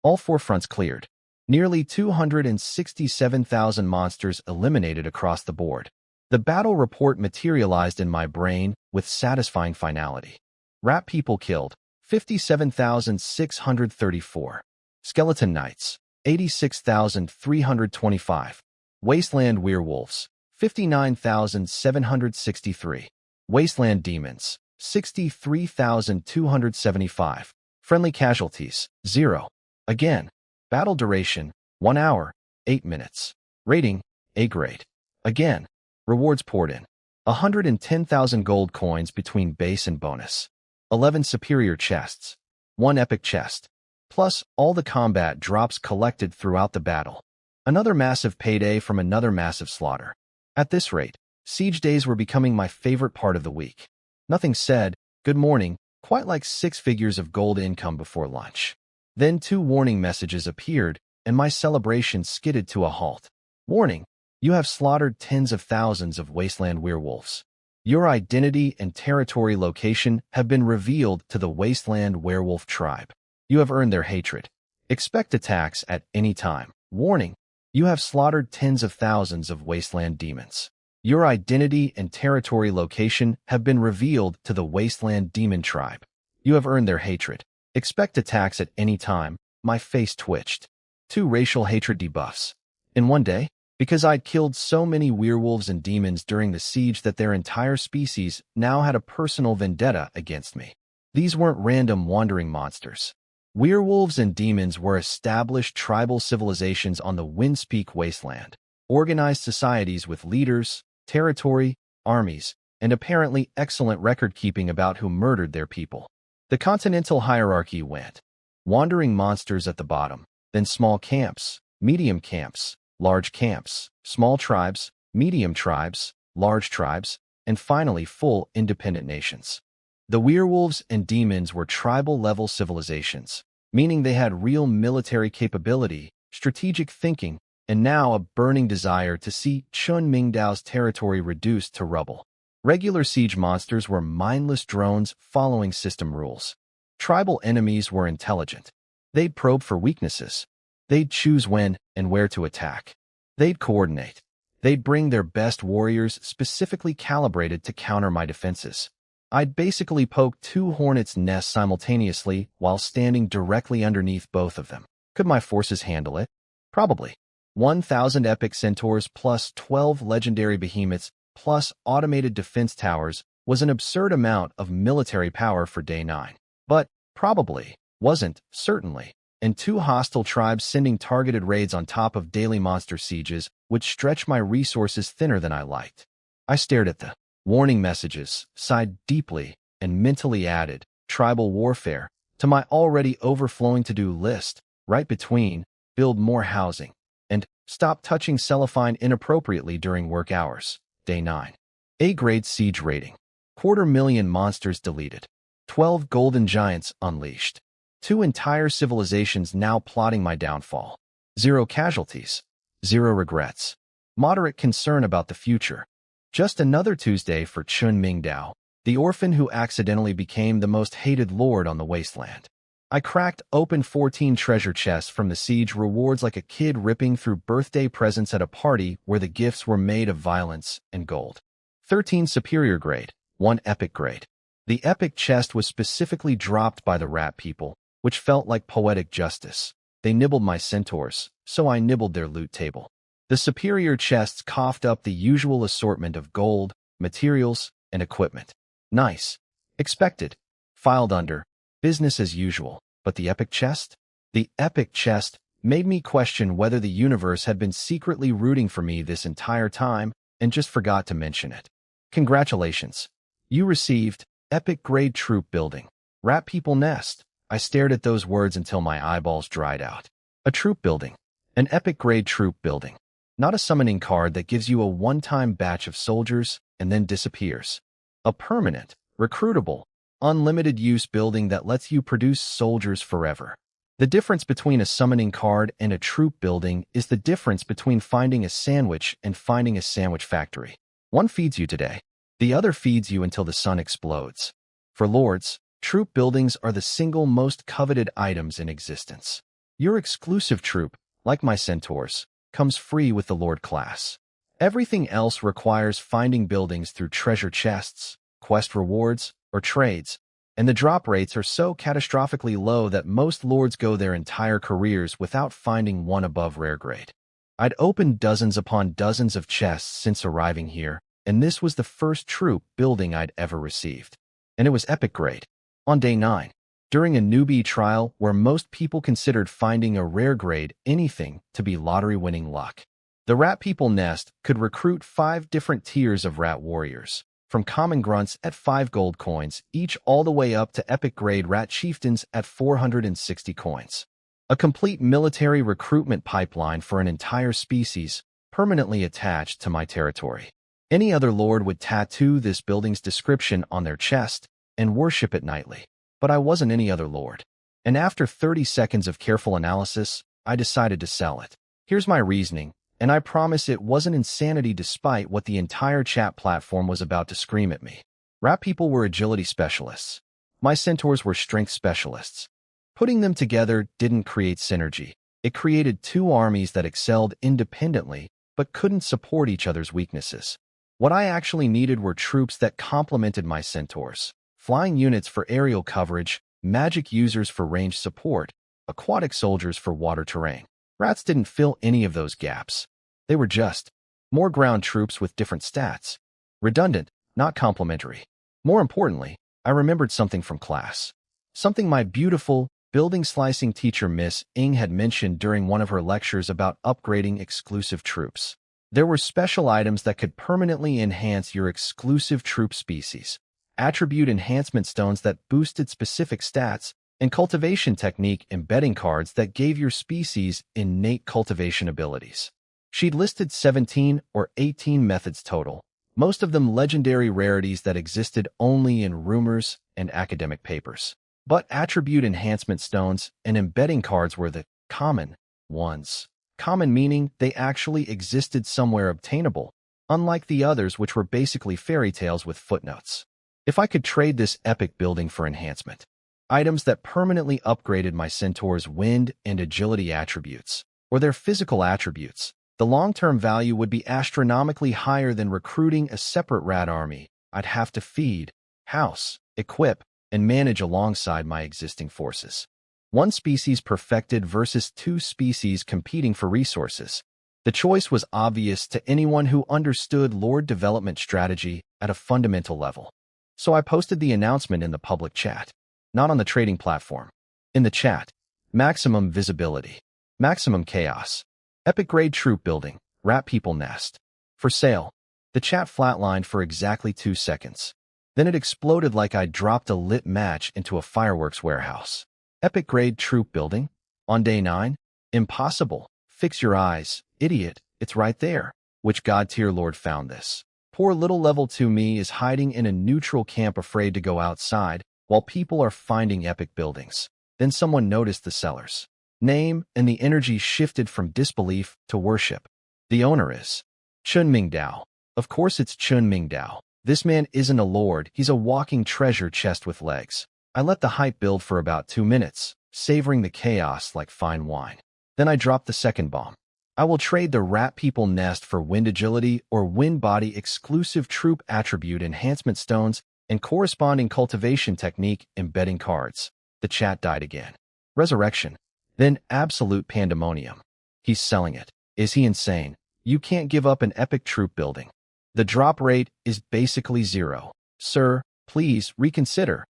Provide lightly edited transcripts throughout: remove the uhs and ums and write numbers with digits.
All four fronts cleared. Nearly 267,000 monsters eliminated across the board. The battle report materialized in my brain with satisfying finality. Rat people killed, 57,634. Skeleton Knights, 86,325. Wasteland Werewolves, 59,763. Wasteland Demons, 63,275. Friendly Casualties, 0. Again. Battle duration, 1 hour, 8 minutes. Rating, A grade. Again. Rewards poured in. 110,000 gold coins between base and bonus. 11 superior chests. 1 epic chest. Plus all the combat drops collected throughout the battle. Another massive payday from another massive slaughter. At this rate, siege days were becoming my favorite part of the week. Nothing said, good morning, quite like 6 figures of gold income before lunch. Then 2 warning messages appeared, and my celebration skidded to a halt. Warning, you have slaughtered tens of thousands of wasteland werewolves. Your identity and territory location have been revealed to the wasteland werewolf tribe. You have earned their hatred. Expect attacks at any time. Warning, you have slaughtered tens of thousands of wasteland demons. Your identity and territory location have been revealed to the wasteland demon tribe. You have earned their hatred. Expect attacks at any time. My face twitched. 2 racial hatred debuffs. In one day, because I'd killed so many werewolves and demons during the siege that their entire species now had a personal vendetta against me. These weren't random wandering monsters. Werewolves and demons were established tribal civilizations on the Windspeak Wasteland, organized societies with leaders, territory, armies, and apparently excellent record-keeping about who murdered their people. The continental hierarchy went. Wandering monsters at the bottom, then small camps, medium camps, large camps, small tribes, medium tribes, large tribes, and finally full independent nations. The werewolves and demons were tribal-level civilizations, meaning they had real military capability, strategic thinking, and now a burning desire to see Chun Mingdao's territory reduced to rubble. Regular siege monsters were mindless drones following system rules. Tribal enemies were intelligent. They'd probe for weaknesses. They'd choose when and where to attack. They'd coordinate. They'd bring their best warriors specifically calibrated to counter my defenses. I'd basically poke 2 hornets' nests simultaneously while standing directly underneath both of them. Could my forces handle it? Probably. 1,000 epic centaurs plus 12 legendary behemoths plus automated defense towers was an absurd amount of military power for day 9. But probably wasn't, certainly. And 2 hostile tribes sending targeted raids on top of daily monster sieges would stretch my resources thinner than I liked. I stared at the warning messages, sighed deeply, and mentally added tribal warfare to my already overflowing to-do list, right between build more housing and stop touching cellophane inappropriately during work hours. Day 9. A-grade siege rating. 250,000 monsters deleted. 12 golden giants unleashed. 2 entire civilizations now plotting my downfall. 0 casualties. 0 regrets. Moderate concern about the future. Just another Tuesday for Chun Mingdao, the orphan who accidentally became the most hated lord on the wasteland. I cracked open 14 treasure chests from the siege rewards like a kid ripping through birthday presents at a party where the gifts were made of violence and gold. 13 superior grade, 1 epic grade. The epic chest was specifically dropped by the rat people, which felt like poetic justice. They nibbled my centaurs, so I nibbled their loot table. The superior chests coughed up the usual assortment of gold, materials, and equipment. Nice. Expected. Filed under. Business as usual. But the epic chest? The epic chest made me question whether the universe had been secretly rooting for me this entire time and just forgot to mention it. Congratulations. You received epic grade troop building. Rat people nest. I stared at those words until my eyeballs dried out. A troop building. An epic grade troop building. Not a summoning card that gives you a one-time batch of soldiers and then disappears. A permanent, recruitable, unlimited use building that lets you produce soldiers forever. The difference between a summoning card and a troop building is the difference between finding a sandwich and finding a sandwich factory. One feeds you today. The other feeds you until the sun explodes. For lords, troop buildings are the single most coveted items in existence. Your exclusive troop, like my centaurs, comes free with the Lord class. Everything else requires finding buildings through treasure chests, quest rewards, or trades, and the drop rates are so catastrophically low that most lords go their entire careers without finding one above rare grade. I'd opened dozens upon dozens of chests since arriving here, and this was the first troop building I'd ever received. And it was epic grade. On day 9, during a newbie trial where most people considered finding a rare grade anything to be lottery-winning luck. The Rat People Nest could recruit 5 different tiers of rat warriors, from common grunts at 5 gold coins each all the way up to epic grade rat chieftains at 460 coins. A complete military recruitment pipeline for an entire species permanently attached to my territory. Any other lord would tattoo this building's description on their chest and worship it nightly. But I wasn't any other lord. And after 30 seconds of careful analysis, I decided to sell it. Here's my reasoning, and I promise it wasn't insanity despite what the entire chat platform was about to scream at me. Rat people were agility specialists. My centaurs were strength specialists. Putting them together didn't create synergy. It created 2 armies that excelled independently but couldn't support each other's weaknesses. What I actually needed were troops that complemented my centaurs. Flying units for aerial coverage, magic users for range support, aquatic soldiers for water terrain. Rats didn't fill any of those gaps. They were just more ground troops with different stats. Redundant, not complementary. More importantly, I remembered something from class. Something my beautiful, building-slicing teacher Miss Ng had mentioned during one of her lectures about upgrading exclusive troops. There were special items that could permanently enhance your exclusive troop species, attribute enhancement stones that boosted specific stats, and cultivation technique embedding cards that gave your species innate cultivation abilities. She'd listed 17 or 18 methods total, most of them legendary rarities that existed only in rumors and academic papers. But attribute enhancement stones and embedding cards were the common ones. Common meaning they actually existed somewhere obtainable, unlike the others which were basically fairy tales with footnotes. If I could trade this epic building for enhancement, items that permanently upgraded my centaur's wind and agility attributes, or their physical attributes, the long-term value would be astronomically higher than recruiting a separate rat army I'd have to feed, house, equip, and manage alongside my existing forces. 1 species perfected versus 2 species competing for resources. The choice was obvious to anyone who understood lord development strategy at a fundamental level. So I posted the announcement in the public chat, not on the trading platform. In the chat, maximum visibility, maximum chaos, epic grade troop building, Rat People Nest. For sale. The chat flatlined for exactly 2 seconds. Then it exploded like I dropped a lit match into a fireworks warehouse. Epic grade troop building? On day 9? Impossible. Fix your eyes, idiot. It's right there. Which god-tier lord found this? Poor little level 2 me is hiding in a neutral camp afraid to go outside while people are finding epic buildings. Then someone noticed the seller's name and the energy shifted from disbelief to worship. The owner is Chun Mingdao. Of course it's Chun Mingdao. This man isn't a lord, he's a walking treasure chest with legs. I let the hype build for about 2 minutes, savoring the chaos like fine wine. Then I dropped the second bomb. I will trade the Rat People Nest for wind agility or wind body exclusive troop attribute enhancement stones and corresponding cultivation technique embedding cards. The chat died again. Resurrection. Then absolute pandemonium. He's selling it. Is he insane? You can't give up an epic troop building. The drop rate is basically 0. Sir, please reconsider.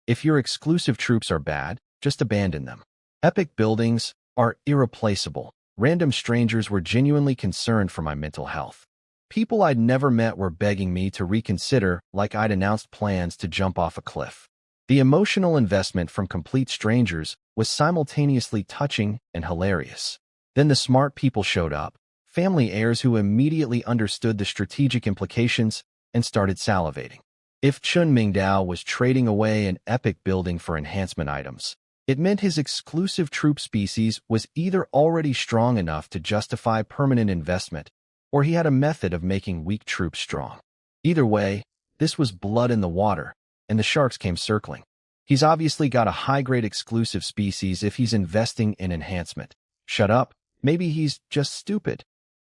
If your exclusive troops are bad, just abandon them. Epic buildings are irreplaceable. Random strangers were genuinely concerned for my mental health. People I'd never met were begging me to reconsider like I'd announced plans to jump off a cliff. The emotional investment from complete strangers was simultaneously touching and hilarious. Then the smart people showed up, family heirs who immediately understood the strategic implications and started salivating. If Chun Mingdao was trading away an epic building for enhancement items, it meant his exclusive troop species was either already strong enough to justify permanent investment, or he had a method of making weak troops strong. Either way, this was blood in the water, and the sharks came circling. He's obviously got a high-grade exclusive species if he's investing in enhancement. Shut up. Maybe he's just stupid.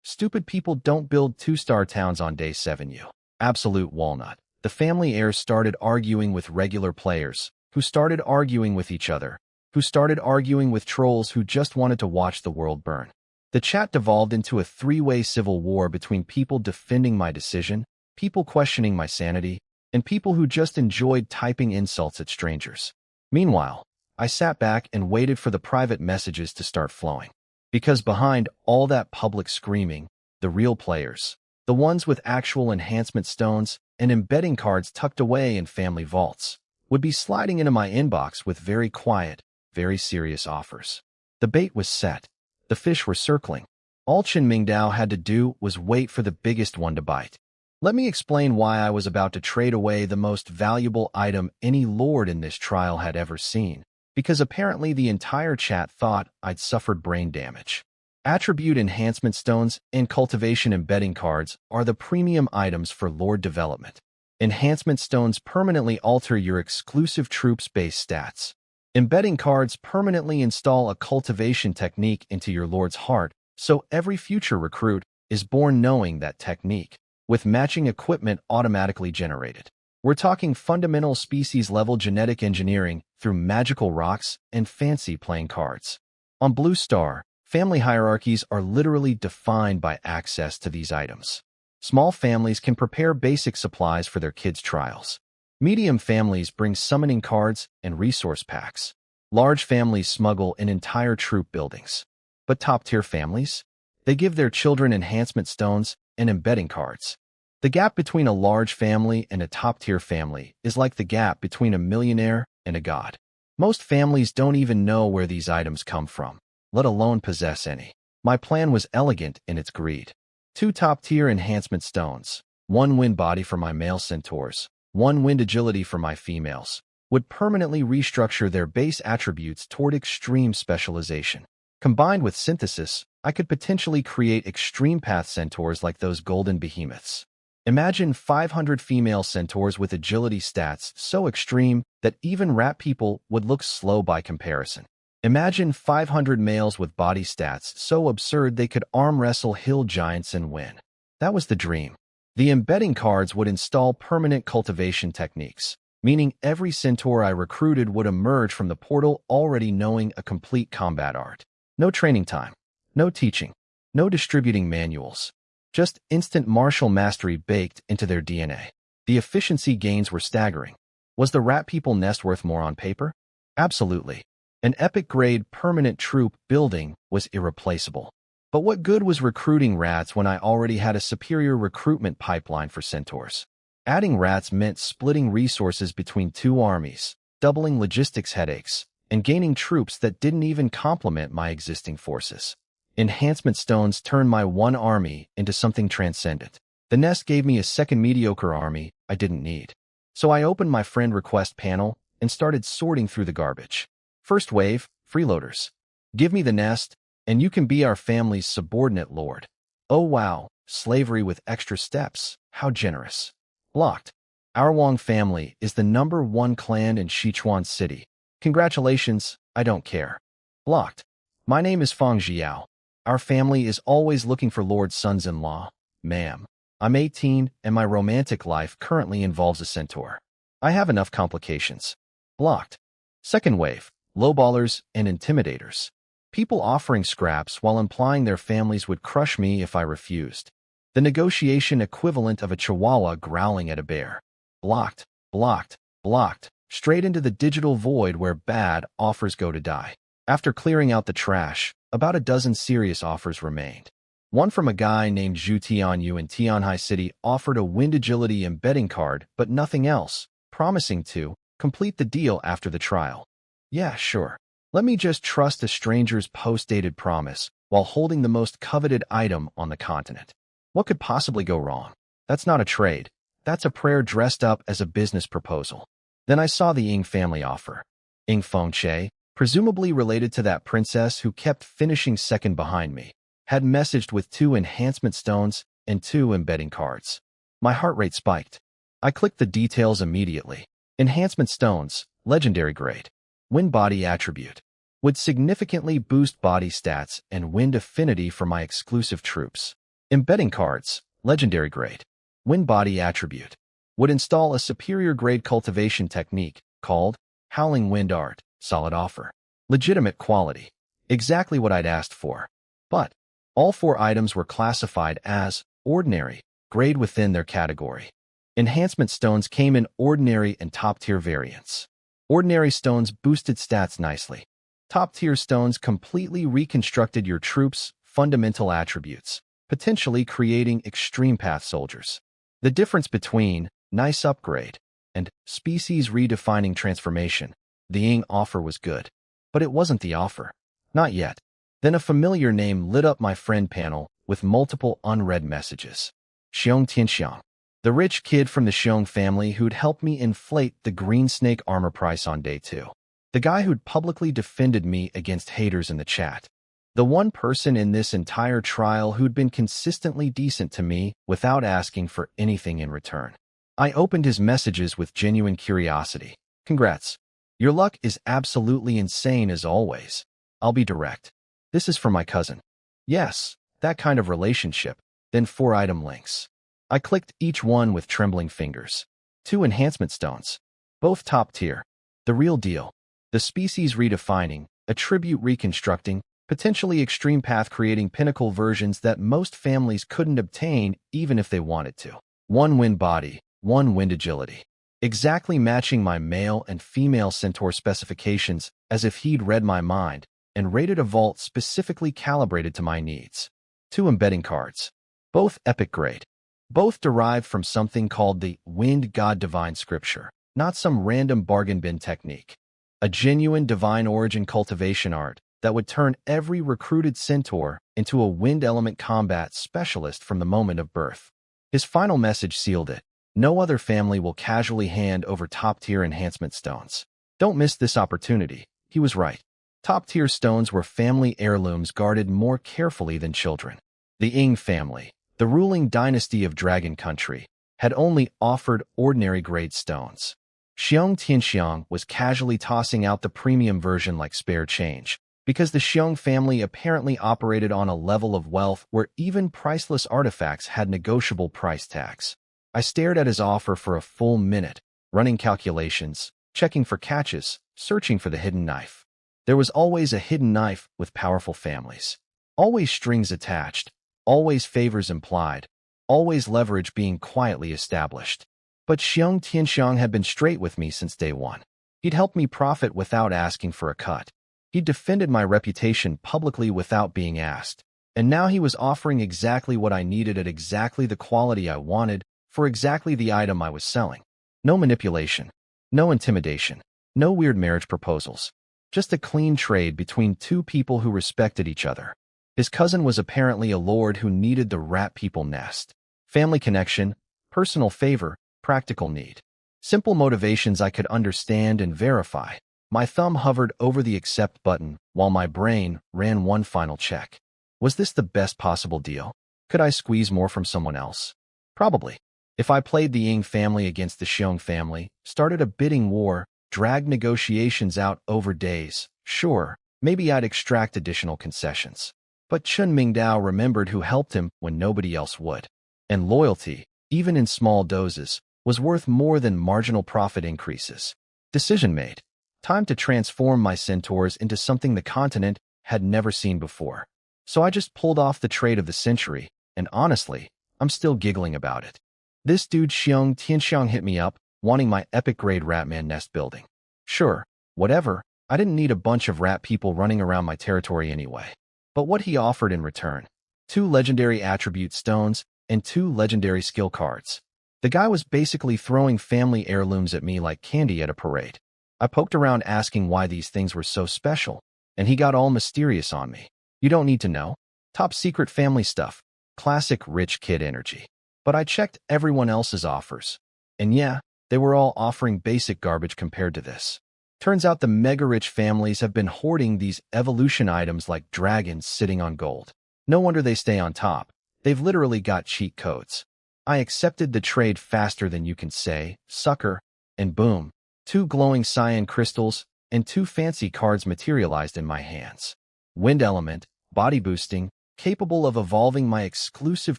Stupid people don't build 2-star towns on day 7. You absolute walnut. The family heirs started arguing with regular players, who started arguing with each other, who started arguing with trolls who just wanted to watch the world burn. The chat devolved into a 3-way civil war between people defending my decision, people questioning my sanity, and people who just enjoyed typing insults at strangers. Meanwhile, I sat back and waited for the private messages to start flowing. Because behind all that public screaming, the real players, the ones with actual enhancement stones and embedding cards tucked away in family vaults, would be sliding into my inbox with very quiet, very serious offers. The bait was set. The fish were circling. All Chen Mingdao had to do was wait for the biggest one to bite. Let me explain why I was about to trade away the most valuable item any lord in this trial had ever seen, because apparently the entire chat thought I'd suffered brain damage. Attribute enhancement stones and cultivation embedding cards are the premium items for lord development. Enhancement stones permanently alter your exclusive troops-based stats. Embedding cards permanently install a cultivation technique into your lord's heart, so every future recruit is born knowing that technique, with matching equipment automatically generated. We're talking fundamental species-level genetic engineering through magical rocks and fancy playing cards. On Blue Star, family hierarchies are literally defined by access to these items. Small families can prepare basic supplies for their kids' trials. Medium families bring summoning cards and resource packs. Large families smuggle in entire troop buildings. But top-tier families? They give their children enhancement stones and embedding cards. The gap between a large family and a top-tier family is like the gap between a millionaire and a god. Most families don't even know where these items come from, let alone possess any. My plan was elegant in its greed. 2 top-tier enhancement stones, 1 wind body for my male centaurs, 1 wind agility for my females, would permanently restructure their base attributes toward extreme specialization. Combined with synthesis, I could potentially create extreme path centaurs like those golden behemoths. Imagine 500 female centaurs with agility stats so extreme that even rat people would look slow by comparison. Imagine 500 males with body stats so absurd they could arm wrestle hill giants and win. That was the dream. The embedding cards would install permanent cultivation techniques, meaning every centaur I recruited would emerge from the portal already knowing a complete combat art. No training time, no teaching, no distributing manuals. Just instant martial mastery baked into their DNA. The efficiency gains were staggering. Was the rat people nest worth more on paper? Absolutely. An epic-grade permanent troop building was irreplaceable. But what good was recruiting rats when I already had a superior recruitment pipeline for centaurs? Adding rats meant splitting resources between 2 armies, doubling logistics headaches, and gaining troops that didn't even complement my existing forces. Enhancement stones turned my 1 army into something transcendent. The nest gave me a second mediocre army I didn't need. So I opened my friend request panel and started sorting through the garbage. First wave, freeloaders. Give me the nest, and you can be our family's subordinate lord. Oh wow, slavery with extra steps. How generous. Blocked. Our Wang family is the #1 clan in Sichuan City. Congratulations, I don't care. Blocked. My name is Fang Jiao. Our family is always looking for lord sons-in-law. Ma'am. I'm 18, and my romantic life currently involves a centaur. I have enough complications. Blocked. Second wave, lowballers and intimidators. People offering scraps while implying their families would crush me if I refused. The negotiation equivalent of a chihuahua growling at a bear. Blocked, blocked, blocked, straight into the digital void where bad offers go to die. After clearing out the trash, about a dozen serious offers remained. One from a guy named Zhu Tianyu in Tianhai City offered a wind agility embedding card, but nothing else, promising to complete the deal after the trial. Yeah, sure. Let me just trust a stranger's post-dated promise while holding the most coveted item on the continent. What could possibly go wrong? That's not a trade. That's a prayer dressed up as a business proposal. Then I saw the Ying family offer. Ying Fengche, presumably related to that princess who kept finishing second behind me, had messaged with 2 enhancement stones and 2 embedding cards. My heart rate spiked. I clicked the details immediately. Enhancement stones, legendary grade. Wind body attribute. Would significantly boost body stats and wind affinity for my exclusive troops. Embedding cards, legendary grade. Wind body attribute. Would install a superior grade cultivation technique called Howling Wind Art, solid offer. Legitimate quality. Exactly what I'd asked for. But all 4 items were classified as ordinary, grade within their category. Enhancement stones came in ordinary and top-tier variants. Ordinary stones boosted stats nicely. Top-tier stones completely reconstructed your troops' fundamental attributes, potentially creating extreme path soldiers. The difference between nice upgrade and species redefining transformation, the Ying offer was good. But it wasn't the offer. Not yet. Then a familiar name lit up my friend panel with multiple unread messages. Xiong Tianxiang, the rich kid from the Xiong family who'd helped me inflate the green snake armor price on day 2. The guy who'd publicly defended me against haters in the chat. The one person in this entire trial who'd been consistently decent to me without asking for anything in return. I opened his messages with genuine curiosity. Congrats. Your luck is absolutely insane as always. I'll be direct. This is for my cousin. Yes, that kind of relationship. Then 4 item links. I clicked each one with trembling fingers. 2 enhancement stones. Both top tier. The real deal. The species redefining, attribute reconstructing, potentially extreme path creating pinnacle versions that most families couldn't obtain even if they wanted to. 1 wind body, 1 wind agility. Exactly matching my male and female centaur specifications as if he'd read my mind and rated a vault specifically calibrated to my needs. 2 embedding cards. Both epic grade. Both derived from something called the Wind God Divine Scripture, not some random bargain bin technique. A genuine divine origin cultivation art that would turn every recruited centaur into a wind element combat specialist from the moment of birth. His final message sealed it. No other family will casually hand over top-tier enhancement stones. Don't miss this opportunity. He was right. Top-tier stones were family heirlooms guarded more carefully than children. The Ying family, the ruling dynasty of Dragon Country, had only offered ordinary grade stones. Xiong Tianxiang was casually tossing out the premium version like spare change, because the Xiong family apparently operated on a level of wealth where even priceless artifacts had negotiable price tags. I stared at his offer for a full minute, running calculations, checking for catches, searching for the hidden knife. There was always a hidden knife with powerful families. Always strings attached, always favors implied, always leverage being quietly established. But Xiong Tianxiang had been straight with me since day 1. He'd helped me profit without asking for a cut. He'd defended my reputation publicly without being asked. And now he was offering exactly what I needed at exactly the quality I wanted for exactly the item I was selling. No manipulation, no intimidation, no weird marriage proposals. Just a clean trade between 2 people who respected each other. His cousin was apparently a lord who needed the rat people nest. Family connection, personal favor, practical need. Simple motivations I could understand and verify. My thumb hovered over the accept button while my brain ran one final check. Was this the best possible deal? Could I squeeze more from someone else? Probably. If I played the Ying family against the Xiong family, started a bidding war, dragged negotiations out over days, sure, maybe I'd extract additional concessions. But Chun Mingdao remembered who helped him when nobody else would. And loyalty, even in small doses, was worth more than marginal profit increases. Decision made. Time to transform my centaurs into something the continent had never seen before. So I just pulled off the trade of the century, and honestly, I'm still giggling about it. This dude Xiong Tianxiang hit me up, wanting my epic grade Ratman nest building. Sure, whatever, I didn't need a bunch of rat people running around my territory anyway. But what he offered in return? 2 legendary attribute stones and 2 legendary skill cards. The guy was basically throwing family heirlooms at me like candy at a parade. I poked around asking why these things were so special, and he got all mysterious on me. You don't need to know. Top secret family stuff. Classic rich kid energy. But I checked everyone else's offers. And yeah, they were all offering basic garbage compared to this. Turns out the mega-rich families have been hoarding these evolution items like dragons sitting on gold. No wonder they stay on top. They've literally got cheat codes. I accepted the trade faster than you can say, sucker, and boom, 2 glowing cyan crystals, and 2 fancy cards materialized in my hands. Wind element, body boosting, capable of evolving my exclusive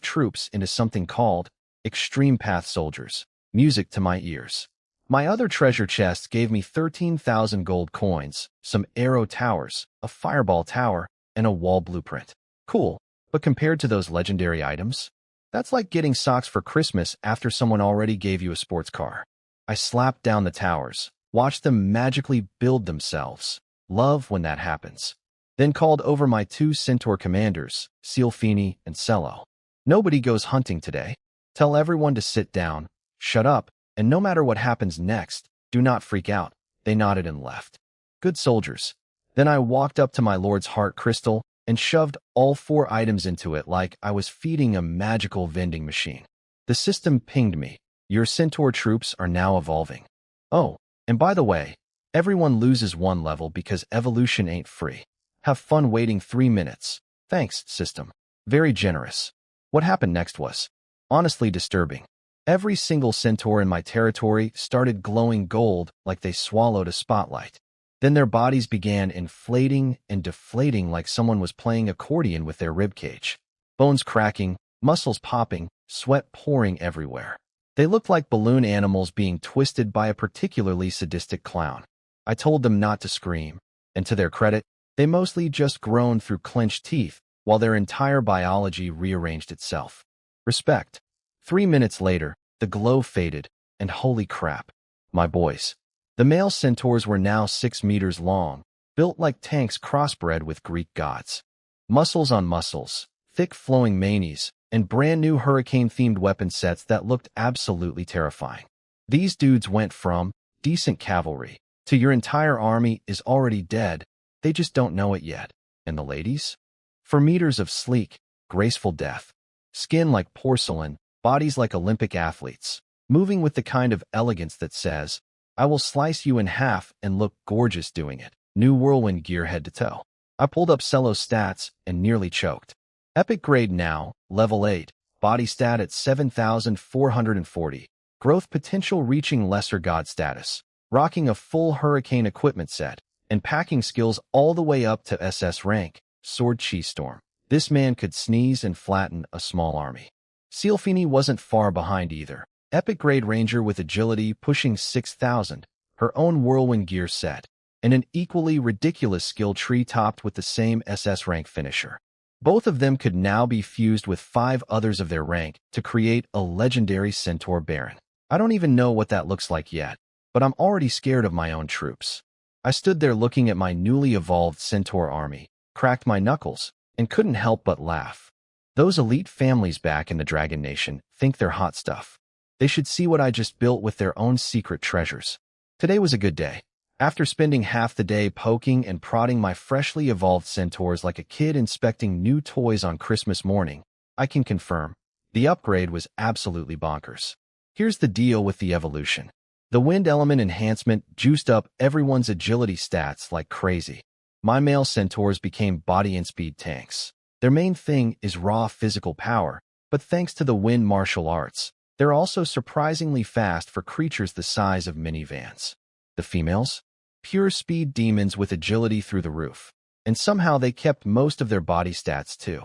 troops into something called Extreme Path Soldiers. Music to my ears. My other treasure chest gave me 13,000 gold coins, some arrow towers, a fireball tower, and a wall blueprint. Cool, but compared to those legendary items, that's like getting socks for Christmas after someone already gave you a sports car. I slapped down the towers, watched them magically build themselves. Love when that happens. Then called over my 2 centaur commanders, Sealfini and Cello. Nobody goes hunting today. Tell everyone to sit down, shut up, and no matter what happens next, do not freak out. They nodded and left. Good soldiers. Then I walked up to my lord's heart crystal and shoved all 4 items into it like I was feeding a magical vending machine. The system pinged me. Your centaur troops are now evolving. Oh, and by the way, everyone loses 1 level because evolution ain't free. Have fun waiting 3 minutes. Thanks, system. Very generous. What happened next was honestly disturbing. Every single centaur in my territory started glowing gold like they swallowed a spotlight. Then their bodies began inflating and deflating like someone was playing accordion with their ribcage. Bones cracking, muscles popping, sweat pouring everywhere. They looked like balloon animals being twisted by a particularly sadistic clown. I told them not to scream, and to their credit, they mostly just groaned through clenched teeth while their entire biology rearranged itself. Respect. 3 minutes later, the glow faded, and holy crap, my boys. The male centaurs were now 6 meters long, built like tanks crossbred with Greek gods. Muscles on muscles, thick flowing manes, and brand new hurricane-themed weapon sets that looked absolutely terrifying. These dudes went from decent cavalry to your entire army is already dead, they just don't know it yet. And the ladies? For meters of sleek, graceful death. Skin like porcelain, bodies like Olympic athletes, moving with the kind of elegance that says, I will slice you in half and look gorgeous doing it. New whirlwind gear head to toe. I pulled up Cello's stats and nearly choked. Epic grade now, level 8, body stat at 7,440, growth potential reaching lesser god status, rocking a full hurricane equipment set, and packing skills all the way up to SS rank, sword chi storm. This man could sneeze and flatten a small army. Sealfini wasn't far behind either. Epic grade ranger with agility pushing 6,000, her own whirlwind gear set, and an equally ridiculous skill tree topped with the same SS rank finisher. Both of them could now be fused with 5 others of their rank to create a legendary centaur baron. I don't even know what that looks like yet, but I'm already scared of my own troops. I stood there looking at my newly evolved centaur army, cracked my knuckles, and couldn't help but laugh. Those elite families back in the Dragon Nation think they're hot stuff. They should see what I just built with their own secret treasures. Today was a good day. After spending half the day poking and prodding my freshly evolved centaurs like a kid inspecting new toys on Christmas morning, I can confirm, the upgrade was absolutely bonkers. Here's the deal with the evolution. The wind element enhancement juiced up everyone's agility stats like crazy. My male centaurs became body and speed tanks. Their main thing is raw physical power, but thanks to the wind martial arts, they're also surprisingly fast for creatures the size of minivans. The females? Pure speed demons with agility through the roof. And somehow they kept most of their body stats too.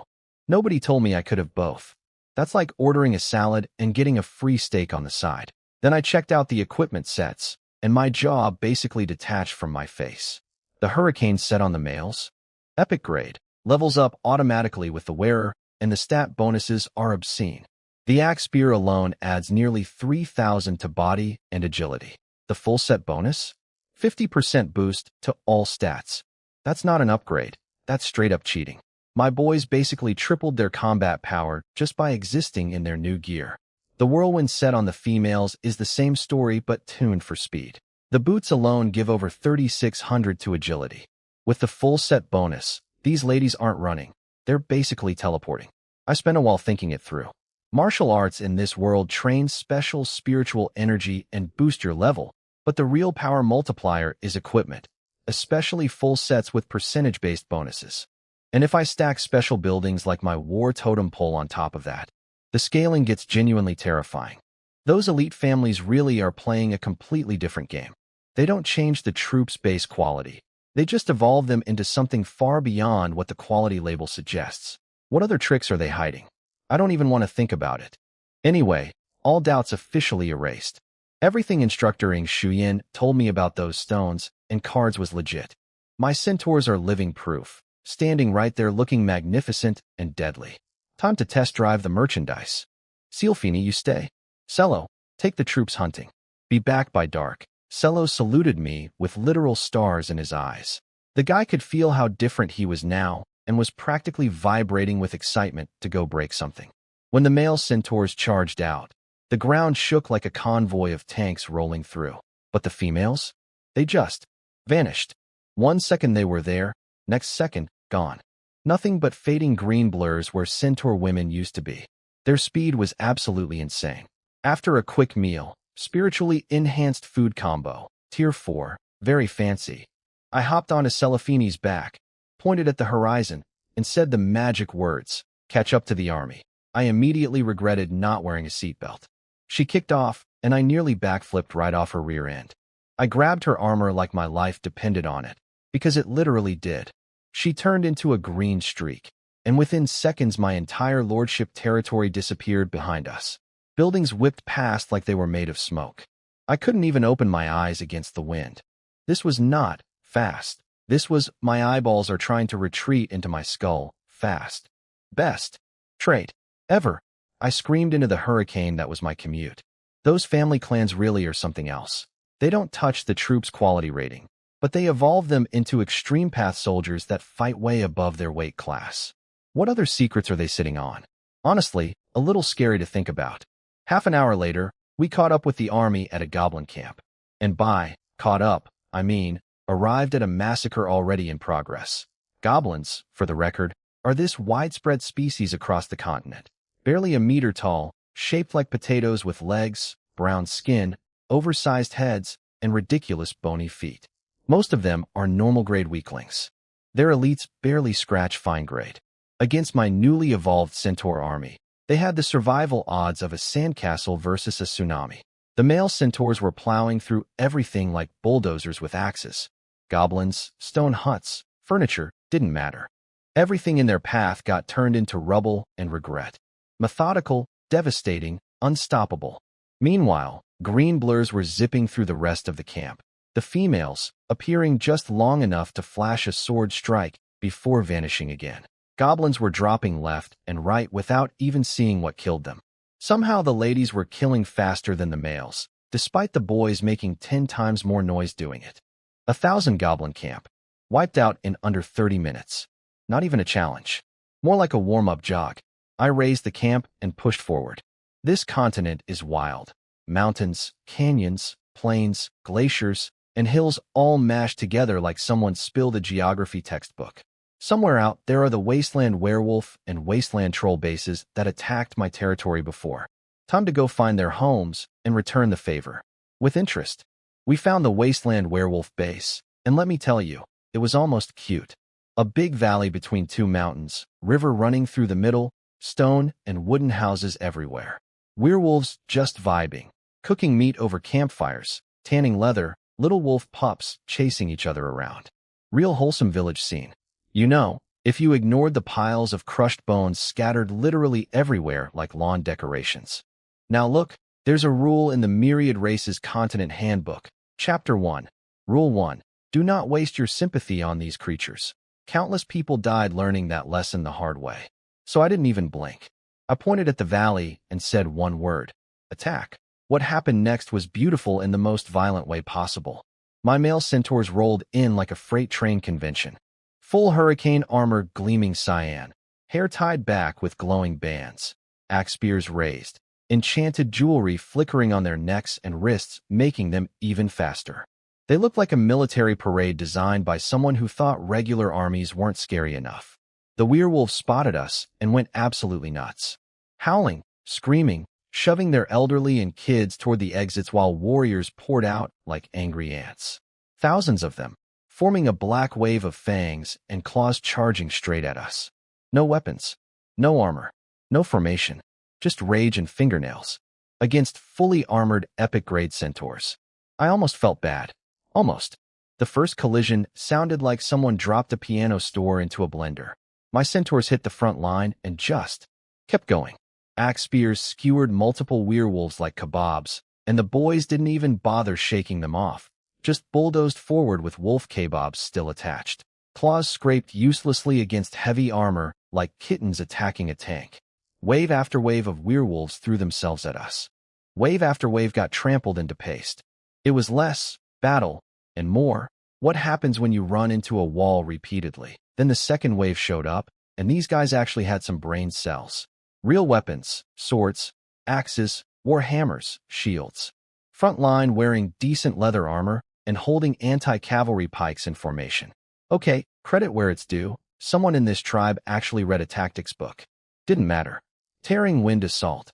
Nobody told me I could have both. That's like ordering a salad and getting a free steak on the side. Then I checked out the equipment sets, and my jaw basically detached from my face. The hurricane set on the males? Epic grade. Levels up automatically with the wearer, and the stat bonuses are obscene. The axe spear alone adds nearly 3,000 to body and agility. The full set bonus? 50% boost to all stats. That's not an upgrade. That's straight up cheating. My boys basically tripled their combat power just by existing in their new gear. The whirlwind set on the females is the same story but tuned for speed. The boots alone give over 3,600 to agility. With the full set bonus, these ladies aren't running. They're basically teleporting. I spent a while thinking it through. Martial arts in this world train special spiritual energy and boost your level, but the real power multiplier is equipment, especially full sets with percentage-based bonuses. And if I stack special buildings like my war totem pole on top of that, the scaling gets genuinely terrifying. Those elite families really are playing a completely different game. They don't change the troops' base quality. They just evolve them into something far beyond what the quality label suggests. What other tricks are they hiding? I don't even want to think about it. Anyway, all doubts officially erased. Everything Instructor Ing Shuyin told me about those stones and cards was legit. My centaurs are living proof, standing right there looking magnificent and deadly. Time to test drive the merchandise. Sealfini, you stay. Cello, take the troops hunting. Be back by dark. Cello saluted me with literal stars in his eyes. The guy could feel how different he was now and was practically vibrating with excitement to go break something. When the male centaurs charged out, the ground shook like a convoy of tanks rolling through. But the females? They just vanished. 1 second they were there, next second, gone. Nothing but fading green blurs where centaur women used to be. Their speed was absolutely insane. After a quick meal, spiritually enhanced food combo, tier 4, very fancy, I hopped onto Celafini's back, pointed at the horizon, and said the magic words, catch up to the army. I immediately regretted not wearing a seatbelt. She kicked off, and I nearly backflipped right off her rear end. I grabbed her armor like my life depended on it, because it literally did. She turned into a green streak, and within seconds my entire lordship territory disappeared behind us. Buildings whipped past like they were made of smoke. I couldn't even open my eyes against the wind. This was not fast. This was my eyeballs are trying to retreat into my skull, fast. Best trait ever. I screamed into the hurricane that was my commute. Those family clans really are something else. They don't touch the troops' quality rating, but they evolve them into extreme path soldiers that fight way above their weight class. What other secrets are they sitting on? Honestly, a little scary to think about. Half an hour later, we caught up with the army at a goblin camp. And by caught up, I mean arrived at a massacre already in progress. Goblins, for the record, are this widespread species across the continent. Barely a meter tall, shaped like potatoes with legs, brown skin, oversized heads, and ridiculous bony feet. Most of them are normal-grade weaklings. Their elites barely scratch fine-grade. Against my newly evolved centaur army, they had the survival odds of a sandcastle versus a tsunami. The male centaurs were plowing through everything like bulldozers with axes. Goblins, stone huts, furniture, didn't matter. Everything in their path got turned into rubble and regret. Methodical, devastating, unstoppable. Meanwhile, green blurs were zipping through the rest of the camp. The females, appearing just long enough to flash a sword strike before vanishing again. Goblins were dropping left and right without even seeing what killed them. Somehow the ladies were killing faster than the males, despite the boys making 10 times more noise doing it. 1,000 goblin camp. Wiped out in under 30 minutes. Not even a challenge. More like a warm-up jog. I raised the camp and pushed forward. This continent is wild. Mountains, canyons, plains, glaciers, and hills all mashed together like someone spilled a geography textbook. Somewhere out there are the wasteland werewolf and wasteland troll bases that attacked my territory before. Time to go find their homes and return the favor. With interest, we found the wasteland werewolf base, and let me tell you, it was almost cute. A big valley between 2 mountains, river running through the middle, stone and wooden houses everywhere. Werewolves just vibing, cooking meat over campfires, tanning leather, little wolf pups chasing each other around. Real wholesome village scene. You know, if you ignored the piles of crushed bones scattered literally everywhere like lawn decorations. Now look, there's a rule in the Myriad Races Continent Handbook. Chapter 1. Rule 1. Do not waste your sympathy on these creatures. Countless people died learning that lesson the hard way. So I didn't even blink. I pointed at the valley and said one word. Attack. What happened next was beautiful in the most violent way possible. My male centaurs rolled in like a freight train convention. Full hurricane armor gleaming cyan, hair tied back with glowing bands, axe spears raised, enchanted jewelry flickering on their necks and wrists, making them even faster. They looked like a military parade designed by someone who thought regular armies weren't scary enough. The werewolves spotted us and went absolutely nuts. Howling, screaming, shoving their elderly and kids toward the exits while warriors poured out like angry ants. Thousands of them, forming a black wave of fangs and claws charging straight at us. No weapons, no armor, no formation, just rage and fingernails, against fully armored epic-grade centaurs. I almost felt bad. Almost. The first collision sounded like someone dropped a piano store into a blender. My centaurs hit the front line and just kept going. Axe spears skewered multiple werewolves like kebabs, and the boys didn't even bother shaking them off, just bulldozed forward with wolf kebabs still attached. Claws scraped uselessly against heavy armor like kittens attacking a tank. Wave after wave of werewolves threw themselves at us. Wave after wave got trampled into paste. It was less battle and more what happens when you run into a wall repeatedly. Then the second wave showed up, and these guys actually had some brain cells. Real weapons, swords, axes, war hammers, shields. Front line wearing decent leather armor and holding anti-cavalry pikes in formation. Okay, credit where it's due. Someone in this tribe actually read a tactics book. Didn't matter. Tearing wind assault.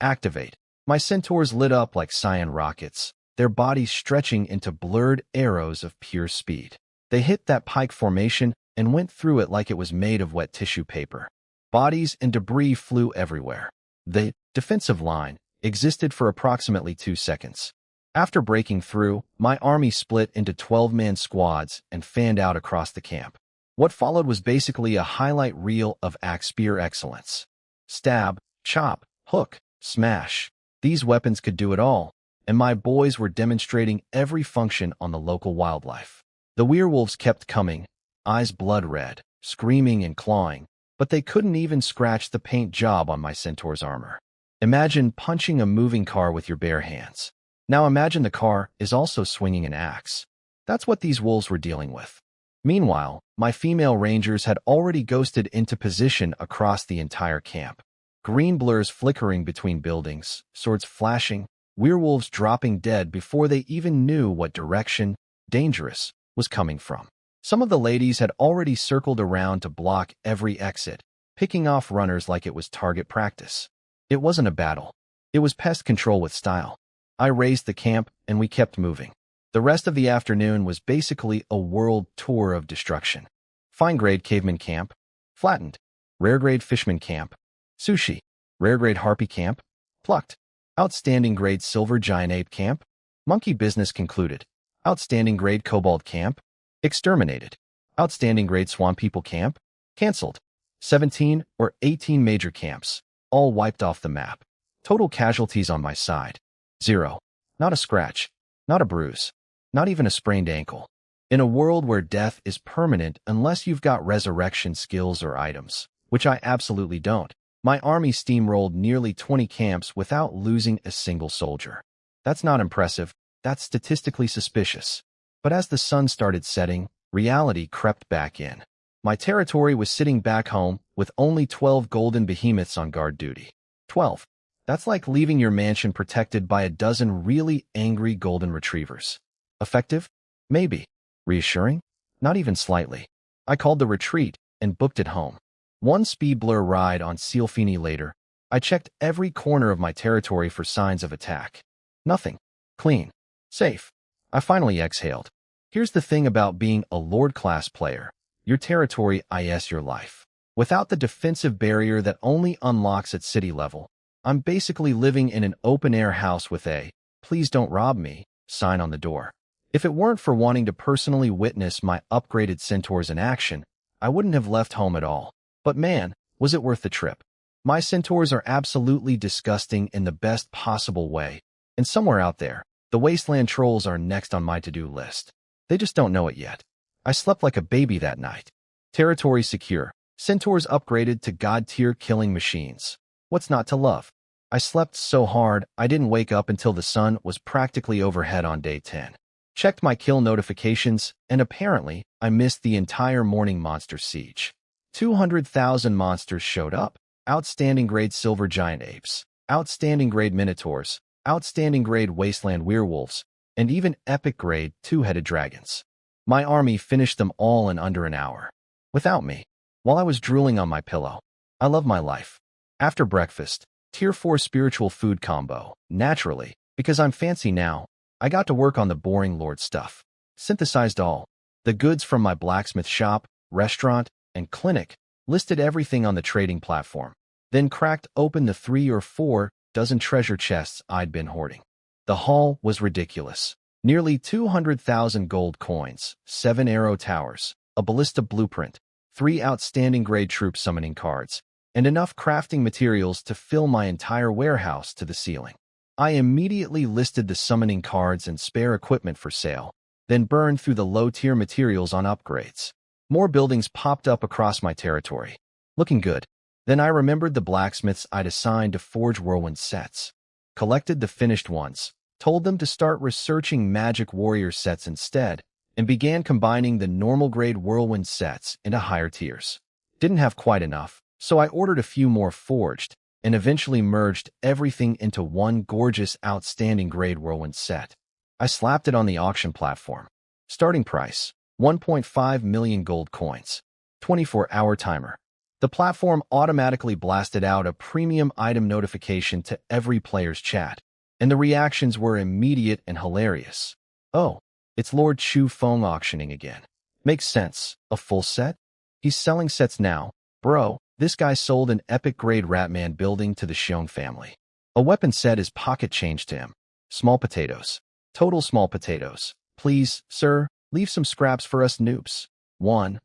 Activate. My centaurs lit up like cyan rockets, their bodies stretching into blurred arrows of pure speed. They hit that pike formation and went through it like it was made of wet tissue paper. Bodies and debris flew everywhere. The defensive line existed for approximately 2 seconds. After breaking through, my army split into 12-man squads and fanned out across the camp. What followed was basically a highlight reel of axe spear excellence. Stab, chop, hook, smash. These weapons could do it all, and my boys were demonstrating every function on the local wildlife. The werewolves kept coming, eyes blood red, screaming and clawing, but they couldn't even scratch the paint job on my centaur's armor. Imagine punching a moving car with your bare hands. Now imagine the car is also swinging an axe. That's what these wolves were dealing with. Meanwhile, my female rangers had already ghosted into position across the entire camp. Green blurs flickering between buildings, swords flashing, werewolves dropping dead before they even knew what direction, dangerous, was coming from. Some of the ladies had already circled around to block every exit, picking off runners like it was target practice. It wasn't a battle. It was pest control with style. I raised the camp, and we kept moving. The rest of the afternoon was basically a world tour of destruction. Fine-grade caveman camp, flattened. Rare-grade fishman camp, sushi. Rare-grade harpy camp, plucked. Outstanding-grade silver giant ape camp, monkey business concluded. Outstanding-grade kobold camp, exterminated. Outstanding-grade swan people camp, cancelled. 17 or 18 major camps, all wiped off the map. Total casualties on my side. 0. Not a scratch. Not a bruise. Not even a sprained ankle. In a world where death is permanent unless you've got resurrection skills or items, which I absolutely don't, my army steamrolled nearly 20 camps without losing a single soldier. That's not impressive. That's statistically suspicious. But as the sun started setting, reality crept back in. My territory was sitting back home with only 12 golden behemoths on guard duty. 12. That's like leaving your mansion protected by a dozen really angry golden retrievers. Effective? Maybe. Reassuring? Not even slightly. I called the retreat and booked it home. One speed blur ride on Sealfini later, I checked every corner of my territory for signs of attack. Nothing. Clean. Safe. I finally exhaled. Here's the thing about being a Lord-class player. Your territory is your life. Without the defensive barrier that only unlocks at city level, I'm basically living in an open-air house with a "Please don't rob me" sign on the door. If it weren't for wanting to personally witness my upgraded centaurs in action, I wouldn't have left home at all. But man, was it worth the trip. My centaurs are absolutely disgusting in the best possible way, and somewhere out there, the wasteland trolls are next on my to-do list. They just don't know it yet. I slept like a baby that night. Territory secure. Centaurs upgraded to god-tier killing machines. What's not to love? I slept so hard, I didn't wake up until the sun was practically overhead on day 10. Checked my kill notifications, and apparently, I missed the entire morning monster siege. 200,000 monsters showed up. Outstanding grade silver giant apes, outstanding grade minotaurs, outstanding grade wasteland werewolves, and even epic grade two-headed dragons. My army finished them all in under an hour. Without me. While I was drooling on my pillow. I love my life. After breakfast, Tier 4 spiritual food combo. Naturally, because I'm fancy now, I got to work on the boring lord stuff. Synthesized all the goods from my blacksmith shop, restaurant, and clinic, listed everything on the trading platform, then cracked open the 3 or 4 dozen treasure chests I'd been hoarding. The haul was ridiculous. Nearly 200,000 gold coins, 7 arrow towers, a ballista blueprint, 3 outstanding grade troop summoning cards, and enough crafting materials to fill my entire warehouse to the ceiling. I immediately listed the summoning cards and spare equipment for sale, then burned through the low-tier materials on upgrades. More buildings popped up across my territory. Looking good. Then I remembered the blacksmiths I'd assigned to forge whirlwind sets. Collected the finished ones, told them to start researching magic warrior sets instead, and began combining the normal grade whirlwind sets into higher tiers. Didn't have quite enough, so I ordered a few more forged, and eventually merged everything into one gorgeous outstanding grade whirlwind set. I slapped it on the auction platform. Starting price, 1.5 million gold coins. 24-hour timer. The platform automatically blasted out a premium item notification to every player's chat, and the reactions were immediate and hilarious. Oh, it's Lord Chu Feng auctioning again. Makes sense. A full set? He's selling sets now. Bro, this guy sold an epic grade Ratman building to the Xiong family. A weapon set is pocket change to him. Small potatoes. Total small potatoes. Please, sir, leave some scraps for us noobs. One.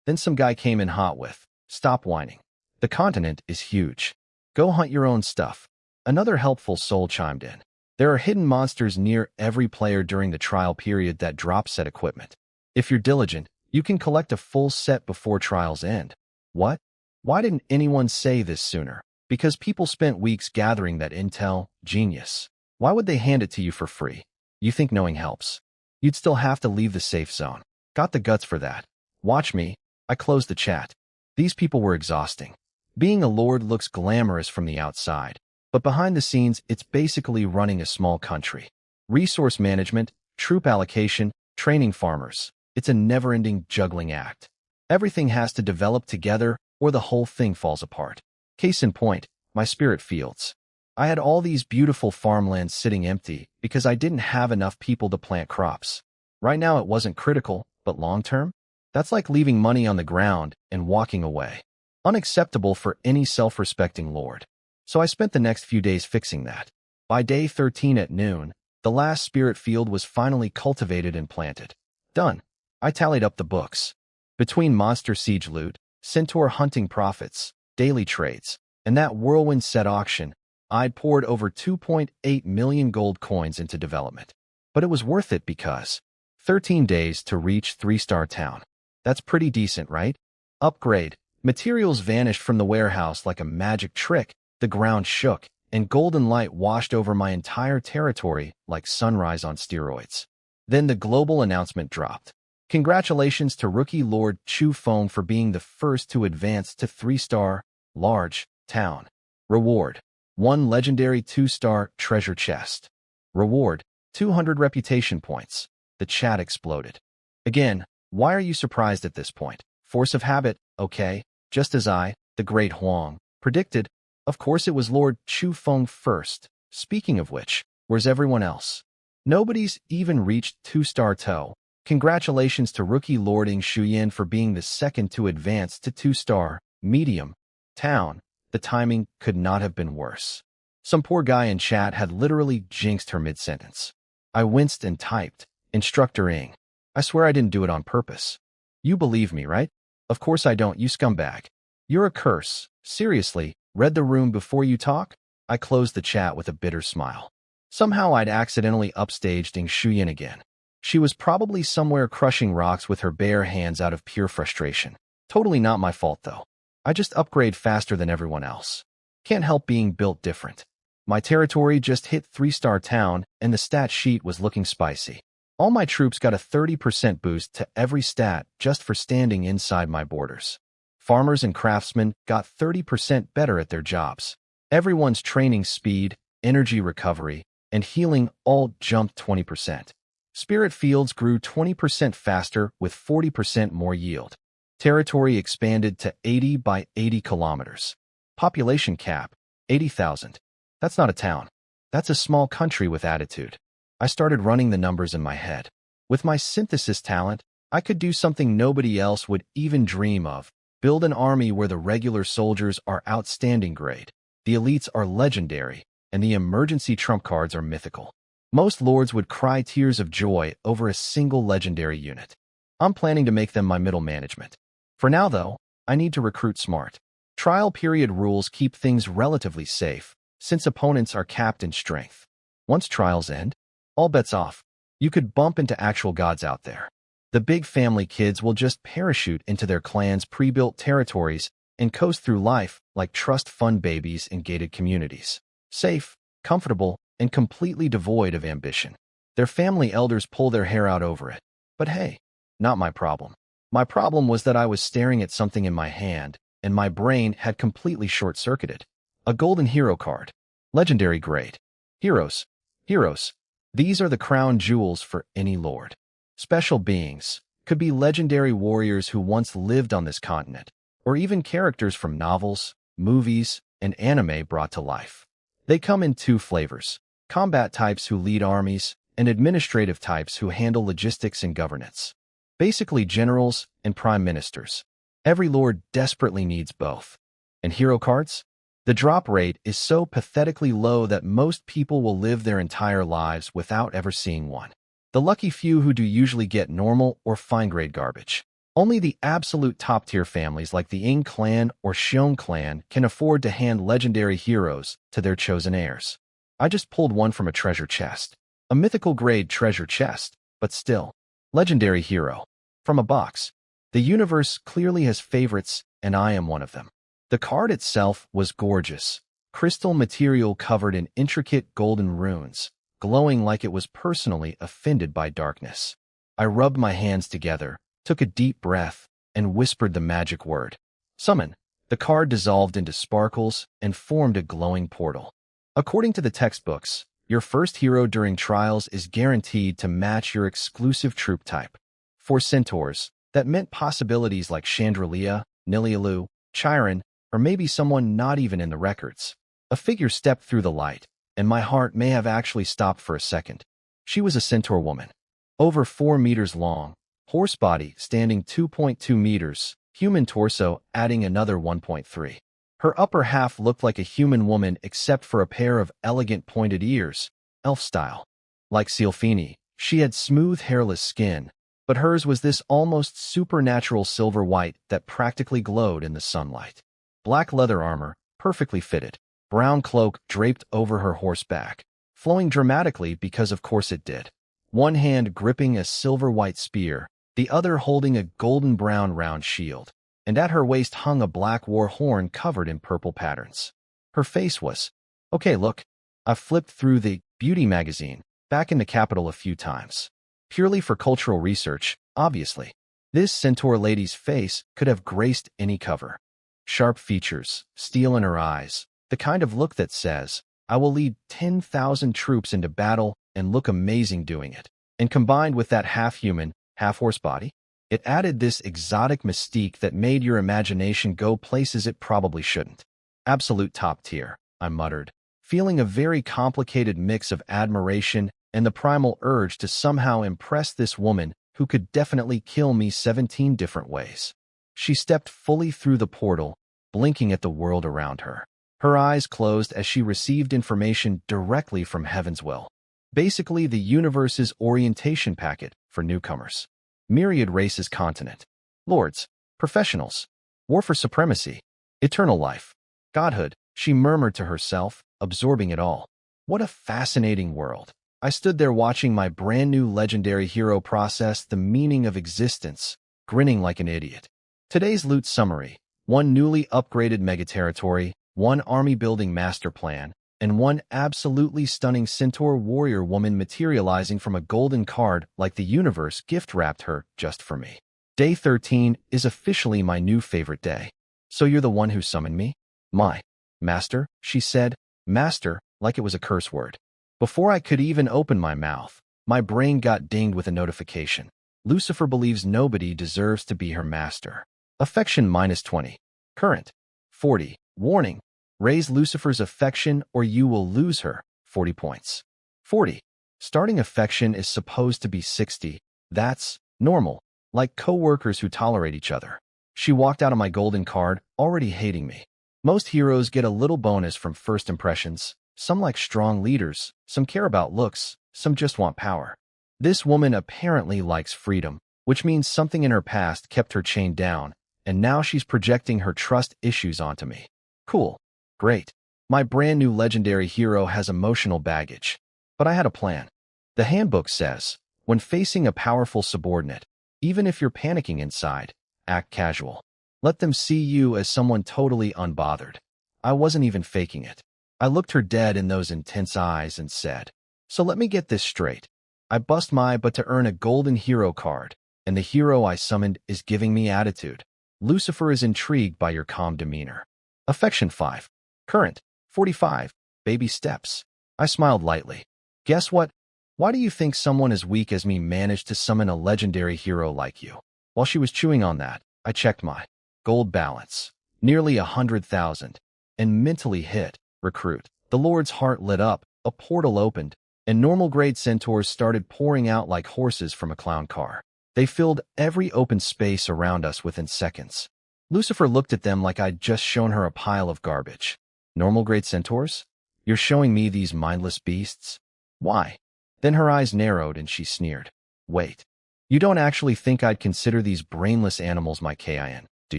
Then some guy came in hot with, stop whining. The continent is huge. Go hunt your own stuff. Another helpful soul chimed in. There are hidden monsters near every player during the trial period that drop set equipment. If you're diligent, you can collect a full set before trials end. What? Why didn't anyone say this sooner? Because people spent weeks gathering that intel. Genius. Why would they hand it to you for free? You think knowing helps? You'd still have to leave the safe zone. Got the guts for that. Watch me. I closed the chat. These people were exhausting. Being a lord looks glamorous from the outside, but behind the scenes, it's basically running a small country. Resource management, troop allocation, training farmers. It's a never-ending juggling act. Everything has to develop together or the whole thing falls apart. Case in point, my spirit fields. I had all these beautiful farmlands sitting empty because I didn't have enough people to plant crops. Right now it wasn't critical, but long-term? That's like leaving money on the ground and walking away. Unacceptable for any self-respecting lord. So I spent the next few days fixing that. By day 13 at noon, the last spirit field was finally cultivated and planted. Done. I tallied up the books. Between monster siege loot, centaur hunting profits, daily trades, and that whirlwind set auction, I'd poured over 2.8 million gold coins into development. But it was worth it because 13 days to reach 3-star town. That's pretty decent, right? Upgrade. Materials vanished from the warehouse like a magic trick. The ground shook, and golden light washed over my entire territory like sunrise on steroids. Then the global announcement dropped. Congratulations to rookie Lord Chu Feng for being the first to advance to 3-star, large, town. Reward. 1 legendary 2-star treasure chest. Reward. 200 reputation points. The chat exploded. Again, why are you surprised at this point? Force of habit, okay, just as I, the great Huang, predicted. Of course it was Lord Chu Feng first. Speaking of which, where's everyone else? Nobody's even reached 2-star toe. Congratulations to rookie Lord Ing Shuyan for being the second to advance to 2-star, medium, town. The timing could not have been worse. Some poor guy in chat had literally jinxed her mid-sentence. I winced and typed, Instructor Ing. I swear I didn't do it on purpose. You believe me, right? Of course I don't, you scumbag. You're a curse. Seriously, read the room before you talk? I closed the chat with a bitter smile. Somehow I'd accidentally upstaged Ing Shuyan again. She was probably somewhere crushing rocks with her bare hands out of pure frustration. Totally not my fault though. I just upgrade faster than everyone else. Can't help being built different. My territory just hit 3-star town and the stat sheet was looking spicy. All my troops got a 30% boost to every stat just for standing inside my borders. Farmers and craftsmen got 30% better at their jobs. Everyone's training speed, energy recovery, and healing all jumped 20%. Spirit fields grew 20% faster with 40% more yield. Territory expanded to 80 by 80 kilometers. Population cap, 80,000. That's not a town. That's a small country with attitude. I started running the numbers in my head. With my synthesis talent, I could do something nobody else would even dream of. Build an army where the regular soldiers are outstanding grade, the elites are legendary, and the emergency trump cards are mythical. Most lords would cry tears of joy over a single legendary unit. I'm planning to make them my middle management. For now, though, I need to recruit smart. Trial period rules keep things relatively safe, since opponents are capped in strength. Once trials end, all bets off. You could bump into actual gods out there. The big family kids will just parachute into their clan's pre-built territories and coast through life like trust fund babies in gated communities. Safe, comfortable, and completely devoid of ambition. Their family elders pull their hair out over it. But hey, not my problem. My problem was that I was staring at something in my hand, and my brain had completely short-circuited. A golden hero card. Legendary grade. Heroes. Heroes. These are the crown jewels for any lord. Special beings. Could be legendary warriors who once lived on this continent, or even characters from novels, movies, and anime brought to life. They come in two flavors: combat types who lead armies, and administrative types who handle logistics and governance. Basically generals and prime ministers. Every lord desperately needs both. And hero cards? The drop rate is so pathetically low that most people will live their entire lives without ever seeing one. The lucky few who do usually get normal or fine-grade garbage. Only the absolute top-tier families like the Ing clan or Xiong clan can afford to hand legendary heroes to their chosen heirs. I just pulled one from a treasure chest. A mythical grade treasure chest, but still. Legendary hero. From a box. The universe clearly has favorites, and I am one of them. The card itself was gorgeous. Crystal material covered in intricate golden runes, glowing like it was personally offended by darkness. I rubbed my hands together, took a deep breath, and whispered the magic word. Summon. The card dissolved into sparkles and formed a glowing portal. According to the textbooks, your first hero during trials is guaranteed to match your exclusive troop type. For centaurs, that meant possibilities like Chandrila, Nilialu, Chiron, or maybe someone not even in the records. A figure stepped through the light, and my heart may have actually stopped for a second. She was a centaur woman. Over 4 meters long, horse body standing 2.2 meters, human torso adding another 1.3. Her upper half looked like a human woman except for a pair of elegant pointed ears, elf style. Like Silfini, she had smooth hairless skin, but hers was this almost supernatural silver white that practically glowed in the sunlight. Black leather armor, perfectly fitted. Brown cloak draped over her horseback, flowing dramatically because of course it did. One hand gripping a silver-white spear, the other holding a golden-brown round shield, and at her waist hung a black war horn covered in purple patterns. Her face was, okay, look, I flipped through the beauty magazine, back in the capital a few times. Purely for cultural research, obviously. This centaur lady's face could have graced any cover. Sharp features, steel in her eyes, the kind of look that says, I will lead 10,000 troops into battle and look amazing doing it. And combined with that half-human, half-horse body, it added this exotic mystique that made your imagination go places it probably shouldn't. Absolute top tier, I muttered, feeling a very complicated mix of admiration and the primal urge to somehow impress this woman who could definitely kill me 17 different ways. She stepped fully through the portal, blinking at the world around her. Her eyes closed as she received information directly from Heaven's Will. Basically the universe's orientation packet for newcomers. Myriad races continent. Lords. Professionals. War for supremacy. Eternal life. Godhood, she murmured to herself, absorbing it all. What a fascinating world. I stood there watching my brand new legendary hero process the meaning of existence, grinning like an idiot. Today's loot summary. 1 newly upgraded mega territory, 1 army building master plan, and 1 absolutely stunning centaur warrior woman materializing from a golden card like the universe gift-wrapped her just for me. Day 13 is officially my new favorite day. So you're the one who summoned me? My master, she said, master, like it was a curse word. Before I could even open my mouth, my brain got dinged with a notification. Lucifer believes nobody deserves to be her master. Affection -20. Current. 40. Warning. Raise Lucifer's affection or you will lose her. 40 points. 40. Starting affection is supposed to be 60. That's normal. Like co-workers who tolerate each other. She walked out of my golden card, already hating me. Most heroes get a little bonus from first impressions. Some like strong leaders, some care about looks, some just want power. This woman apparently likes freedom, which means something in her past kept her chained down, and now she's projecting her trust issues onto me. Cool. Great. My brand new legendary hero has emotional baggage. But I had a plan. The handbook says, when facing a powerful subordinate, even if you're panicking inside, act casual. Let them see you as someone totally unbothered. I wasn't even faking it. I looked her dead in those intense eyes and said, so let me get this straight. I bust my butt to earn a golden hero card, and the hero I summoned is giving me attitude. Lucifer is intrigued by your calm demeanor. Affection 5. Current. 45. Baby steps. I smiled lightly. Guess what? Why do you think someone as weak as me managed to summon a legendary hero like you? While she was chewing on that, I checked my gold balance. Nearly 100,000. And mentally hit recruit. The Lord's heart lit up, a portal opened, and normal grade centaurs started pouring out like horses from a clown car. They filled every open space around us within seconds. Lucifer looked at them like I'd just shown her a pile of garbage. Normal grade centaurs? You're showing me these mindless beasts? Why? Then her eyes narrowed and she sneered. Wait. You don't actually think I'd consider these brainless animals my kin, do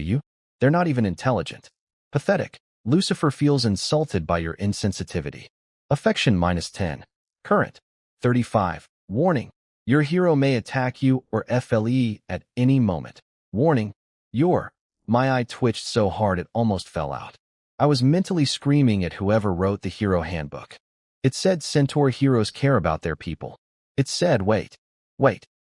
you? They're not even intelligent. Pathetic. Lucifer feels insulted by your insensitivity. Affection -10. Current. 35. Warning. Your hero may attack you or FLE at any moment. Warning. My eye twitched so hard it almost fell out. I was mentally screaming at whoever wrote the hero handbook. It said centaur heroes care about their people. It said, wait.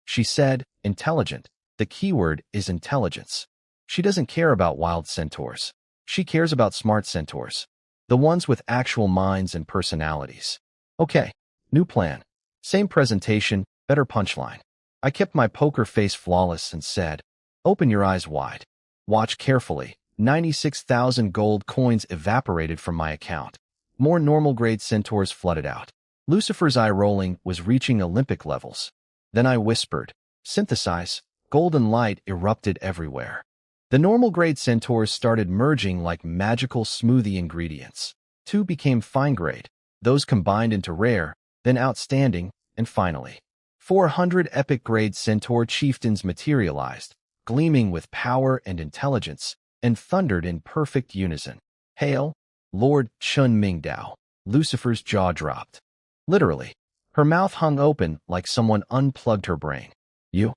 She said, intelligent. The keyword is intelligence. She doesn't care about wild centaurs. She cares about smart centaurs. The ones with actual minds and personalities. Okay, new plan. Same presentation, better punchline. I kept my poker face flawless and said, open your eyes wide. Watch carefully. 96,000 gold coins evaporated from my account. More normal grade centaurs flooded out. Lucifer's eye rolling was reaching Olympic levels. Then I whispered, synthesize. Golden light erupted everywhere. The normal grade centaurs started merging like magical smoothie ingredients. 2 became fine grade, those combined into rare, then outstanding, and finally, 400 epic grade centaur chieftains materialized, gleaming with power and intelligence, and thundered in perfect unison. Hail, Lord Chun Mingdao. Lucifer's jaw dropped. Literally, her mouth hung open like someone unplugged her brain. You?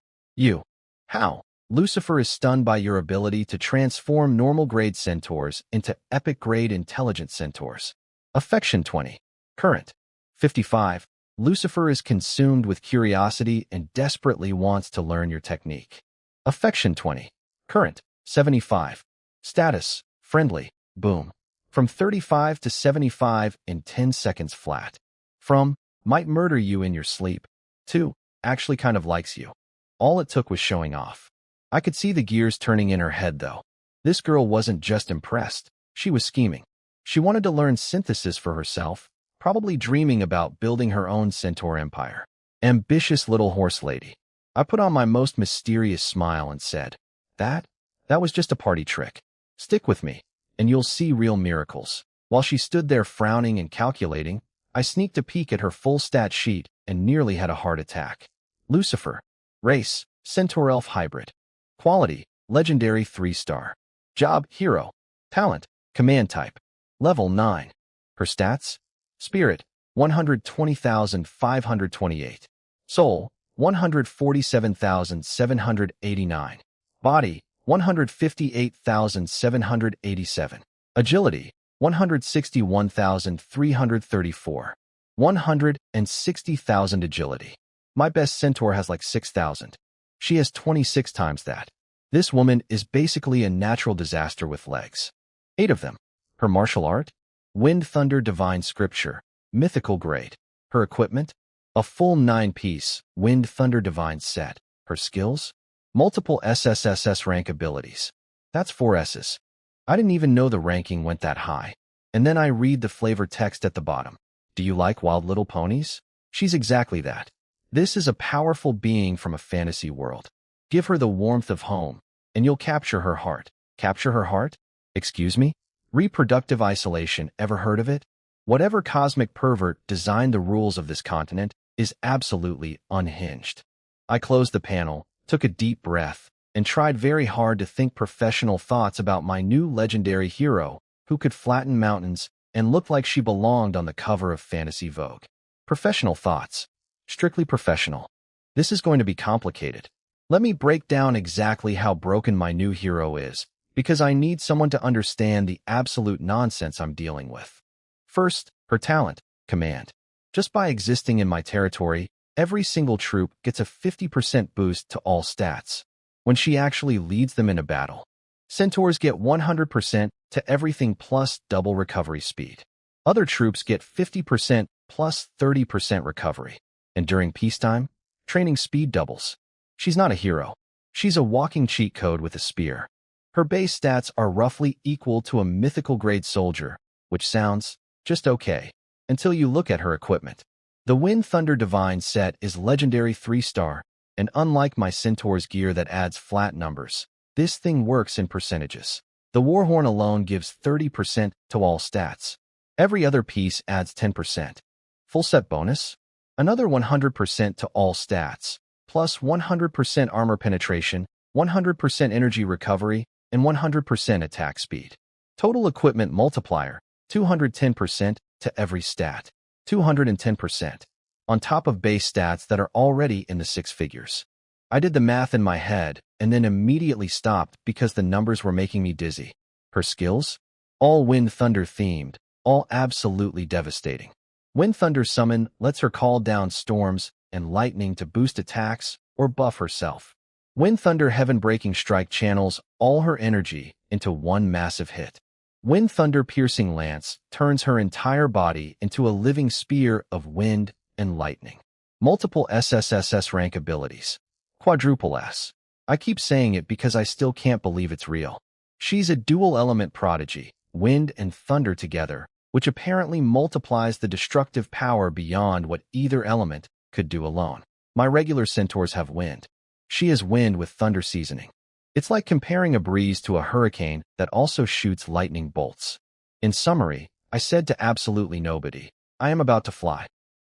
How? Lucifer is stunned by your ability to transform normal grade centaurs into epic grade intelligent centaurs. Affection 20. Current. 55. Lucifer is consumed with curiosity and desperately wants to learn your technique. Affection 20. Current. 75. Status. Friendly. Boom. From 35 to 75 in 10 seconds flat. From, might murder you in your sleep, to, actually kind of likes you. All it took was showing off. I could see the gears turning in her head, though. This girl wasn't just impressed. She was scheming. She wanted to learn synthesis for herself, probably dreaming about building her own centaur empire. Ambitious little horse lady. I put on my most mysterious smile and said, That was just a party trick. Stick with me, and you'll see real miracles. While she stood there frowning and calculating, I sneaked a peek at her full stat sheet and nearly had a heart attack. Lucifer. Race, Centaur Elf Hybrid. Quality, Legendary 3-star. Job, Hero. Talent, Command Type. Level 9. Her stats? Spirit, 120,528. Soul, 147,789. Body, 158,787. Agility, 161,334. 160,000 agility. My best centaur has like 6,000. She has 26 times that. This woman is basically a natural disaster with legs. 8 of them. Her martial art? Wind Thunder Divine Scripture. Mythical grade. Her equipment? A full 9-piece Wind Thunder Divine set. Her skills? Multiple SSSS rank abilities. That's 4 S's. I didn't even know the ranking went that high. And then I read the flavor text at the bottom. Do you like wild little ponies? She's exactly that. This is a powerful being from a fantasy world. Give her the warmth of home, and you'll capture her heart. Capture her heart? Excuse me? Reproductive isolation, ever heard of it? Whatever cosmic pervert designed the rules of this continent is absolutely unhinged. I closed the panel, took a deep breath, and tried very hard to think professional thoughts about my new legendary hero who could flatten mountains and look like she belonged on the cover of Fantasy Vogue. Professional thoughts. Strictly professional. This is going to be complicated. Let me break down exactly how broken my new hero is, because I need someone to understand the absolute nonsense I'm dealing with. First, her talent, command. Just by existing in my territory, every single troop gets a 50% boost to all stats when she actually leads them in a battle. Centaurs get 100% to everything plus double recovery speed. Other troops get 50% plus 30% recovery. And during peacetime, training speed doubles. She's not a hero. She's a walking cheat code with a spear. Her base stats are roughly equal to a mythical grade soldier, which sounds just okay, until you look at her equipment. The Wind Thunder Divine set is legendary 3-star, and unlike my Centaur's gear that adds flat numbers, this thing works in percentages. The Warhorn alone gives 30% to all stats. Every other piece adds 10%. Full set bonus? Another 100% to all stats, plus 100% armor penetration, 100% energy recovery, and 100% attack speed. Total equipment multiplier, 210% to every stat. 210%. On top of base stats that are already in the 6 figures. I did the math in my head and then immediately stopped because the numbers were making me dizzy. Her skills? All Wind Thunder themed, all absolutely devastating. Wind Thunder Summon lets her call down storms and lightning to boost attacks or buff herself. Wind Thunder Heaven Breaking Strike channels all her energy into one massive hit. Wind Thunder Piercing Lance turns her entire body into a living spear of wind and lightning. Multiple SSSS rank abilities. Quadruple S. I keep saying it because I still can't believe it's real. She's a dual-element prodigy, wind and thunder together, which apparently multiplies the destructive power beyond what either element could do alone. My regular centaurs have wind. She is wind with thunder seasoning. It's like comparing a breeze to a hurricane that also shoots lightning bolts. In summary, I said to absolutely nobody, I am about to fly.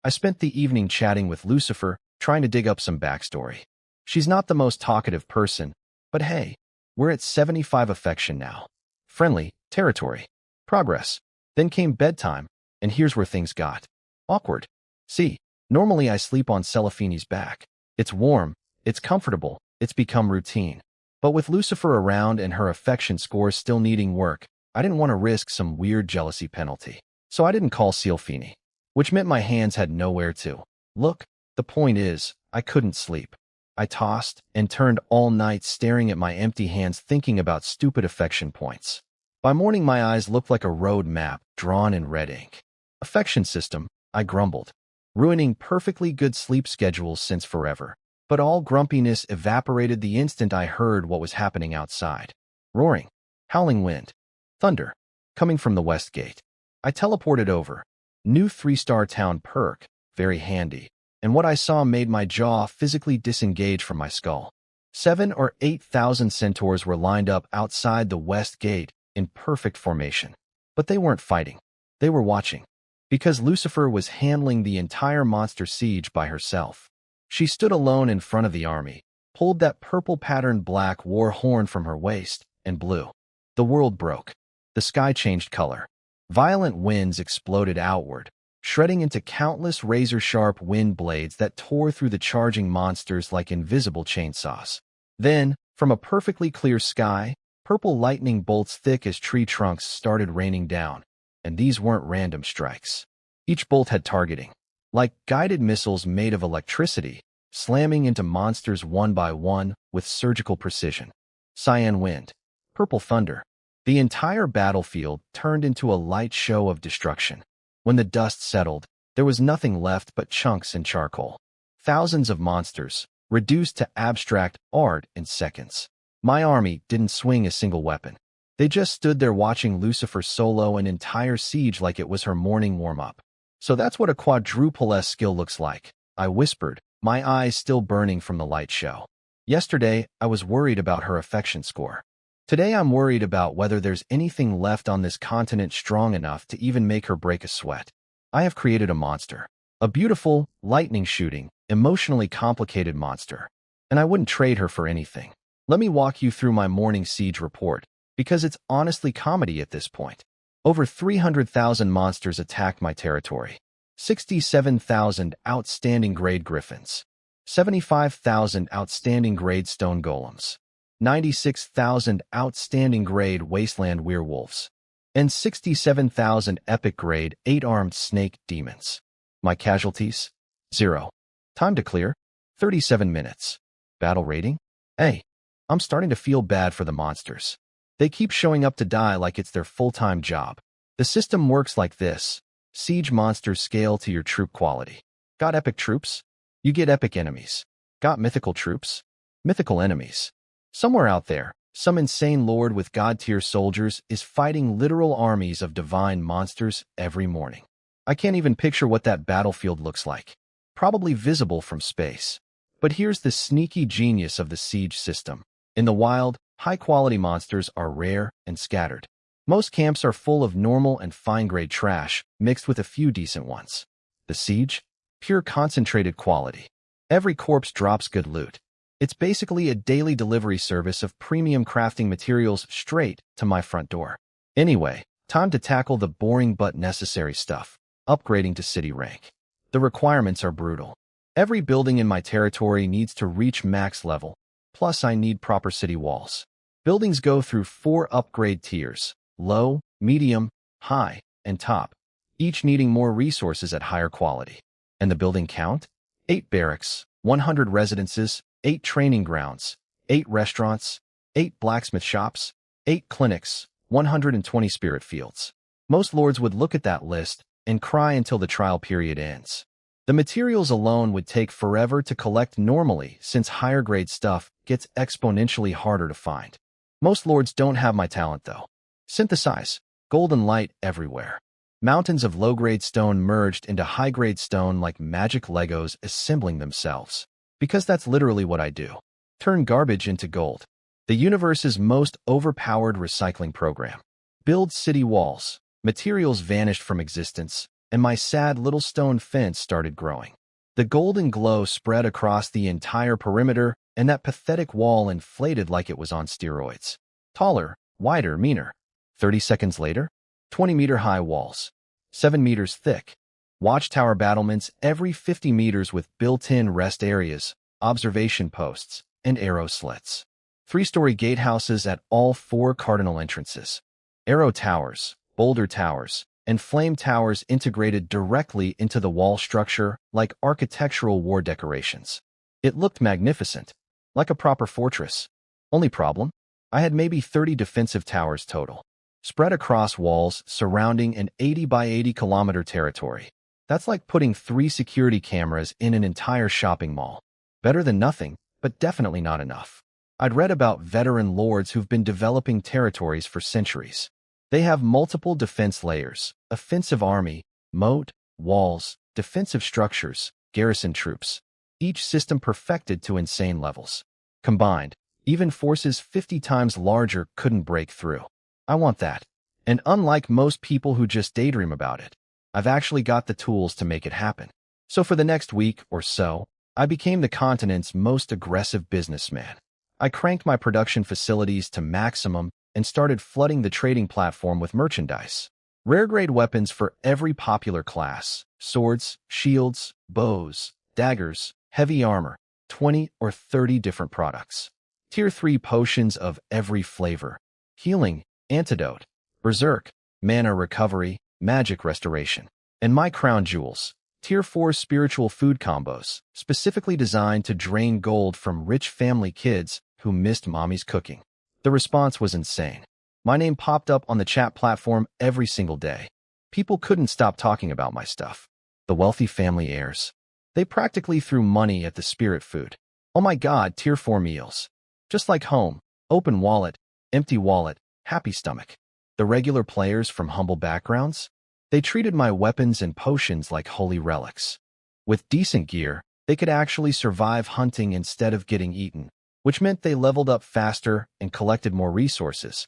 I spent the evening chatting with Lucifer, trying to dig up some backstory. She's not the most talkative person, but hey, we're at 75 affection now. Friendly, territory, progress. Then came bedtime, and here's where things got awkward. See, normally I sleep on Cellophini's back. It's warm, it's comfortable, it's become routine. But with Lucifer around and her affection scores still needing work, I didn't want to risk some weird jealousy penalty. So I didn't call Cellophini, which meant my hands had nowhere to look. The point is, I couldn't sleep. I tossed and turned all night staring at my empty hands thinking about stupid affection points. By morning my eyes looked like a road map drawn in red ink. Affection system, I grumbled. Ruining perfectly good sleep schedules since forever. But all grumpiness evaporated the instant I heard what was happening outside. Roaring, howling wind, thunder, coming from the west gate. I teleported over. New 3-star town perk, very handy. And what I saw made my jaw physically disengage from my skull. 7,000 or 8,000 centaurs were lined up outside the west gate in perfect formation. But they weren't fighting. They were watching. Because Lucifer was handling the entire monster siege by herself. She stood alone in front of the army, pulled that purple patterned black war horn from her waist, and blew. The world broke. The sky changed color. Violent winds exploded outward, shredding into countless razor-sharp wind blades that tore through the charging monsters like invisible chainsaws. Then, from a perfectly clear sky, purple lightning bolts thick as tree trunks started raining down, and these weren't random strikes. Each bolt had targeting, like guided missiles made of electricity, slamming into monsters one by one with surgical precision. Cyan wind, purple thunder. The entire battlefield turned into a light show of destruction. When the dust settled, there was nothing left but chunks and charcoal. Thousands of monsters, reduced to abstract art in seconds. My army didn't swing a single weapon. They just stood there watching Lucifer solo an entire siege like it was her morning warm-up. So that's what a quadruple S skill looks like, I whispered, my eyes still burning from the light show. Yesterday, I was worried about her affection score. Today I'm worried about whether there's anything left on this continent strong enough to even make her break a sweat. I have created a monster. A beautiful, lightning-shooting, emotionally complicated monster. And I wouldn't trade her for anything. Let me walk you through my morning siege report, because it's honestly comedy at this point. Over 300,000 monsters attacked my territory. 67,000 outstanding grade griffins. 75,000 outstanding grade stone golems. 96,000 outstanding grade wasteland werewolves. And 67,000 epic grade 8-armed snake demons. My casualties? 0. Time to clear? 37 minutes. Battle rating? A. I'm starting to feel bad for the monsters. They keep showing up to die like it's their full-time job. The system works like this. Siege monsters scale to your troop quality. Got epic troops? You get epic enemies. Got mythical troops? Mythical enemies. Somewhere out there, some insane lord with god-tier soldiers is fighting literal armies of divine monsters every morning. I can't even picture what that battlefield looks like. Probably visible from space. But here's the sneaky genius of the siege system. In the wild, high-quality monsters are rare and scattered. Most camps are full of normal and fine-grade trash, mixed with a few decent ones. The siege? Pure concentrated quality. Every corpse drops good loot. It's basically a daily delivery service of premium crafting materials straight to my front door. Anyway, time to tackle the boring but necessary stuff. Upgrading to city rank. The requirements are brutal. Every building in my territory needs to reach max level, plus I need proper city walls. Buildings go through 4 upgrade tiers: low, medium, high, and top, each needing more resources at higher quality. And the building count? 8 barracks, 100 residences, 8 training grounds, 8 restaurants, 8 blacksmith shops, 8 clinics, 120 spirit fields. Most lords would look at that list and cry until the trial period ends. The materials alone would take forever to collect normally, since higher grade stuff gets exponentially harder to find. Most lords don't have my talent though. Synthesize. Golden light everywhere. Mountains of low-grade stone merged into high-grade stone like magic Legos assembling themselves. Because that's literally what I do. Turn garbage into gold. The universe's most overpowered recycling program. Build city walls. Materials vanished from existence, and my sad little stone fence started growing. The golden glow spread across the entire perimeter, and that pathetic wall inflated like it was on steroids. Taller, wider, meaner. 30 seconds later, 20-meter-high walls, 7 meters thick. Watchtower battlements every 50 meters with built-in rest areas, observation posts, and arrow slits. 3-story gatehouses at all 4 cardinal entrances. Arrow towers, boulder towers, and flame towers integrated directly into the wall structure like architectural war decorations. It looked magnificent, like a proper fortress. Only problem? I had maybe 30 defensive towers total, spread across walls surrounding an 80 by 80 kilometer territory. That's like putting 3 security cameras in an entire shopping mall. Better than nothing, but definitely not enough. I'd read about veteran lords who've been developing territories for centuries. They have multiple defense layers: offensive army, moat, walls, defensive structures, garrison troops, each system perfected to insane levels. Combined, even forces 50 times larger couldn't break through. I want that. And unlike most people who just daydream about it, I've actually got the tools to make it happen. So for the next week or so, I became the continent's most aggressive businessman. I cranked my production facilities to maximum and started flooding the trading platform with merchandise. Rare-grade weapons for every popular class: swords, shields, bows, daggers, heavy armor, 20 or 30 different products. Tier 3 potions of every flavor: healing, antidote, berserk, mana recovery, magic restoration. And my crown jewels: Tier 4 spiritual food combos, specifically designed to drain gold from rich family kids who missed mommy's cooking. The response was insane. My name popped up on the chat platform every single day. People couldn't stop talking about my stuff. The wealthy family heirs. They practically threw money at the spirit food. Oh my god, Tier 4 meals. Just like home: open wallet, empty wallet, happy stomach. The regular players from humble backgrounds? They treated my weapons and potions like holy relics. With decent gear, they could actually survive hunting instead of getting eaten, which meant they leveled up faster and collected more resources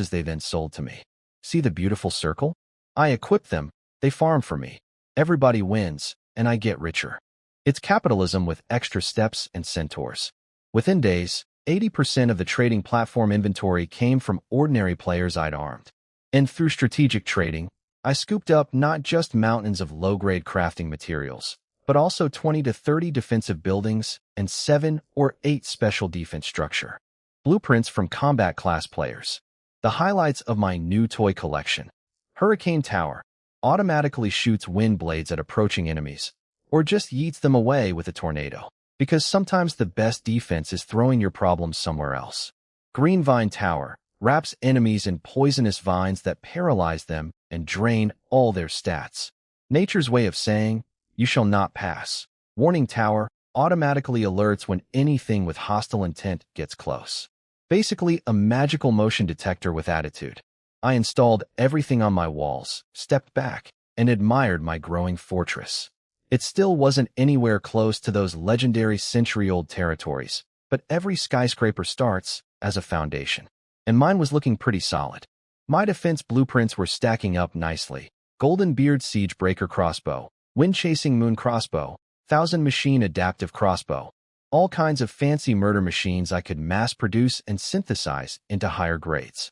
they then sold to me. See the beautiful circle? I equip them, they farm for me. Everybody wins, and I get richer. It's capitalism with extra steps and centaurs. Within days, 80% of the trading platform inventory came from ordinary players I'd armed. And through strategic trading, I scooped up not just mountains of low-grade crafting materials, but also 20 to 30 defensive buildings and 7 or 8 special defense structure. Blueprints from combat class players. The highlights of my new toy collection. Hurricane Tower automatically shoots wind blades at approaching enemies, or just yeets them away with a tornado, because sometimes the best defense is throwing your problems somewhere else. Green Vine Tower wraps enemies in poisonous vines that paralyze them and drain all their stats. Nature's way of saying, you shall not pass. Warning Tower automatically alerts when anything with hostile intent gets close. Basically, a magical motion detector with attitude. I installed everything on my walls, stepped back, and admired my growing fortress. It still wasn't anywhere close to those legendary century-old territories, but every skyscraper starts as a foundation. And mine was looking pretty solid. My defense blueprints were stacking up nicely. Golden Beard Siege Breaker Crossbow, Wind-Chasing Moon Crossbow, 1000 Machine Adaptive Crossbow. All kinds of fancy murder machines I could mass-produce and synthesize into higher grades.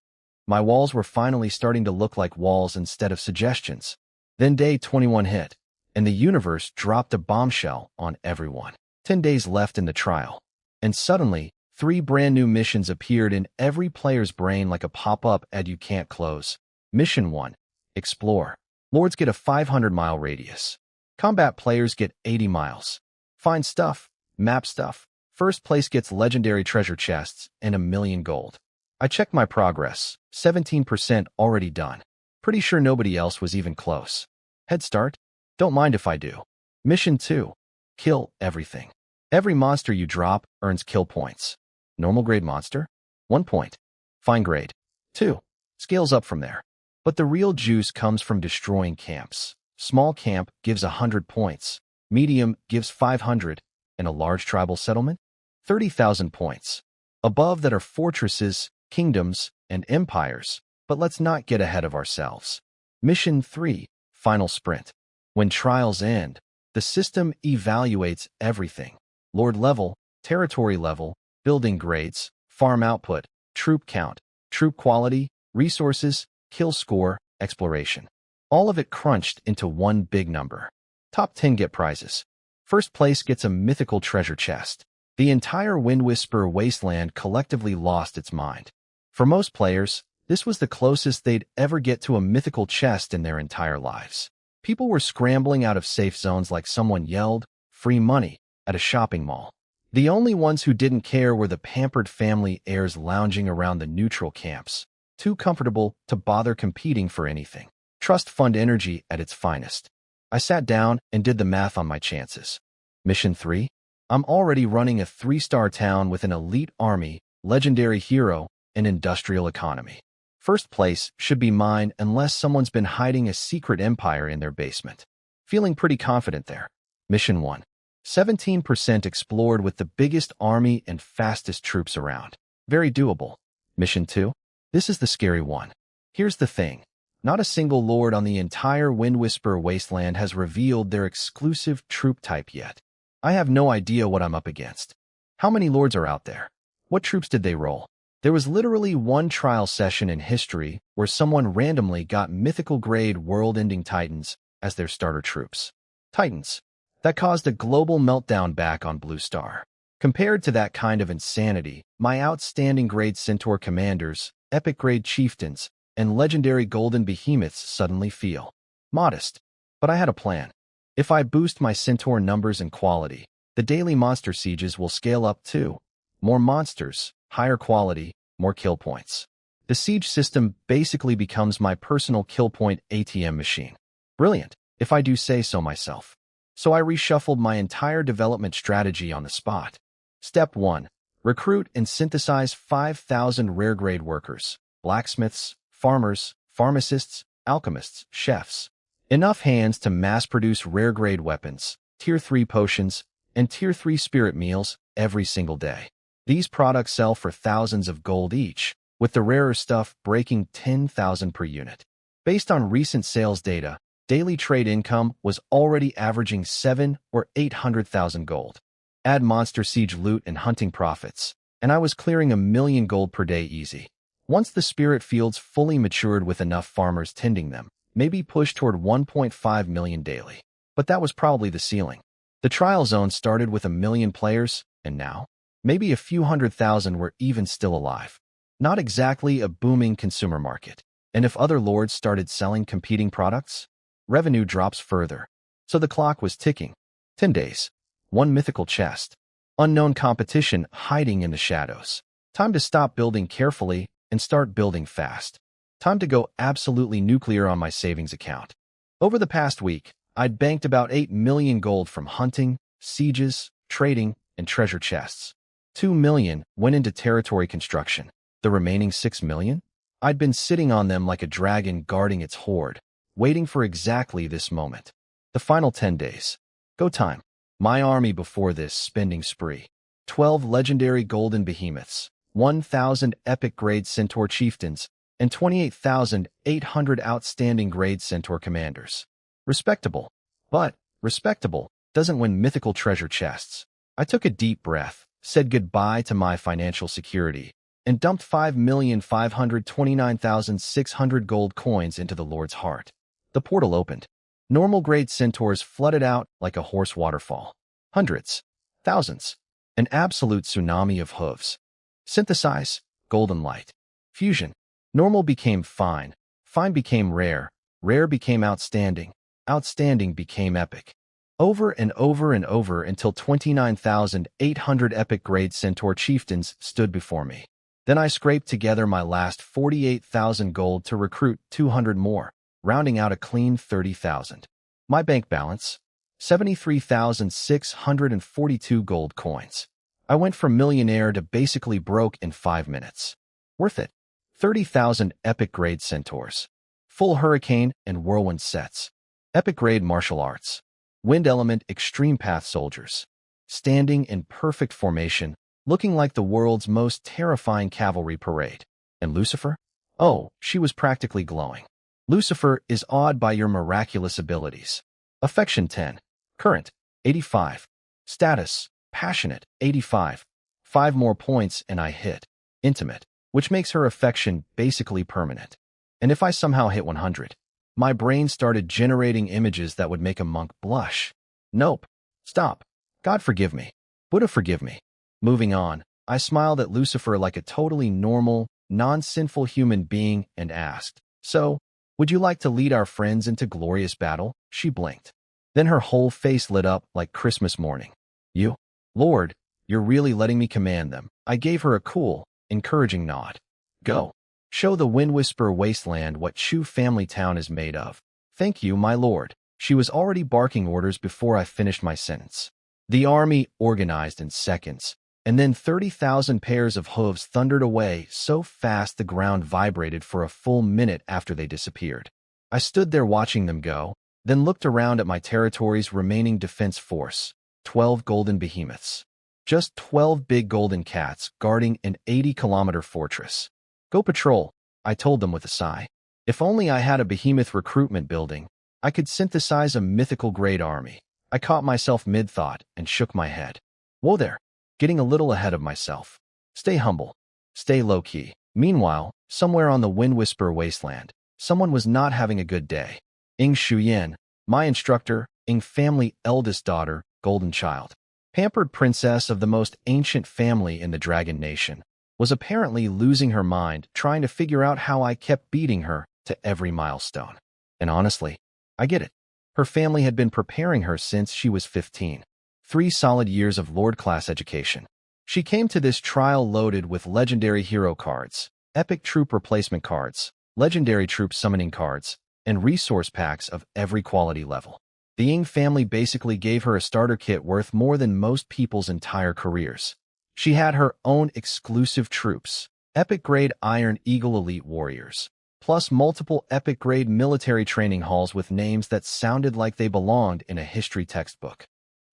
My walls were finally starting to look like walls instead of suggestions. Then day 21 hit, and the universe dropped a bombshell on everyone. 10 days left in the trial. And suddenly, 3 brand new missions appeared in every player's brain like a pop-up ad you can't close. Mission 1. Explore. Lords get a 500-mile radius. Combat players get 80 miles. Find stuff. Map stuff. First place gets legendary treasure chests and 1,000,000 gold. I checked my progress. 17% already done. Pretty sure nobody else was even close. Head start? Don't mind if I do. Mission 2. Kill everything. Every monster you drop earns kill points. Normal grade monster? 1 point. Fine grade? 2. Scales up from there. But the real juice comes from destroying camps. Small camp gives 100 points. Medium gives 500. And a large tribal settlement? 30,000 points. Above that are fortresses, kingdoms, and empires. But let's not get ahead of ourselves. Mission 3. Final sprint. When trials end, the system evaluates everything. Lord level, territory level, building grades, farm output, troop count, troop quality, resources, kill score, exploration. All of it crunched into one big number. Top 10 get prizes. First place gets a mythical treasure chest. The entire Windwhisper wasteland collectively lost its mind. For most players, this was the closest they'd ever get to a mythical chest in their entire lives. People were scrambling out of safe zones like someone yelled, "Free money," at a shopping mall. The only ones who didn't care were the pampered family heirs lounging around the neutral camps, too comfortable to bother competing for anything. Trust fund energy at its finest. I sat down and did the math on my chances. Mission 3? I'm already running a 3-star town with an elite army, legendary hero, and industrial economy. First place should be mine unless someone's been hiding a secret empire in their basement. Feeling pretty confident there. Mission 1. 17% explored with the biggest army and fastest troops around. Very doable. Mission 2. This is the scary one. Here's the thing. Not a single lord on the entire Windwhisper wasteland has revealed their exclusive troop type yet. I have no idea what I'm up against. How many lords are out there? What troops did they roll? There was literally one trial session in history where someone randomly got mythical grade world-ending Titans as their starter troops. Titans. That caused a global meltdown back on Blue Star. Compared to that kind of insanity, my outstanding grade Centaur commanders, epic grade chieftains, and legendary golden behemoths suddenly feel modest. But I had a plan. If I boost my Centaur numbers and quality, the daily monster sieges will scale up too. More monsters, higher quality, more kill points. The siege system basically becomes my personal kill point ATM machine. Brilliant, if I do say so myself. So I reshuffled my entire development strategy on the spot. Step 1. Recruit and synthesize 5,000 rare-grade workers, blacksmiths, farmers, pharmacists, alchemists, chefs. Enough hands to mass-produce rare-grade weapons, Tier 3 potions, and Tier 3 spirit meals every single day. These products sell for thousands of gold each, with the rarer stuff breaking 10,000 per unit. Based on recent sales data, Daily trade income was already averaging 7 or 800,000 gold. Add monster siege loot and hunting profits, and I was clearing 1,000,000 gold per day easy. Once the spirit fields fully matured with enough farmers tending them, maybe push toward 1.5 million daily. But that was probably the ceiling. The trial zone started with 1,000,000 players, and now, maybe a few 100,000 were even still alive. Not exactly a booming consumer market. And if other lords started selling competing products, revenue drops further. So the clock was ticking. 10 days. One mythical chest. Unknown competition hiding in the shadows. Time to stop building carefully and start building fast. Time to go absolutely nuclear on my savings account. Over the past week, I'd banked about 8 million gold from hunting, sieges, trading, and treasure chests. 2 million went into territory construction. The remaining 6 million? I'd been sitting on them like a dragon guarding its hoard, waiting for exactly this moment. The final 10 days. Go time. My army before this spending spree. 12 legendary golden behemoths, 1,000 epic grade centaur chieftains, and 28,800 outstanding grade centaur commanders. Respectable. But respectable doesn't win mythical treasure chests. I took a deep breath, said goodbye to my financial security, and dumped 5,529,600 gold coins into the Lord's heart. The portal opened. Normal grade centaurs flooded out like a horse waterfall. Hundreds. Thousands. An absolute tsunami of hooves. Synthesize. Golden light. Fusion. Normal became fine. Fine became rare. Rare became outstanding. Outstanding became epic. Over and over and over until 29,800 epic grade centaur chieftains stood before me. Then I scraped together my last 48,000 gold to recruit 200 more, rounding out a clean 30,000. My bank balance? 73,642 gold coins. I went from millionaire to basically broke in 5 minutes. Worth it. 30,000 epic grade centaurs. Full hurricane and whirlwind sets. Epic grade martial arts. Wind element extreme path soldiers. Standing in perfect formation, looking like the world's most terrifying cavalry parade. And Lucifer? Oh, she was practically glowing. Lucifer is awed by your miraculous abilities. Affection 10. Current, 85. Status, passionate, 85. 5 more points and I hit. Intimate, which makes her affection basically permanent. And if I somehow hit 100, my brain started generating images that would make a monk blush. Nope. Stop. God forgive me. Buddha forgive me. Moving on, I smiled at Lucifer like a totally normal, non-sinful human being and asked, "So, would you like to lead our friends into glorious battle?" She blinked. Then her whole face lit up like Christmas morning. "You? Lord, you're really letting me command them." I gave her a cool, encouraging nod. "Go. Show the Windwhisper Wasteland what Chu family town is made of." "Thank you, my lord." She was already barking orders before I finished my sentence. The army organized in seconds, and then 30,000 pairs of hooves thundered away so fast the ground vibrated for a full minute after they disappeared. I stood there watching them go, then looked around at my territory's remaining defense force, 12 golden behemoths. Just 12 big golden cats guarding an 80-kilometer fortress. "Go patrol," I told them with a sigh. If only I had a behemoth recruitment building, I could synthesize a mythical grade army. I caught myself mid-thought and shook my head. Whoa there, getting a little ahead of myself. Stay humble. Stay low-key. Meanwhile, somewhere on the Windwhisper Wasteland, someone was not having a good day. Ing Shuyan, my instructor, Ing family eldest daughter, golden child, pampered princess of the most ancient family in the Dragon Nation, was apparently losing her mind trying to figure out how I kept beating her to every milestone. And honestly, I get it. Her family had been preparing her since she was 15. 3 solid years of Lord-class education. She came to this trial loaded with legendary hero cards, epic troop replacement cards, legendary troop summoning cards, and resource packs of every quality level. The Ying family basically gave her a starter kit worth more than most people's entire careers. She had her own exclusive troops, epic-grade Iron Eagle Elite Warriors, plus multiple epic-grade military training halls with names that sounded like they belonged in a history textbook.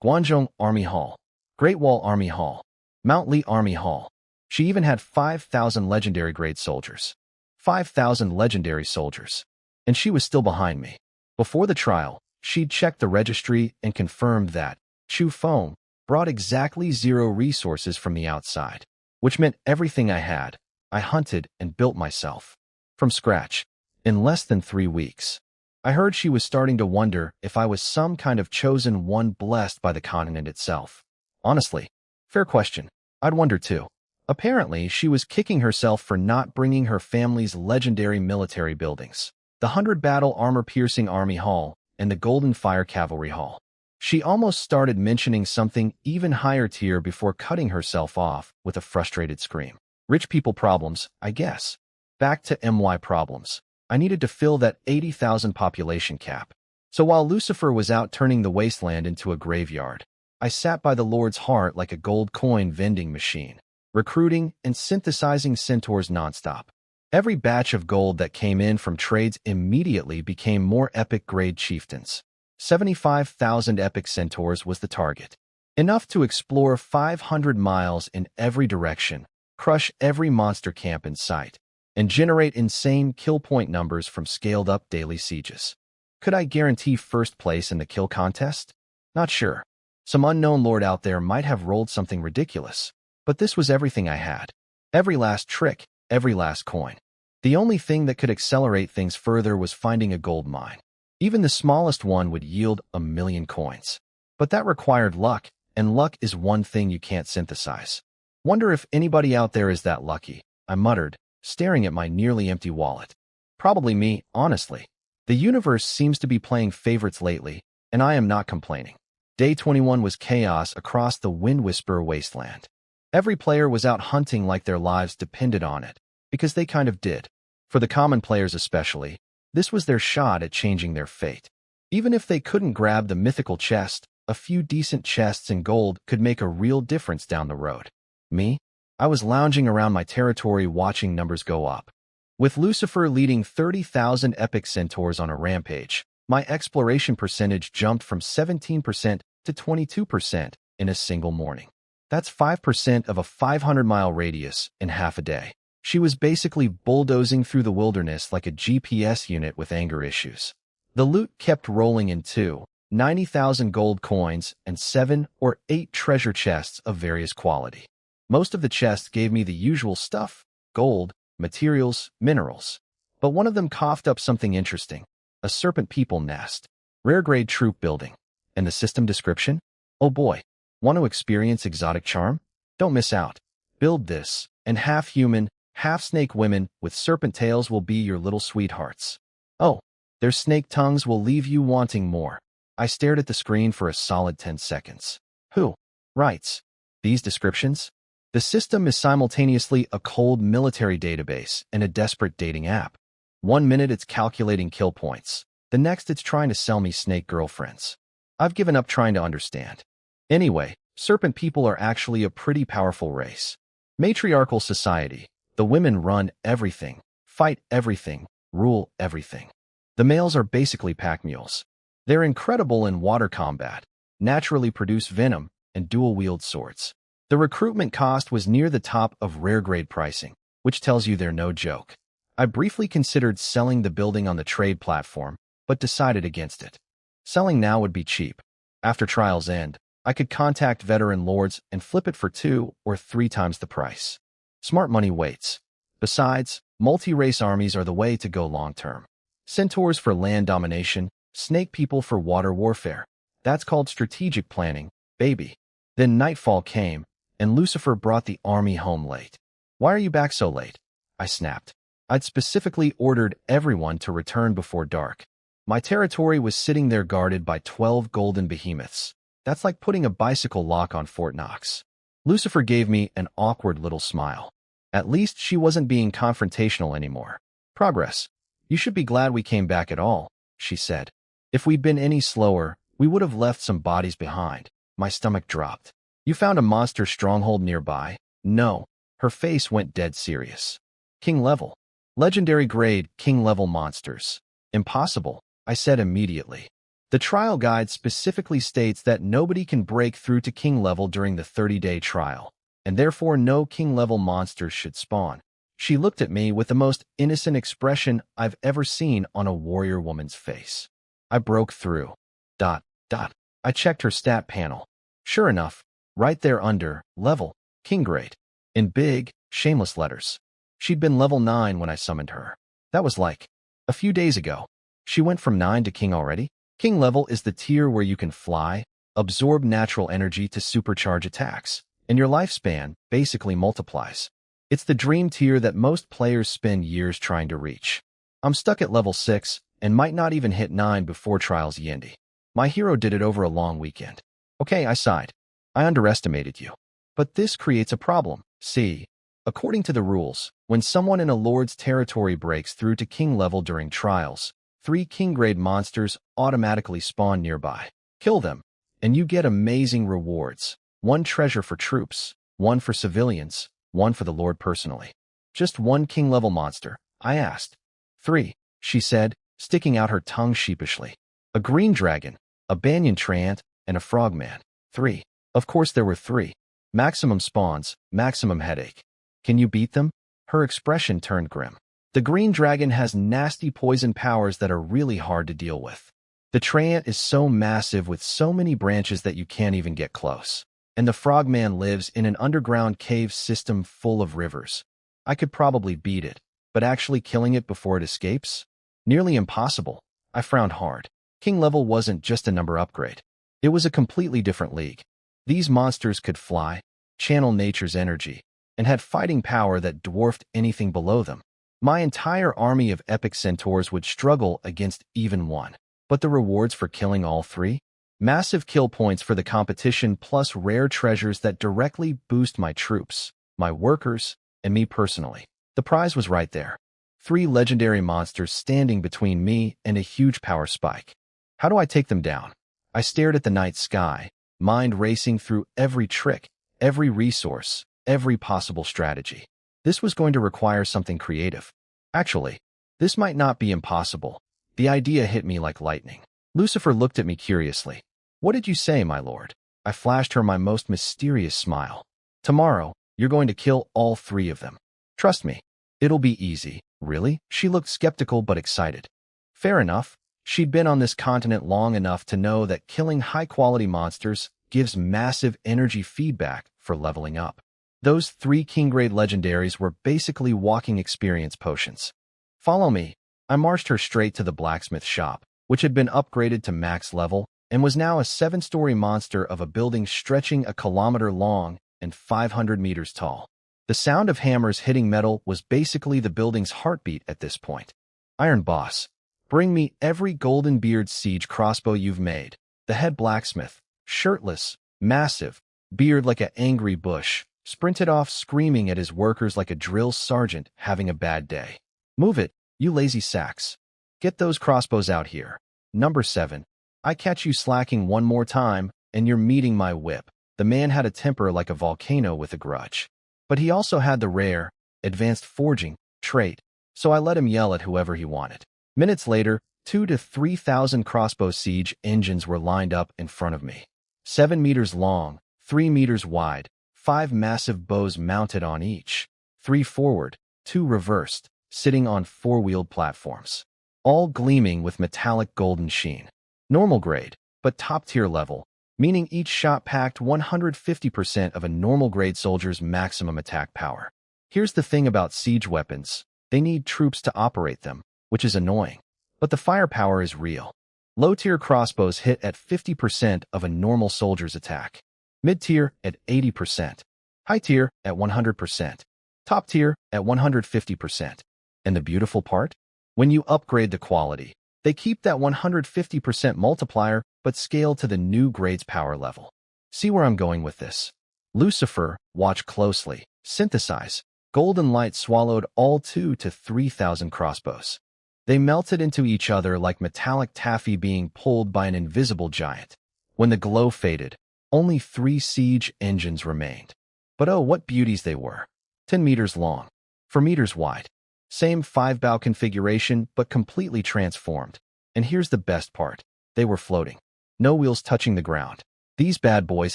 Guangzhong Army Hall, Great Wall Army Hall, Mount Lee Army Hall. She even had 5,000 legendary grade soldiers. 5,000 legendary soldiers. And she was still behind me. Before the trial, she'd checked the registry and confirmed that Chew Foam brought exactly 0 resources from the outside, which meant everything I had, I hunted and built myself. From scratch, in less than 3 weeks. I heard she was starting to wonder if I was some kind of chosen one blessed by the continent itself. Honestly, fair question. I'd wonder too. Apparently, she was kicking herself for not bringing her family's legendary military buildings, the 100-battle armor-piercing Army Hall and the Golden Fire Cavalry Hall. She almost started mentioning something even higher tier before cutting herself off with a frustrated scream. Rich people problems, I guess. Back to MY problems. I needed to fill that 80,000 population cap. So while Lucifer was out turning the wasteland into a graveyard, I sat by the Lord's heart like a gold coin vending machine, recruiting and synthesizing centaurs nonstop. Every batch of gold that came in from trades immediately became more epic-grade chieftains. 75,000 epic centaurs was the target. Enough to explore 500 miles in every direction, crush every monster camp in sight, and generate insane kill point numbers from scaled-up daily sieges. Could I guarantee first place in the kill contest? Not sure. Some unknown lord out there might have rolled something ridiculous, but this was everything I had. Every last trick, every last coin. The only thing that could accelerate things further was finding a gold mine. Even the smallest one would yield 1,000,000 coins. But that required luck, and luck is one thing you can't synthesize. Wonder if anybody out there is that lucky, I muttered, staring at my nearly empty wallet. Probably me, honestly. The universe seems to be playing favorites lately, and I am not complaining. Day 21 was chaos across the Wind Whisperer wasteland. Every player was out hunting like their lives depended on it, because they kind of did. For the common players especially, this was their shot at changing their fate. Even if they couldn't grab the mythical chest, a few decent chests in gold could make a real difference down the road. Me? I was lounging around my territory watching numbers go up. With Lucifer leading 30,000 epic centaurs on a rampage, my exploration percentage jumped from 17% to 22% in a single morning. That's 5% of a 500-mile radius in half a day. She was basically bulldozing through the wilderness like a GPS unit with anger issues. The loot kept rolling in too, 90,000 gold coins and 7 or 8 treasure chests of various quality. Most of the chests gave me the usual stuff, gold, materials, minerals. But one of them coughed up something interesting, a serpent people nest, rare-grade troop building. And the system description? Oh boy, want to experience exotic charm? Don't miss out. Build this, and half-human, half-snake women with serpent tails will be your little sweethearts. Oh, their snake tongues will leave you wanting more. I stared at the screen for a solid 10 seconds. Who writes these descriptions? The system is simultaneously a cold military database and a desperate dating app. 1 minute it's calculating kill points. The next it's trying to sell me snake girlfriends. I've given up trying to understand. Anyway, serpent people are actually a pretty powerful race. Matriarchal society. The women run everything, fight everything, rule everything. The males are basically pack mules. They're incredible in water combat, naturally produce venom, and dual-wield swords. The recruitment cost was near the top of rare-grade pricing, which tells you they're no joke. I briefly considered selling the building on the trade platform, but decided against it. Selling now would be cheap. After trial's end, I could contact veteran lords and flip it for 2 or 3 times the price. Smart money waits. Besides, multi-race armies are the way to go long-term. Centaurs for land domination, snake people for water warfare. That's called strategic planning, baby. Then nightfall came, and Lucifer brought the army home late. Why are you back so late? I snapped. I'd specifically ordered everyone to return before dark. My territory was sitting there guarded by 12 golden behemoths. That's like putting a bicycle lock on Fort Knox. Lucifer gave me an awkward little smile. At least she wasn't being confrontational anymore. Progress. You should be glad we came back at all, she said. If we'd been any slower, we would have left some bodies behind. My stomach dropped. You found a monster stronghold nearby? No. Her face went dead serious. King level. Legendary grade, king level monsters. Impossible, I said immediately. The trial guide specifically states that nobody can break through to king level during the 30-day trial, and therefore no king level monsters should spawn. She looked at me with the most innocent expression I've ever seen on a warrior woman's face. I broke through. Dot, dot. I checked her stat panel. Sure enough, right there under, level, king grade, in big, shameless letters. She'd been level 9 when I summoned her. That was like a few days ago. She went from 9 to king already. King level is the tier where you can fly, absorb natural energy to supercharge attacks, and your lifespan basically multiplies. It's the dream tier that most players spend years trying to reach. I'm stuck at level 6 and might not even hit 9 before Trials Yendi. My hero did it over a long weekend. Okay, I sighed. I underestimated you. But this creates a problem. See, according to the rules, when someone in a lord's territory breaks through to king level during trials, 3 king-grade monsters automatically spawn nearby. Kill them, and you get amazing rewards. 1 treasure for troops, 1 for civilians, 1 for the lord personally. Just 1 king-level monster, I asked. 3, she said, sticking out her tongue sheepishly. A green dragon, a banyan treant, and a frogman. 3. Of course there were 3. Maximum spawns, maximum headache. Can you beat them? Her expression turned grim. The green dragon has nasty poison powers that are really hard to deal with. The treant is so massive with so many branches that you can't even get close. And the frogman lives in an underground cave system full of rivers. I could probably beat it, but actually killing it before it escapes? Nearly impossible. I frowned hard. King level wasn't just a number upgrade. It was a completely different league. These monsters could fly, channel nature's energy, and had fighting power that dwarfed anything below them. My entire army of epic centaurs would struggle against even one. But the rewards for killing all 3? Massive kill points for the competition plus rare treasures that directly boost my troops, my workers, and me personally. The prize was right there. 3 legendary monsters standing between me and a huge power spike. How do I take them down? I stared at the night sky, mind racing through every trick, every resource, every possible strategy. This was going to require something creative. Actually, this might not be impossible. The idea hit me like lightning. Lucifer looked at me curiously. What did you say, my lord? I flashed her my most mysterious smile. Tomorrow, you're going to kill all 3 of them. Trust me, it'll be easy. Really? She looked skeptical but excited. Fair enough. She'd been on this continent long enough to know that killing high-quality monsters gives massive energy feedback for leveling up. Those 3 king-grade legendaries were basically walking experience potions. Follow me. I marched her straight to the blacksmith shop, which had been upgraded to max level and was now a 7-story monster of a building stretching a kilometer long and 500 meters tall. The sound of hammers hitting metal was basically the building's heartbeat at this point. Iron Boss, bring me every golden beard siege crossbow you've made. The head blacksmith, shirtless, massive, beard like an angry bush, sprinted off screaming at his workers like a drill sergeant having a bad day. Move it, you lazy sacks. Get those crossbows out here. Number 7. I catch you slacking one more time, and you're meeting my whip. The man had a temper like a volcano with a grudge. But he also had the rare, advanced forging trait, so I let him yell at whoever he wanted. Minutes later, 2,000 to 3,000 crossbow siege engines were lined up in front of me. 7 meters long, 3 meters wide, 5 massive bows mounted on each. 3 forward, 2 reversed, sitting on 4-wheeled platforms. All gleaming with metallic golden sheen. Normal grade, but top-tier level, meaning each shot packed 150% of a normal grade soldier's maximum attack power. Here's the thing about siege weapons. They need troops to operate them, which is annoying. But the firepower is real. Low-tier crossbows hit at 50% of a normal soldier's attack. Mid-tier at 80%. High-tier at 100%. Top-tier at 150%. And the beautiful part? When you upgrade the quality, they keep that 150% multiplier but scale to the new grade's power level. See where I'm going with this? Lucifer, watch closely. Synthesize. Golden light swallowed all 2,000 to 3,000 crossbows. They melted into each other like metallic taffy being pulled by an invisible giant. When the glow faded, only 3 siege engines remained. But oh, what beauties they were. 10 meters long, 4 meters wide. Same 5-bow configuration, but completely transformed. And here's the best part. They were floating. No wheels touching the ground. These bad boys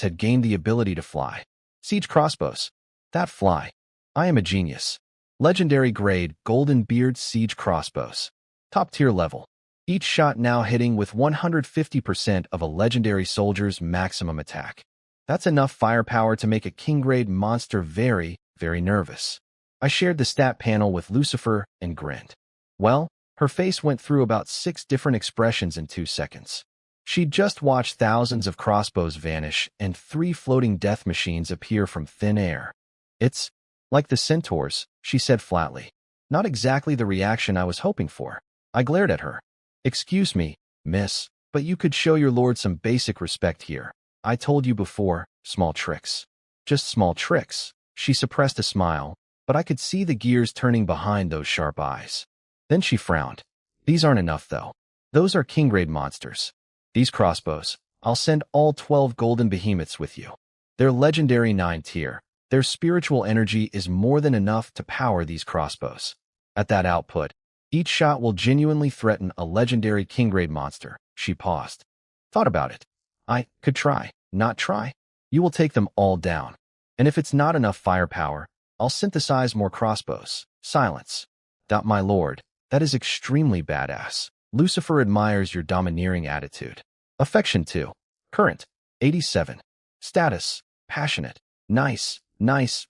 had gained the ability to fly. Siege crossbows. That fly. I am a genius. Legendary grade Golden Beard Siege crossbows. Top tier level. each shot now hitting with 150% of a legendary soldier's maximum attack. That's enough firepower to make a king-grade monster very, very nervous. I shared the stat panel with Lucifer and grinned. Well, her face went through about 6 different expressions in 2 seconds. She'd just watched thousands of crossbows vanish and 3 floating death machines appear from thin air. It's like the centaurs, she said flatly. Not exactly the reaction I was hoping for. I glared at her. Excuse me, miss, but you could show your lord some basic respect here. I told you before, small tricks. Just small tricks. She suppressed a smile, but I could see the gears turning behind those sharp eyes. Then she frowned. These aren't enough, though. Those are king-grade monsters. These crossbows, I'll send all 12 golden behemoths with you. They're legendary 9 tier. Their spiritual energy is more than enough to power these crossbows. At that output, each shot will genuinely threaten a legendary king-grade monster. She paused. Thought about it. I could try, not try. You will take them all down. And if it's not enough firepower, I'll synthesize more crossbows. Silence. My lord, that is extremely badass. Lucifer admires your domineering attitude. Affection 2. Current. 87. Status. Passionate. Nice,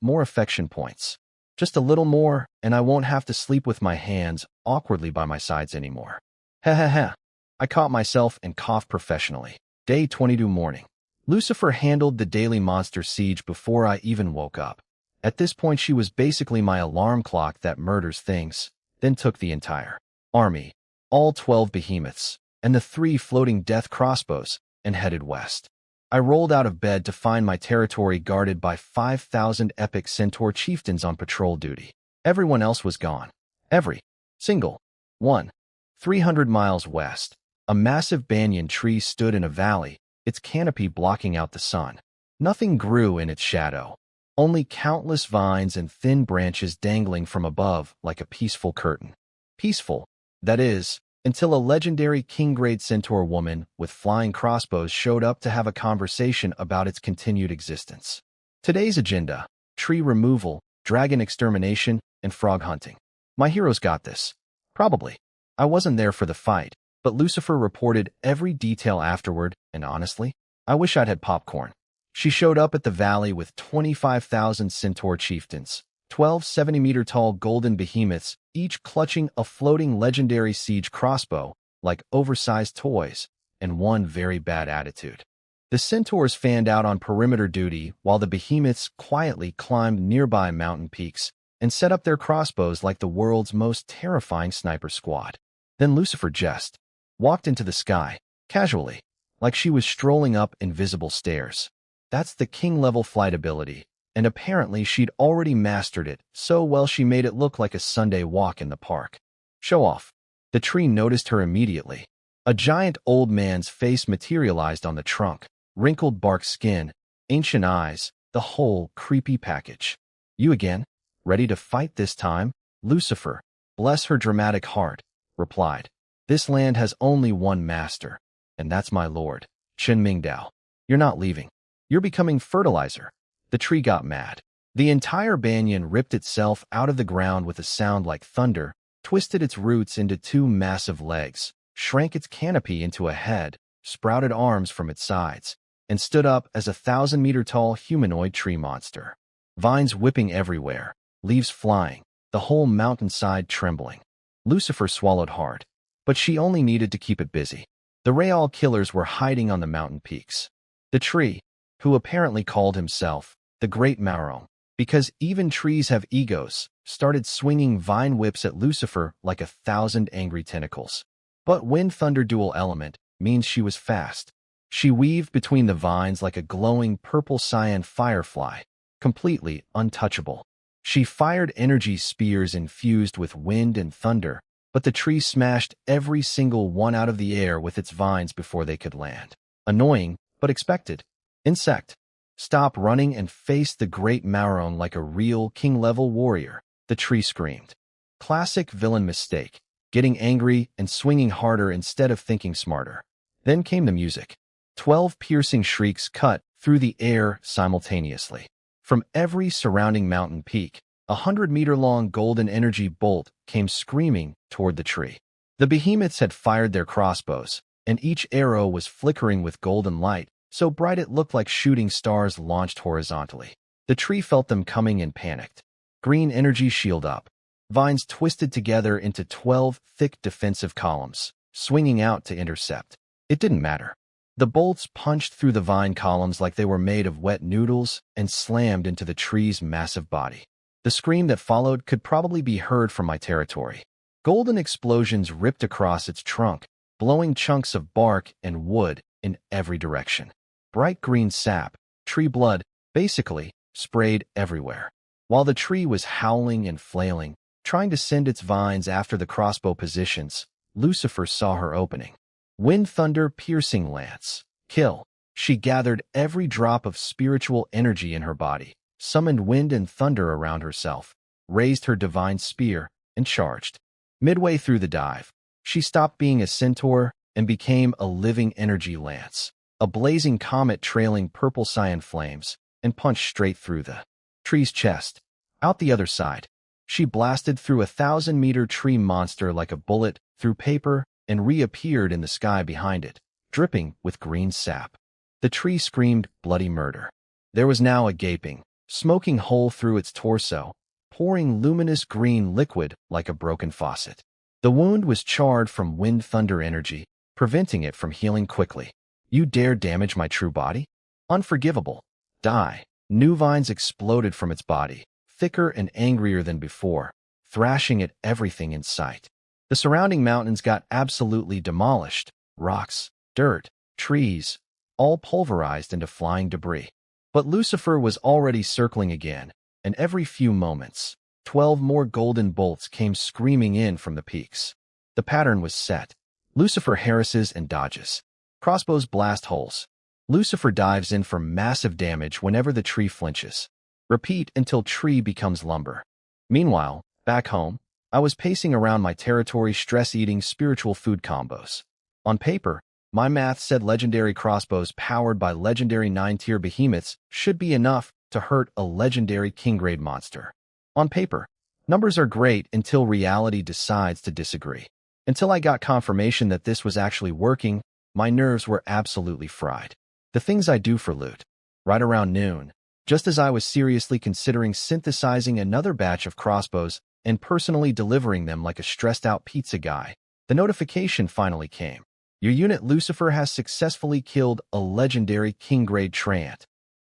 more affection points. Just a little more, and I won't have to sleep with my hands awkwardly by my sides anymore. Heh. I caught myself and coughed professionally. Day 22 morning. Lucifer handled the daily monster siege before I even woke up. At this point, she was basically my alarm clock that murders things, then took the entire army, all 12 behemoths, and the 3 floating death crossbows, and headed west. I rolled out of bed to find my territory guarded by 5,000 epic centaur chieftains on patrol duty. Everyone else was gone. Every single one. 300 miles west, a massive banyan tree stood in a valley, its canopy blocking out the sun. Nothing grew in its shadow. Only countless vines and thin branches dangling from above like a peaceful curtain. Peaceful, that is, until a legendary king-grade centaur woman with flying crossbows showed up to have a conversation about its continued existence. Today's agenda: tree removal, dragon extermination, and frog hunting. My heroes got this. Probably. I wasn't there for the fight, but Lucifer reported every detail afterward, and honestly, I wish I'd had popcorn. She showed up at the valley with 25,000 centaur chieftains, 12 70-meter-tall golden behemoths, each clutching a floating legendary siege crossbow like oversized toys, and one very bad attitude. The centaurs fanned out on perimeter duty while the behemoths quietly climbed nearby mountain peaks and set up their crossbows like the world's most terrifying sniper squad. Then Lucifer just walked into the sky, casually, like she was strolling up invisible stairs. That's the king-level flight ability, and apparently she'd already mastered it so well she made it look like a Sunday walk in the park. Show off. The tree noticed her immediately. A giant old man's face materialized on the trunk, wrinkled bark skin, ancient eyes, the whole creepy package. You again? Ready to fight this time? Lucifer, bless her dramatic heart, replied. This land has only one master, and that's my lord, Chen Mingdao. You're not leaving. You're becoming fertilizer. The tree got mad. The entire banyan ripped itself out of the ground with a sound like thunder, twisted its roots into 2 massive legs, shrank its canopy into a head, sprouted arms from its sides, and stood up as a 1,000-meter-tall humanoid tree monster. Vines whipping everywhere, leaves flying, the whole mountainside trembling. Lucifer swallowed hard, but she only needed to keep it busy. The Real killers were hiding on the mountain peaks. The tree, who apparently called himself the Great Marong, because even trees have egos, started swinging vine whips at Lucifer like 1,000 angry tentacles. But wind thunder dual element means she was fast. She weaved between the vines like a glowing purple cyan firefly, completely untouchable. She fired energy spears infused with wind and thunder, but the tree smashed every single one out of the air with its vines before they could land. Annoying, but expected. Insect. Stop running and face the Great Marong like a real king-level warrior, the tree screamed. Classic villain mistake, getting angry and swinging harder instead of thinking smarter. Then came the music. 12 piercing shrieks cut through the air simultaneously. From every surrounding mountain peak, a 100-meter-long golden energy bolt came screaming toward the tree. The behemoths had fired their crossbows, and each arrow was flickering with golden light, so bright it looked like shooting stars launched horizontally. The tree felt them coming and panicked. Green energy shield up. Vines twisted together into 12 thick defensive columns, swinging out to intercept. It didn't matter. The bolts punched through the vine columns like they were made of wet noodles and slammed into the tree's massive body. The scream that followed could probably be heard from my territory. Golden explosions ripped across its trunk, blowing chunks of bark and wood in every direction. Bright green sap, tree blood, basically, sprayed everywhere. While the tree was howling and flailing, trying to send its vines after the crossbow positions, Lucifer saw her opening. Wind thunder piercing lance. Kill. She gathered every drop of spiritual energy in her body, summoned wind and thunder around herself, raised her divine spear, and charged. Midway through the dive, she stopped being a centaur and became a living energy lance, a blazing comet trailing purple cyan flames, and punched straight through the tree's chest. Out the other side, she blasted through a 1,000-meter tree monster like a bullet through paper and reappeared in the sky behind it, dripping with green sap. The tree screamed bloody murder. There was now a gaping, smoking hole through its torso, pouring luminous green liquid like a broken faucet. The wound was charred from wind thunder energy, preventing it from healing quickly. You dare damage my true body? Unforgivable. Die. New vines exploded from its body, thicker and angrier than before, thrashing at everything in sight. The surrounding mountains got absolutely demolished. Rocks, dirt, trees, all pulverized into flying debris. But Lucifer was already circling again, and every few moments, 12 more golden bolts came screaming in from the peaks. The pattern was set. Lucifer harasses and dodges. Crossbows blast holes. Lucifer dives in for massive damage whenever the tree flinches. Repeat until tree becomes lumber. Meanwhile, back home, I was pacing around my territory stress-eating spiritual food combos. On paper, my math said legendary crossbows powered by legendary 9-tier behemoths should be enough to hurt a legendary king-grade monster. On paper, numbers are great until reality decides to disagree. Until I got confirmation that this was actually working, my nerves were absolutely fried. The things I do for loot. Right around noon, just as I was seriously considering synthesizing another batch of crossbows and personally delivering them like a stressed-out pizza guy, the notification finally came. Your unit Lucifer has successfully killed a legendary king-grade treant.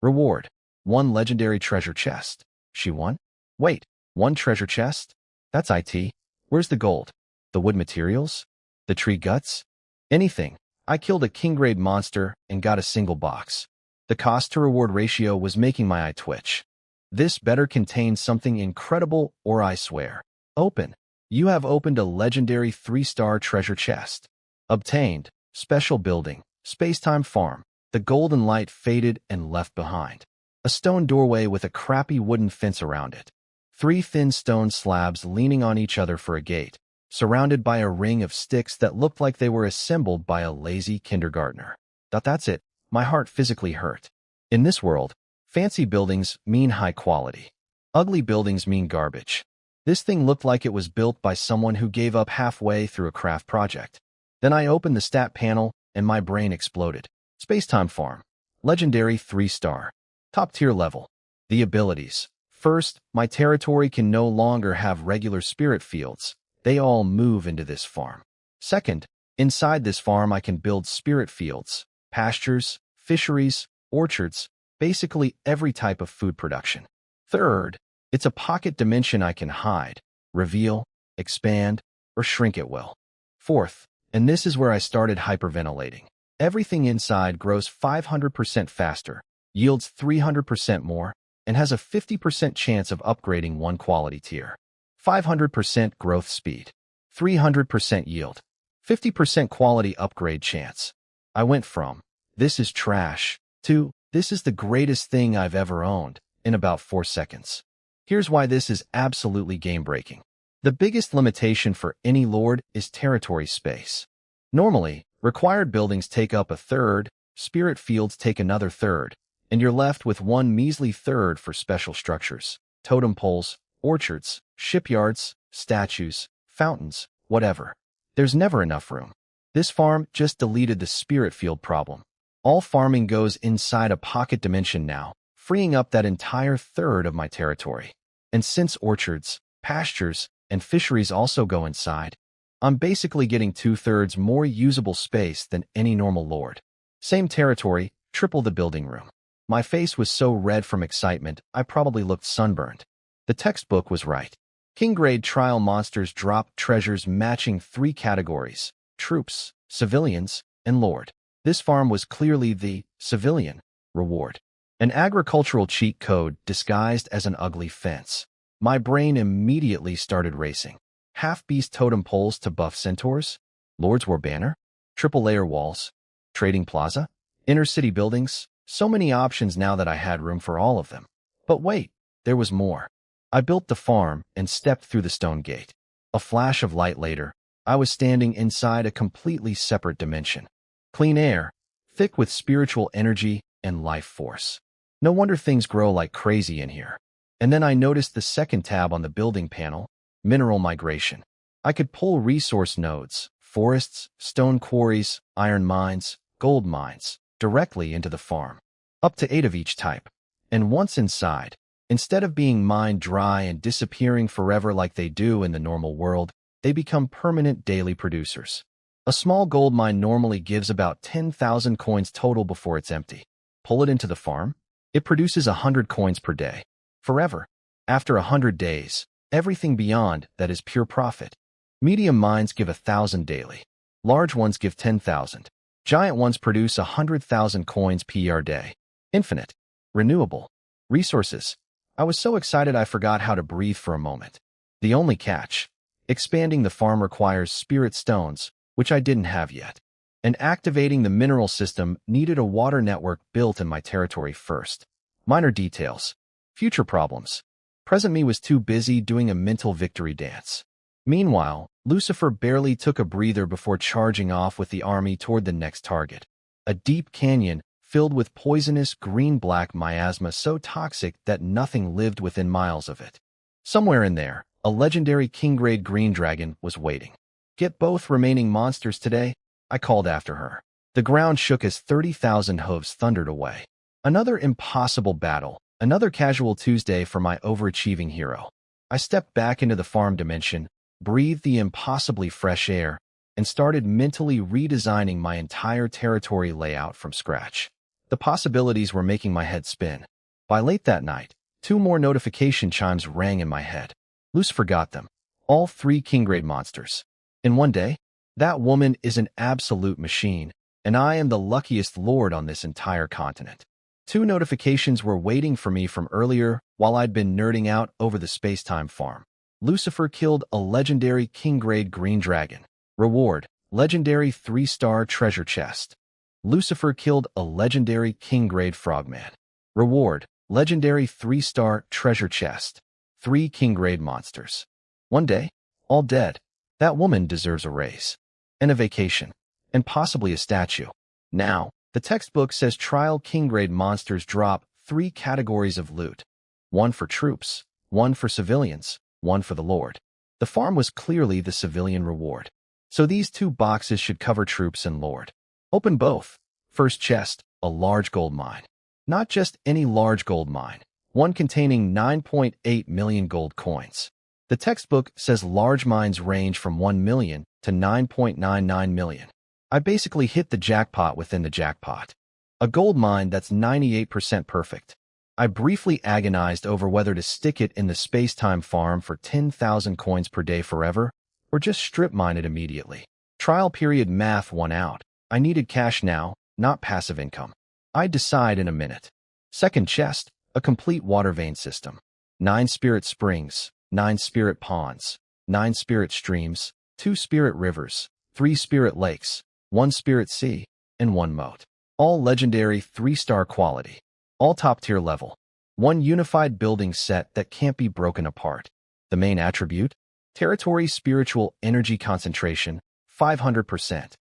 Reward: 1 legendary treasure chest. She won? Wait, 1 treasure chest? That's IT. Where's the gold? The wood materials? The tree guts? Anything. I killed a king-grade monster and got a single box. The cost-to-reward ratio was making my eye twitch. This better contain something incredible, or I swear. Open. You have opened a legendary 3-star treasure chest. Obtained. Special building. Space-time farm. The golden light faded and left behind. A stone doorway with a crappy wooden fence around it. 3 thin stone slabs leaning on each other for a gate, surrounded by a ring of sticks that looked like they were assembled by a lazy kindergartner. That's it. My heart physically hurt. In this world, fancy buildings mean high quality. Ugly buildings mean garbage. This thing looked like it was built by someone who gave up halfway through a craft project. Then I opened the stat panel, and my brain exploded. Space-time farm. Legendary 3-star. Top-tier level. The abilities. First, my territory can no longer have regular spirit fields. They all move into this farm. Second, inside this farm I can build spirit fields, pastures, fisheries, orchards, basically every type of food production. Third, it's a pocket dimension I can hide, reveal, expand, or shrink at will. Fourth, and this is where I started hyperventilating. Everything inside grows 500% faster, yields 300% more, and has a 50% chance of upgrading 1 quality tier. 500% growth speed, 300% yield, 50% quality upgrade chance. I went from, this is trash, to, this is the greatest thing I've ever owned, in about 4 seconds. Here's why this is absolutely game-breaking. The biggest limitation for any lord is territory space. Normally, required buildings take up a third, spirit fields take another third, and you're left with 1 measly third for special structures, totem poles, orchards, shipyards, statues, fountains, whatever. There's never enough room. This farm just deleted the spirit field problem. All farming goes inside a pocket dimension now, freeing up that entire third of my territory. And since orchards, pastures, and fisheries also go inside, I'm basically getting 2/3 more usable space than any normal lord. Same territory, triple the building room. My face was so red from excitement, I probably looked sunburned. The textbook was right. King-grade trial monsters drop treasures matching 3 categories: troops, civilians, and lord. This farm was clearly the civilian reward. An agricultural cheat code disguised as an ugly fence. My brain immediately started racing. Half-beast totem poles to buff centaurs? Lord's War banner? Triple-layer walls? Trading plaza? Inner-city buildings? So many options now that I had room for all of them. But wait, there was more. I built the farm and stepped through the stone gate. A flash of light later, I was standing inside a completely separate dimension. Clean air, thick with spiritual energy and life force. No wonder things grow like crazy in here. And then I noticed the second tab on the building panel, mineral migration. I could pull resource nodes, forests, stone quarries, iron mines, gold mines, directly into the farm. Up to 8 of each type. And once inside, instead of being mined dry and disappearing forever like they do in the normal world, they become permanent daily producers. A small gold mine normally gives about 10,000 coins total before it's empty. Pull it into the farm, it produces 100 coins per day. Forever. After 100 days, everything beyond that is pure profit. Medium mines give 1,000 daily. Large ones give 10,000. Giant ones produce 100,000 coins per day. Infinite. Renewable. Resources. I was so excited I forgot how to breathe for a moment. The only catch. Expanding the farm requires spirit stones, which I didn't have yet. And activating the mineral system needed a water network built in my territory first. Minor details. Future problems. Present me was too busy doing a mental victory dance. Meanwhile, Lucifer barely took a breather before charging off with the army toward the next target. A deep canyon filled with poisonous green-black miasma so toxic that nothing lived within miles of it. Somewhere in there, a legendary king-grade green dragon was waiting. Get both remaining monsters today, I called after her. The ground shook as 30,000 hooves thundered away. Another impossible battle, another casual Tuesday for my overachieving hero. I stepped back into the farm dimension, breathed the impossibly fresh air, and started mentally redesigning my entire territory layout from scratch. The possibilities were making my head spin. By late that night, 2 more notification chimes rang in my head. Lucifer got them. All 3 king-grade monsters. In one day? That woman is an absolute machine, and I am the luckiest lord on this entire continent. 2 notifications were waiting for me from earlier while I'd been nerding out over the space-time farm. Lucifer killed a legendary king-grade green dragon. Reward, legendary 3-star treasure chest. Lucifer killed a legendary king-grade frogman. Reward, legendary 3-star treasure chest. 3 king-grade monsters. One day, all dead. That woman deserves a raise. And a vacation. And possibly a statue. Now, the textbook says trial king-grade monsters drop 3 categories of loot. 1 for troops, 1 for civilians, 1 for the lord. The farm was clearly the civilian reward. So these 2 boxes should cover troops and lord. Open both. First chest, a large gold mine. Not just any large gold mine. One containing 9.8 million gold coins. The textbook says large mines range from 1 million to 9.99 million. I basically hit the jackpot within the jackpot. A gold mine that's 98% perfect. I briefly agonized over whether to stick it in the space-time farm for 10,000 coins per day forever, or just strip mine it immediately. Trial period math won out. I needed cash now, not passive income. I'd decide in a minute. Second chest, a complete water vein system. 9 spirit springs, 9 spirit ponds, 9 spirit streams, 2 spirit rivers, 3 spirit lakes, 1 spirit sea, and 1 moat. All legendary 3-star quality. All top-tier level. 1 unified building set that can't be broken apart. The main attribute? Territory spiritual energy concentration, 500%.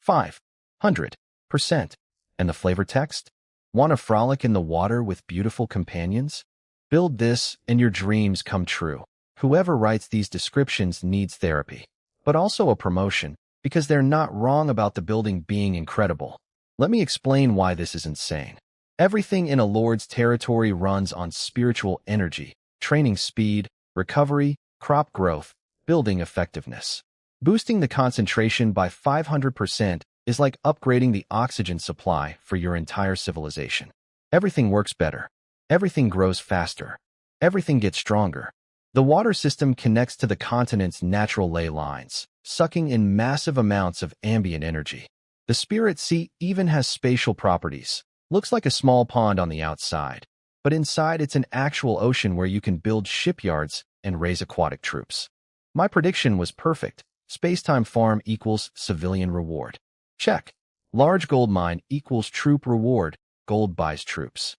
500%. And the flavor text? Want to frolic in the water with beautiful companions? Build this and your dreams come true. Whoever writes these descriptions needs therapy. But also a promotion, because they're not wrong about the building being incredible. Let me explain why this is insane. Everything in a lord's territory runs on spiritual energy, training speed, recovery, crop growth, building effectiveness. Boosting the concentration by 500% is like upgrading the oxygen supply for your entire civilization. Everything works better. Everything grows faster. Everything gets stronger. The water system connects to the continent's natural ley lines, sucking in massive amounts of ambient energy. The Spirit Sea even has spatial properties. Looks like a small pond on the outside, but inside it's an actual ocean where you can build shipyards and raise aquatic troops. My prediction was perfect. Spacetime farm equals civilian reward. Check. Large gold mine equals troop reward. Gold buys troops.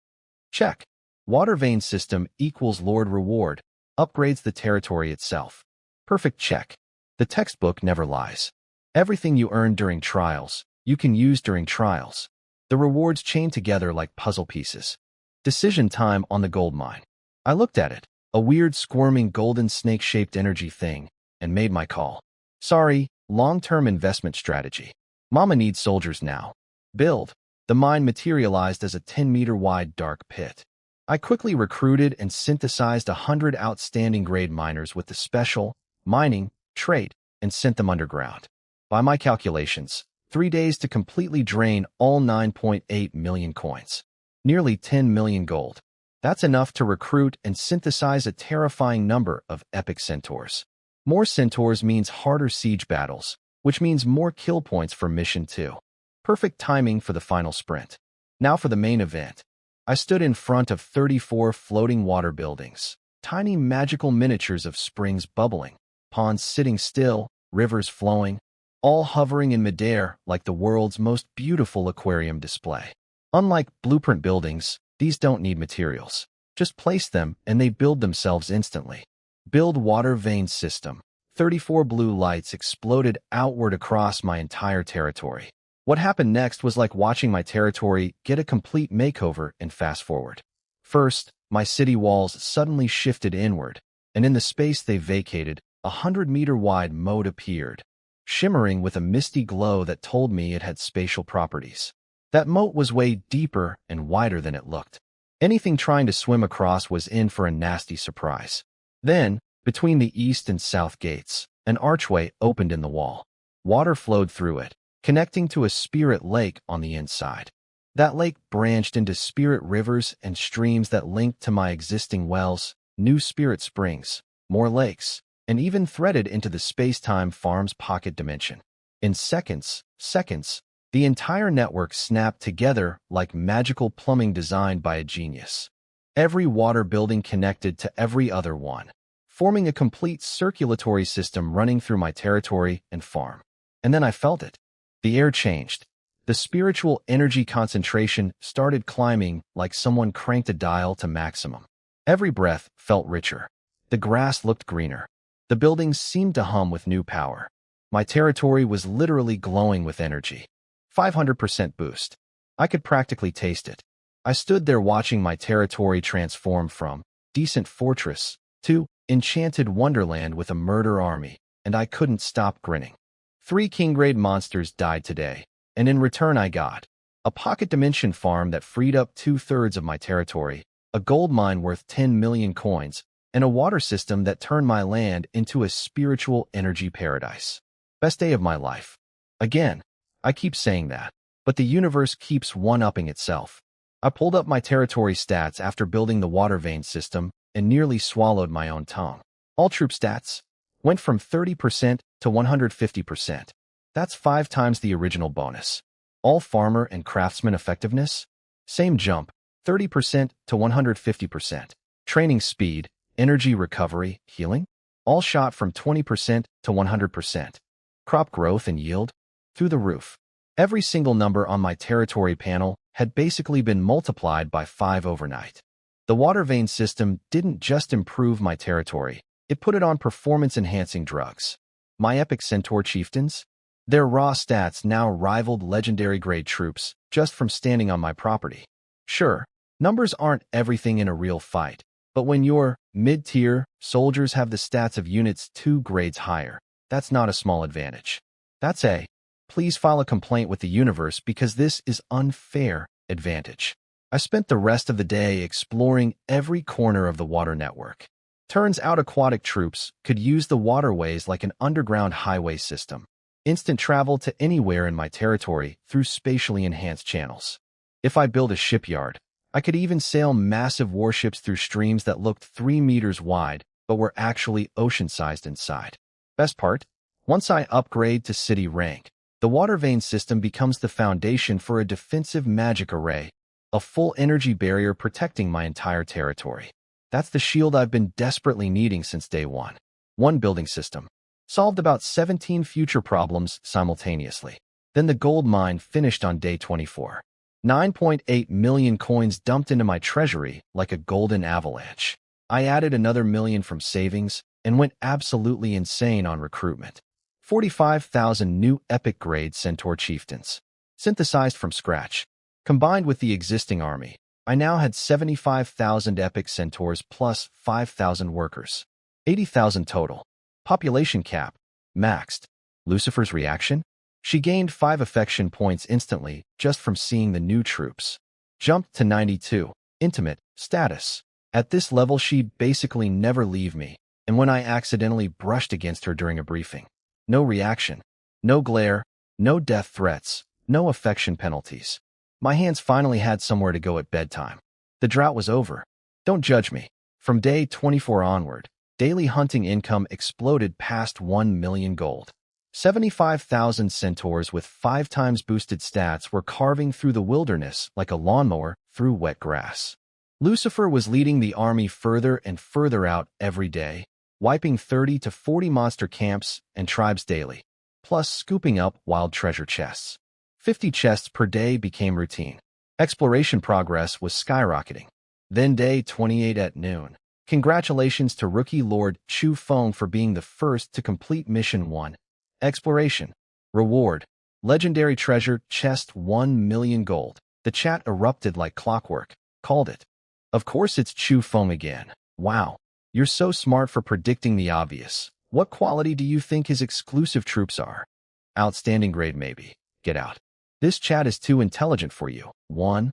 Check. Water vein system equals lord reward. Upgrades the territory itself. Perfect check. The textbook never lies. Everything you earn during trials, you can use during trials. The rewards chain together like puzzle pieces. Decision time on the gold mine. I looked at it, a weird squirming golden snake-shaped energy thing, and made my call. Sorry, long-term investment strategy. Mama needs soldiers now. Build. The mine materialized as a 10-meter wide dark pit. I quickly recruited and synthesized 100 outstanding grade miners with the special mining trait and sent them underground. By my calculations, 3 days to completely drain all 9.8 million coins. Nearly 10 million gold. That's enough to recruit and synthesize a terrifying number of epic centaurs. More centaurs means harder siege battles, which means more kill points for mission 2. Perfect timing for the final sprint. Now for the main event. I stood in front of 34 floating water buildings, tiny magical miniatures of springs bubbling, ponds sitting still, rivers flowing, all hovering in midair like the world's most beautiful aquarium display. Unlike blueprint buildings, these don't need materials. Just place them and they build themselves instantly. Build water vein system. 34 blue lights exploded outward across my entire territory. What happened next was like watching my territory get a complete makeover and fast forward. First, my city walls suddenly shifted inward, and in the space they vacated, a 100-meter-wide moat appeared, shimmering with a misty glow that told me it had spatial properties. That moat was way deeper and wider than it looked. Anything trying to swim across was in for a nasty surprise. Then, between the east and south gates, an archway opened in the wall. Water flowed through it, connecting to a spirit lake on the inside. That lake branched into spirit rivers and streams that linked to my existing wells, new spirit springs, more lakes, and even threaded into the space-time farm's pocket dimension. In seconds, the entire network snapped together like magical plumbing designed by a genius. Every water building connected to every other one, forming a complete circulatory system running through my territory and farm. And then I felt it. The air changed. The spiritual energy concentration started climbing like someone cranked a dial to maximum. Every breath felt richer. The grass looked greener. The buildings seemed to hum with new power. My territory was literally glowing with energy. 500% boost. I could practically taste it. I stood there watching my territory transform from decent fortress to enchanted wonderland with a murder army, and I couldn't stop grinning. 3 king-grade monsters died today, and in return I got a pocket dimension farm that freed up 2/3 of my territory, a gold mine worth 10 million coins, and a water system that turned my land into a spiritual energy paradise. Best day of my life. Again, I keep saying that, but the universe keeps one-upping itself. I pulled up my territory stats after building the water vein system and nearly swallowed my own tongue. All troop stats went from 30% to 150%. That's 5 times the original bonus. All farmer and craftsman effectiveness? Same jump, 30% to 150%. Training speed, energy recovery, healing? All shot from 20% to 100%. Crop growth and yield? Through the roof. Every single number on my territory panel had basically been multiplied by 5 overnight. The water vein system didn't just improve my territory, it put it on performance-enhancing drugs. My epic centaur chieftains? Their raw stats now rivaled legendary-grade troops just from standing on my property. Sure, numbers aren't everything in a real fight, but when your mid-tier soldiers have the stats of units 2 grades higher, that's not a small advantage. That's a please file a complaint with the universe because this is unfair advantage. I spent the rest of the day exploring every corner of the water network. Turns out aquatic troops could use the waterways like an underground highway system. Instant travel to anywhere in my territory through spatially enhanced channels. If I build a shipyard, I could even sail massive warships through streams that looked 3 meters wide but were actually ocean-sized inside. Best part? Once I upgrade to city rank, the water vein system becomes the foundation for a defensive magic array, a full energy barrier protecting my entire territory. That's the shield I've been desperately needing since day one. One building system. Solved about 17 future problems simultaneously. Then the gold mine finished on day 24. 9.8 million coins dumped into my treasury like a golden avalanche. I added another million from savings and went absolutely insane on recruitment. 45,000 new epic grade centaur chieftains. Synthesized from scratch. Combined with the existing army, I now had 75,000 epic centaurs plus 5,000 workers. 80,000 total. Population cap. Maxed. Lucifer's reaction? She gained 5 affection points instantly just from seeing the new troops. Jumped to 92. Intimate. Status. At this level she'd basically never leave me, and when I accidentally brushed against her during a briefing. No reaction. No glare. No death threats. No affection penalties. My hands finally had somewhere to go at bedtime. The drought was over. Don't judge me. From day 24 onward, daily hunting income exploded past 1 million gold. 75,000 centaurs with 5 times boosted stats were carving through the wilderness like a lawnmower through wet grass. Lucifer was leading the army further and further out every day, wiping 30 to 40 monster camps and tribes daily, plus scooping up wild treasure chests. 50 chests per day became routine. Exploration progress was skyrocketing. Then day 28 at noon. Congratulations to rookie Lord Chu Feng for being the first to complete Mission 1. Exploration. Reward. Legendary treasure chest 1 million gold. The chat erupted like clockwork. Called it. Of course it's Chu Feng again. Wow. You're so smart for predicting the obvious. What quality do you think his exclusive troops are? Outstanding grade maybe. Get out. This chat is too intelligent for you. 1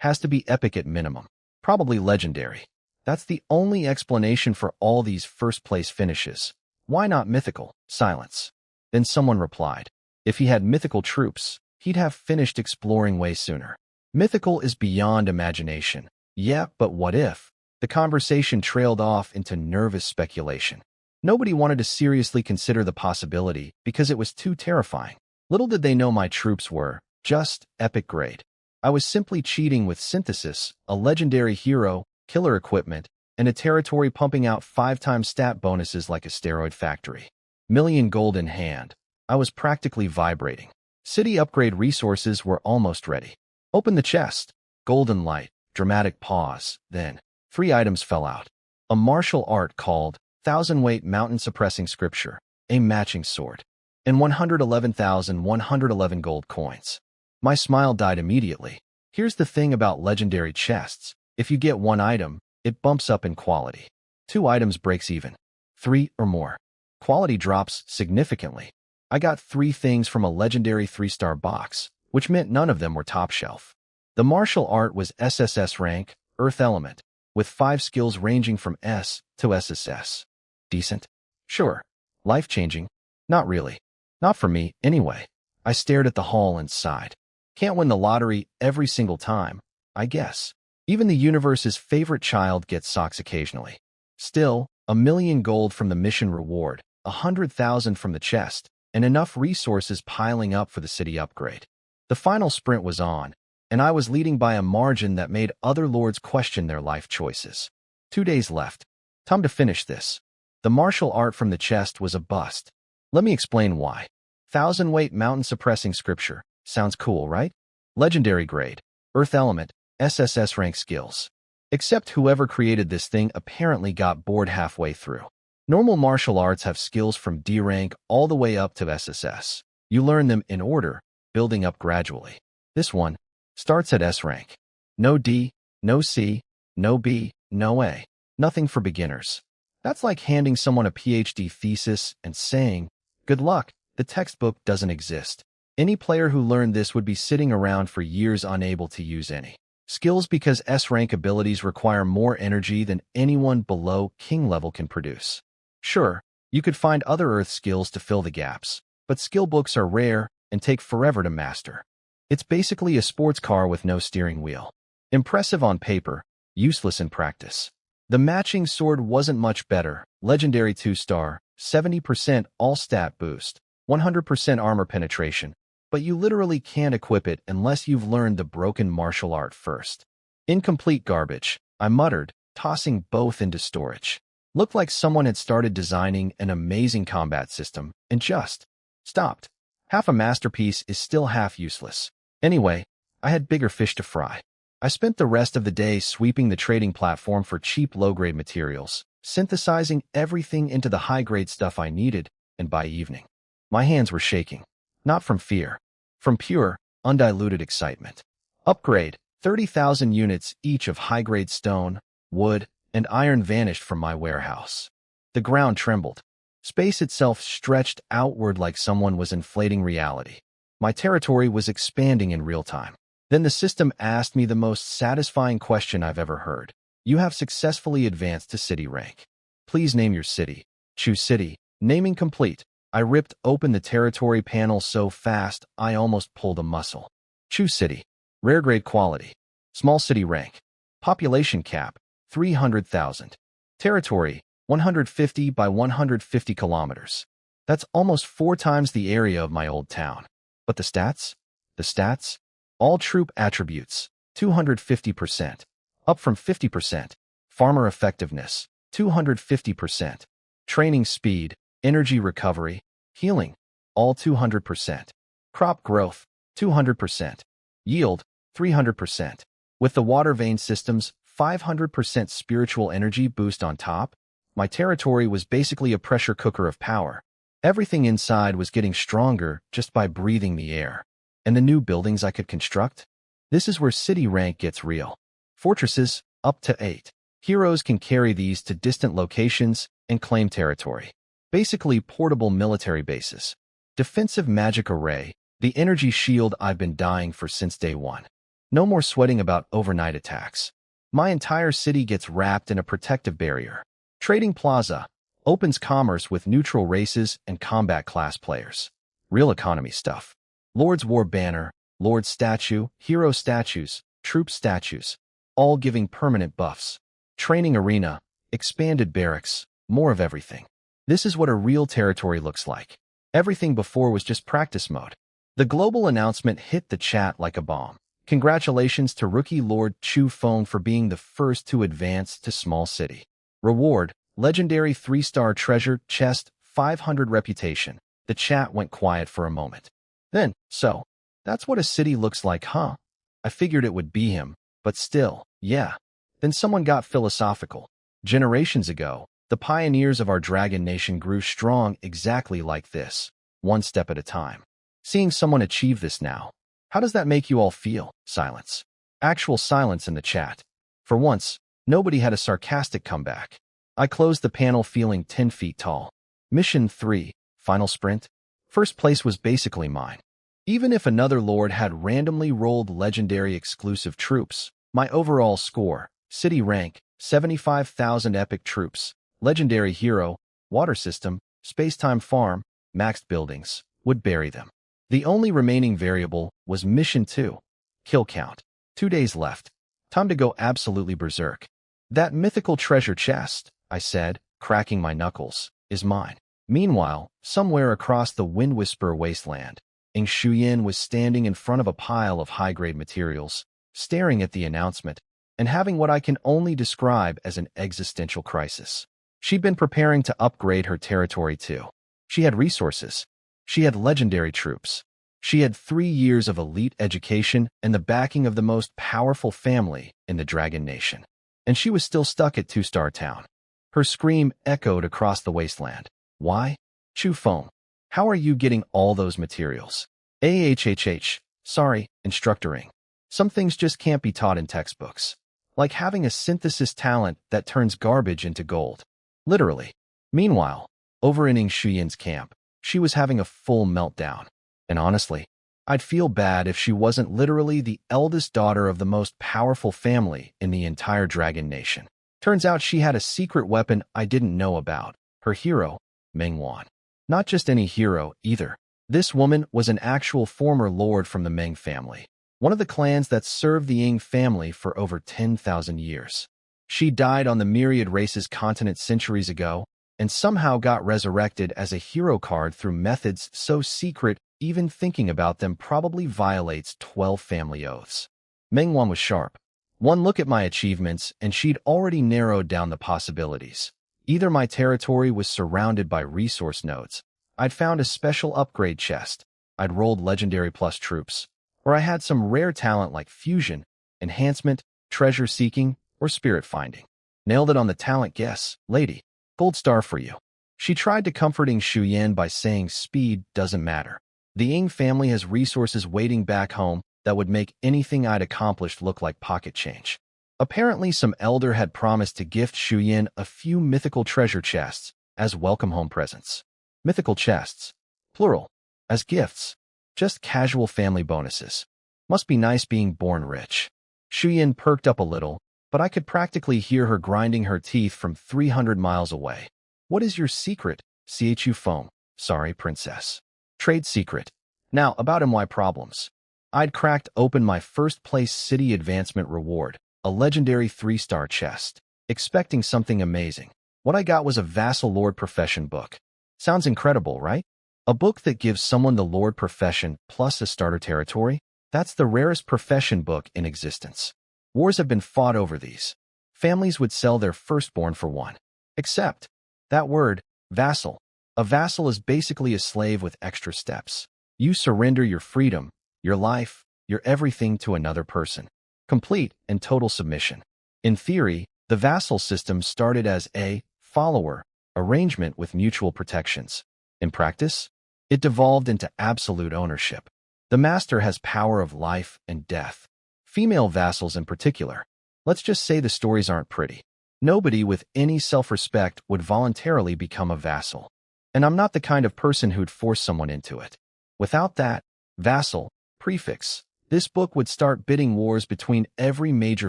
has to be epic at minimum. Probably legendary. That's the only explanation for all these first-place finishes. Why not mythical? Silence. Then someone replied, if he had mythical troops, he'd have finished exploring way sooner. Mythical is beyond imagination. Yeah, but what if? The conversation trailed off into nervous speculation. Nobody wanted to seriously consider the possibility because it was too terrifying. Little did they know my troops were just epic grade. I was simply cheating with synthesis, a legendary hero, killer equipment, and a territory pumping out 5 times stat bonuses like a steroid factory. Million gold in hand. I was practically vibrating. City upgrade resources were almost ready. Open the chest. Golden light. Dramatic pause. Then, 3 items fell out. A martial art called 1000-weight mountain suppressing scripture, a matching sword, and 111,111 gold coins. My smile died immediately. Here's the thing about legendary chests. If you get 1 item, it bumps up in quality. 2 items breaks even. 3 or more. Quality drops significantly. I got 3 things from a legendary 3-star box, which meant none of them were top shelf. The martial art was SSS rank, Earth Element, with 5 skills ranging from S to SSS. Decent? Sure. Life-changing? Not really. Not for me, anyway. I stared at the haul and sighed. Can't win the lottery every single time, I guess. Even the universe's favorite child gets socks occasionally. Still, 1 million gold from the mission reward, 100,000 from the chest, and enough resources piling up for the city upgrade. The final sprint was on, and I was leading by a margin that made other lords question their life choices. 2 days left. Time to finish this. The martial art from the chest was a bust. Let me explain why. 1000-weight mountain suppressing scripture. Sounds cool, right? Legendary grade. Earth Element. SSS rank skills. Except whoever created this thing apparently got bored halfway through. Normal martial arts have skills from D rank all the way up to SSS. You learn them in order, building up gradually. This one starts at S rank. No D, no C, no B, no A. Nothing for beginners. That's like handing someone a PhD thesis and saying, good luck, The textbook doesn't exist. Any player who learned this would be sitting around for years unable to use any skills because S-rank abilities require more energy than anyone below king level can produce. Sure, you could find other Earth skills to fill the gaps, but skill books are rare and take forever to master. It's basically a sports car with no steering wheel. Impressive on paper, useless in practice. The matching sword wasn't much better. Legendary 2-star, 70% all-stat boost, 100% armor penetration, but you literally can't equip it unless you've learned the broken martial art first. Incomplete garbage, I muttered, tossing both into storage. Looked like someone had started designing an amazing combat system and just stopped. Half a masterpiece is still half useless. Anyway, I had bigger fish to fry. I spent the rest of the day sweeping the trading platform for cheap low-grade materials, synthesizing everything into the high-grade stuff I needed, and by evening, my hands were shaking. Not from fear, from pure, undiluted excitement. Upgrade, 30,000 units each of high-grade stone, wood, and iron vanished from my warehouse. The ground trembled. Space itself stretched outward like someone was inflating reality. My territory was expanding in real time. Then the system asked me the most satisfying question I've ever heard. You have successfully advanced to city rank. Please name your city. Choose city. Naming complete. I ripped open the territory panel so fast I almost pulled a muscle. Choose city. Rare grade quality. Small city rank. Population cap, 300,000. Territory, 150 by 150 kilometers. That's almost 4 times the area of my old town. But the stats? The stats? All troop attributes, 250%. Up from 50%. Farmer effectiveness, 250%. Training speed, energy recovery, healing, all 200%. Crop growth, 200%. Yield, 300%. With the water vein system's 500% spiritual energy boost on top, my territory was basically a pressure cooker of power. Everything inside was getting stronger just by breathing the air. And the new buildings I could construct? This is where city rank gets real. Fortresses, up to 8. Heroes can carry these to distant locations and claim territory. Basically portable military bases. Defensive magic array, the energy shield I've been dying for since day one. No more sweating about overnight attacks. My entire city gets wrapped in a protective barrier. Trading plaza opens commerce with neutral races and combat class players. Real economy stuff. Lord's War banner, Lord statue, hero statues, troop statues, all giving permanent buffs. Training arena, expanded barracks, more of everything. This is what a real territory looks like. Everything before was just practice mode. The global announcement hit the chat like a bomb. Congratulations to rookie Lord Chu Feng for being the first to advance to small city. Reward, legendary 3-star treasure chest, 500 reputation. The chat went quiet for a moment. Then, so, that's what a city looks like, huh? I figured it would be him, but still, yeah. Then someone got philosophical. Generations ago, the pioneers of our dragon nation grew strong exactly like this, one step at a time. Seeing someone achieve this now, how does that make you all feel? Silence. Actual silence in the chat. For once, nobody had a sarcastic comeback. I closed the panel feeling 10 feet tall. Mission 3, final sprint. First place was basically mine. Even if another lord had randomly rolled legendary exclusive troops, my overall score, city rank, 75,000 epic troops, legendary hero, water system, space-time farm, maxed buildings, would bury them. The only remaining variable was Mission 2, kill count. 2 days left. Time to go absolutely berserk. That mythical treasure chest, I said, cracking my knuckles, is mine. Meanwhile, somewhere across the Wind Whisper wasteland, Ing Shuyan was standing in front of a pile of high-grade materials, staring at the announcement, and having what I can only describe as an existential crisis. She'd been preparing to upgrade her territory too. She had resources. She had legendary troops. She had 3 years of elite education and the backing of the most powerful family in the Dragon Nation. And she was still stuck at 2-star town. Her scream echoed across the wasteland. Why? Chu Feng, how are you getting all those materials? Sorry, instructoring. Some things just can't be taught in textbooks. Like having a synthesis talent that turns garbage into gold. Literally. Meanwhile, over in Ing Shuyan's camp, She was having a full meltdown. And honestly, I'd feel bad if she wasn't literally the eldest daughter of the most powerful family in the entire Dragon Nation. Turns out she had a secret weapon I didn't know about. Her hero, Mengwan. Not just any hero, either. This woman was an actual former lord from the Meng family, one of the clans that served the Ying family for over 10,000 years. She died on the Myriad Races continent centuries ago, and somehow got resurrected as a hero card through methods so secret even thinking about them probably violates 12 family oaths. Mengwan was sharp. One look at my achievements, and she'd already narrowed down the possibilities. Either my territory was surrounded by resource nodes, I'd found a special upgrade chest, I'd rolled legendary plus troops, or I had some rare talent like fusion, enhancement, treasure seeking, or spirit finding. Nailed it on the talent guess, lady. Gold star for you. She tried to comforting Xu Yan by saying speed doesn't matter. The Ying family has resources waiting back home that would make anything I'd accomplished look like pocket change. Apparently some elder had promised to gift Xu Yan a few mythical treasure chests as welcome home presents. Mythical chests. Plural. As gifts. Just casual family bonuses. Must be nice being born rich. Xu Yan perked up a little, but I could practically hear her grinding her teeth from 300 miles away. What is your secret? Chu foam. Sorry, princess. Trade secret. Now, about MY problems. I'd cracked open my first place city advancement reward, a legendary 3-star chest, expecting something amazing. What I got was a vassal lord profession book. Sounds incredible, right? A book that gives someone the lord profession plus a starter territory? That's the rarest profession book in existence. Wars have been fought over these. Families would sell their firstborn for one. Except, that word, vassal. A vassal is basically a slave with extra steps. You surrender your freedom, your life, your everything to another person. Complete and total submission. In theory, the vassal system started as a follower arrangement with mutual protections. In practice, it devolved into absolute ownership. The master has power of life and death. Female vassals in particular. Let's just say the stories aren't pretty. Nobody with any self-respect would voluntarily become a vassal. And I'm not the kind of person who'd force someone into it. Without that, vassal, prefix, this book would start bidding wars between every major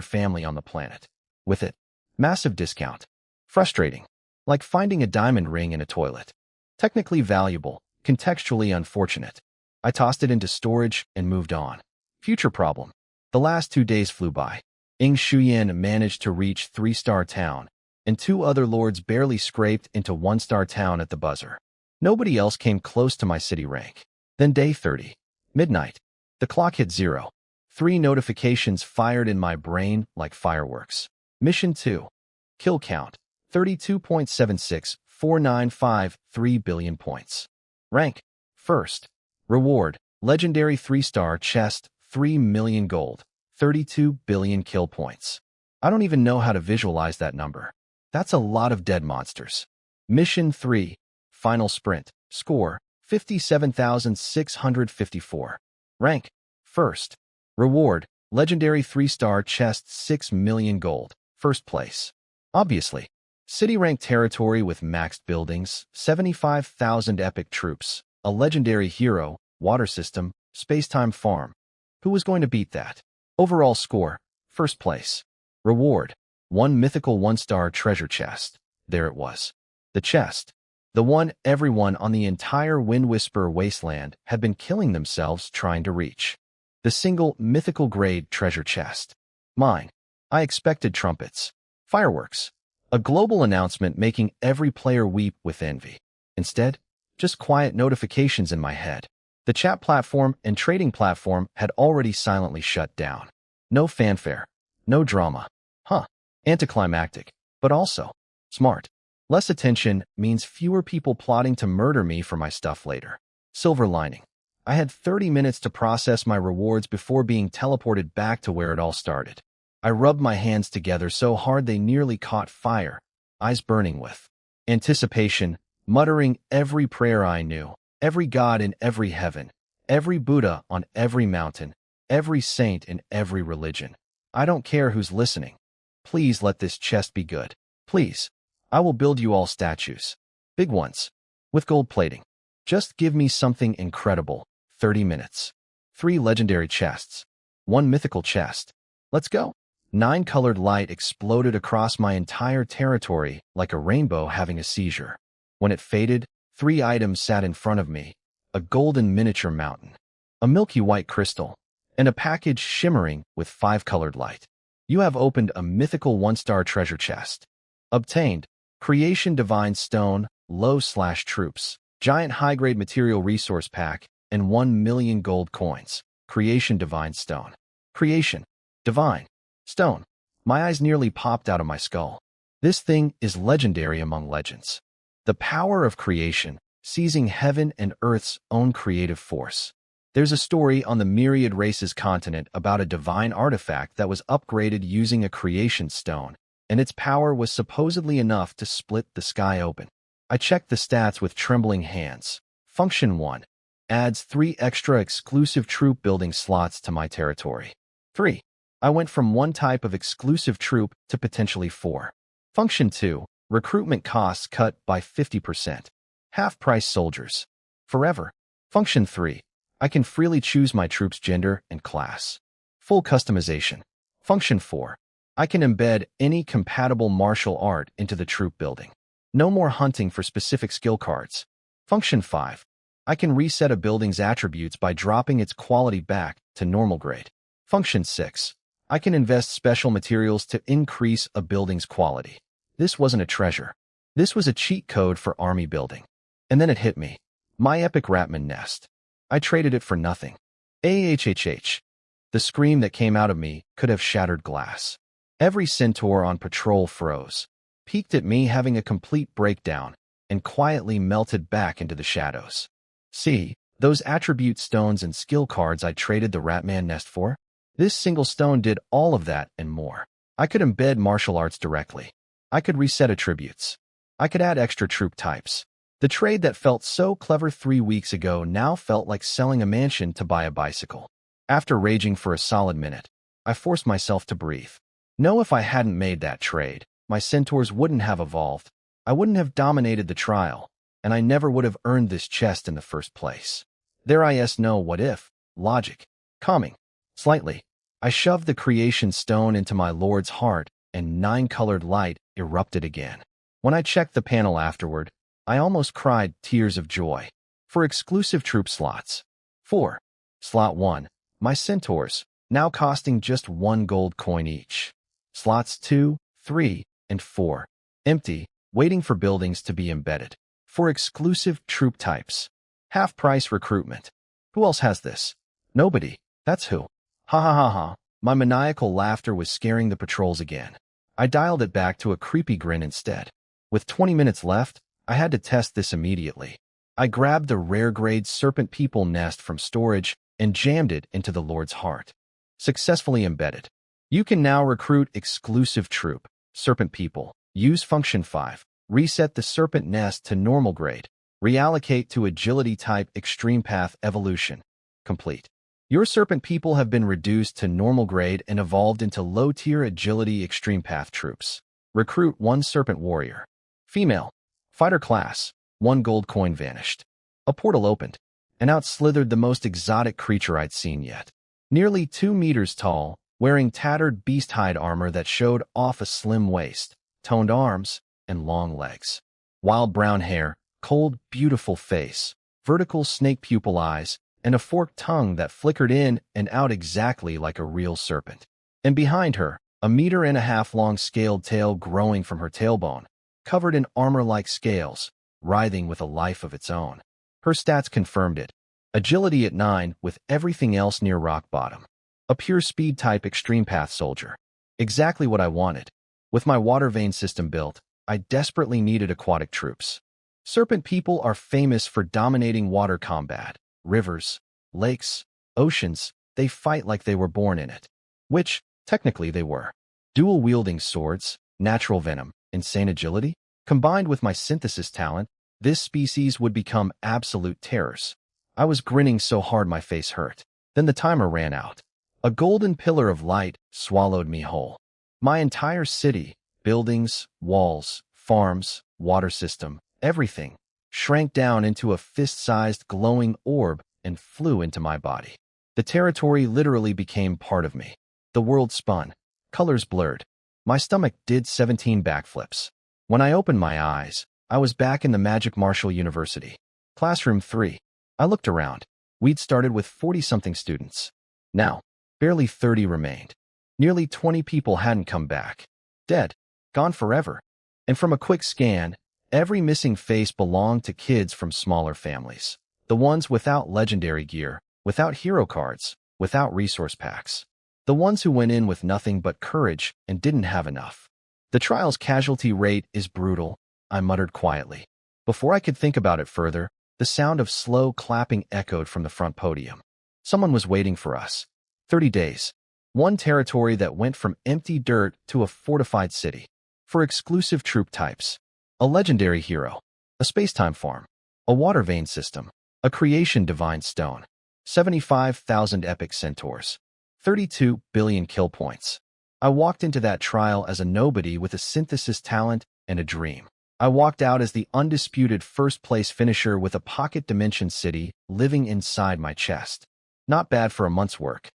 family on the planet. With it, massive discount. Frustrating. Like finding a diamond ring in a toilet. Technically valuable, contextually unfortunate. I tossed it into storage and moved on. Future problem. The last 2 days flew by. Xu Yan managed to reach 3-star town, and 2 other lords barely scraped into 1-star town at the buzzer. Nobody else came close to my city rank. Then day 30. Midnight. The clock hit 0. 3 notifications fired in my brain like fireworks. Mission 2. Kill count. 32.76495 billion points. Rank. First. Reward. Legendary 3-star chest, 3 million gold. 32 billion kill points. I don't even know how to visualize that number. That's a lot of dead monsters. Mission 3. Final sprint. Score. 57,654. Rank. First. Reward. Legendary 3-star chest, 6 million gold. First place. Obviously. City rank territory with maxed buildings, 75,000 epic troops, a legendary hero, water system, space-time farm. Who was going to beat that? Overall score. First place. Reward. 1 mythical 1-star treasure chest. There it was. The chest. The one everyone on the entire Wind Whisperer wasteland had been killing themselves trying to reach. The single mythical grade treasure chest. Mine. I expected trumpets. Fireworks. A global announcement making every player weep with envy. Instead, just quiet notifications in my head. The chat platform and trading platform had already silently shut down. No fanfare. No drama. Anticlimactic, but also smart. Less attention means fewer people plotting to murder me for my stuff later. Silver lining. I had 30 minutes to process my rewards before being teleported back to where it all started. I rubbed my hands together so hard they nearly caught fire, eyes burning with anticipation, muttering every prayer I knew, every god in every heaven, every Buddha on every mountain, every saint in every religion. I don't care who's listening. Please let this chest be good. Please. I will build you all statues. Big ones. With gold plating. Just give me something incredible. 30 minutes. 3 legendary chests. 1 mythical chest. Let's go. 9 colored light exploded across my entire territory like a rainbow having a seizure. When it faded, 3 items sat in front of me. A golden miniature mountain, a milky white crystal, and a package shimmering with 5 colored light. You have opened a mythical 1-star treasure chest. Obtained, Creation Divine Stone, Low/Troops, Giant High-Grade Material Resource Pack, and 1 million gold coins. Creation Divine Stone. Creation. Divine. Stone. My eyes nearly popped out of my skull. This thing is legendary among legends. The power of creation, seizing heaven and earth's own creative force. There's a story on the Myriad Races continent about a divine artifact that was upgraded using a creation stone, and its power was supposedly enough to split the sky open. I checked the stats with trembling hands. Function 1. Adds 3 extra exclusive troop building slots to my territory. 3. I went from 1 type of exclusive troop to potentially 4. Function 2. Recruitment costs cut by 50%. Half-price soldiers. Forever. Function 3. I can freely choose my troops' gender and class. Full customization. Function 4. I can embed any compatible martial art into the troop building. No more hunting for specific skill cards. Function 5. I can reset a building's attributes by dropping its quality back to normal grade. Function 6. I can invest special materials to increase a building's quality. This wasn't a treasure. This was a cheat code for army building. And then it hit me. My epic Ratman nest. I traded it for nothing. AHHH. The scream that came out of me could have shattered glass. Every centaur on patrol froze, peeked at me having a complete breakdown, and quietly melted back into the shadows. See, those attribute stones and skill cards I traded the Ratman nest for? This single stone did all of that and more. I could embed martial arts directly. I could reset attributes. I could add extra troop types. The trade that felt so clever 3 weeks ago now felt like selling a mansion to buy a bicycle. After raging for a solid minute, I forced myself to breathe. No, if I hadn't made that trade, my centaurs wouldn't have evolved. I wouldn't have dominated the trial, and I never would have earned this chest in the first place. There is no what if, logic. Calming. Slightly, I shoved the creation stone into my lord's heart, and 9 colored light erupted again. When I checked the panel afterward, I almost cried tears of joy. For exclusive troop slots. 4. Slot 1. My centaurs, now costing just 1 gold coin each. Slots 2, 3, and 4. Empty, waiting for buildings to be embedded. For exclusive troop types. Half-price recruitment. Who else has this? Nobody. That's who. Ha ha ha ha. My maniacal laughter was scaring the patrols again. I dialed it back to a creepy grin instead. With 20 minutes left, I had to test this immediately. I grabbed the rare-grade serpent people nest from storage and jammed it into the Lord's heart. Successfully embedded. You can now recruit exclusive troop, serpent people. Use function 5. Reset the serpent nest to normal grade. Reallocate to agility type extreme path evolution. Complete. Your serpent people have been reduced to normal grade and evolved into low-tier agility extreme path troops. Recruit 1 serpent warrior. Female. Fighter class. 1 gold coin vanished. A portal opened, and out slithered the most exotic creature I'd seen yet. Nearly 2 meters tall, wearing tattered beast hide armor that showed off a slim waist, toned arms, and long legs. Wild brown hair, cold, beautiful face, vertical snake pupil eyes, and a forked tongue that flickered in and out exactly like a real serpent. And behind her, a 1.5 meter long scaled tail growing from her tailbone, covered in armor-like scales, writhing with a life of its own. Her stats confirmed it. Agility at 9 with everything else near rock bottom. A pure speed type extreme path soldier. Exactly what I wanted. With my water vein system built, I desperately needed aquatic troops. Serpent people are famous for dominating water combat. Rivers, lakes, oceans, they fight like they were born in it. Which, technically they were. Dual-wielding swords, natural venom, insane agility? Combined with my synthesis talent, this species would become absolute terrors. I was grinning so hard my face hurt. Then the timer ran out. A golden pillar of light swallowed me whole. My entire city, buildings, walls, farms, water system, everything, shrank down into a fist-sized glowing orb and flew into my body. The territory literally became part of me. The world spun. Colors blurred. My stomach did 17 backflips. When I opened my eyes, I was back in the Magic Marshall University. Classroom 3. I looked around. We'd started with 40-something students. Now, barely 30 remained. Nearly 20 people hadn't come back. Dead. Gone forever. And from a quick scan, every missing face belonged to kids from smaller families. The ones without legendary gear, without hero cards, without resource packs. The ones who went in with nothing but courage and didn't have enough. The trial's casualty rate is brutal, I muttered quietly. Before I could think about it further, the sound of slow clapping echoed from the front podium. Someone was waiting for us. 30 days. One territory that went from empty dirt to a fortified city. For exclusive troop types. A legendary hero. A space-time farm. A water vein system. A creation divine stone. 75,000 epic centaurs. 32 billion kill points. I walked into that trial as a nobody with a synthesis talent and a dream. I walked out as the undisputed first-place finisher with a pocket dimension city living inside my chest. Not bad for a month's work.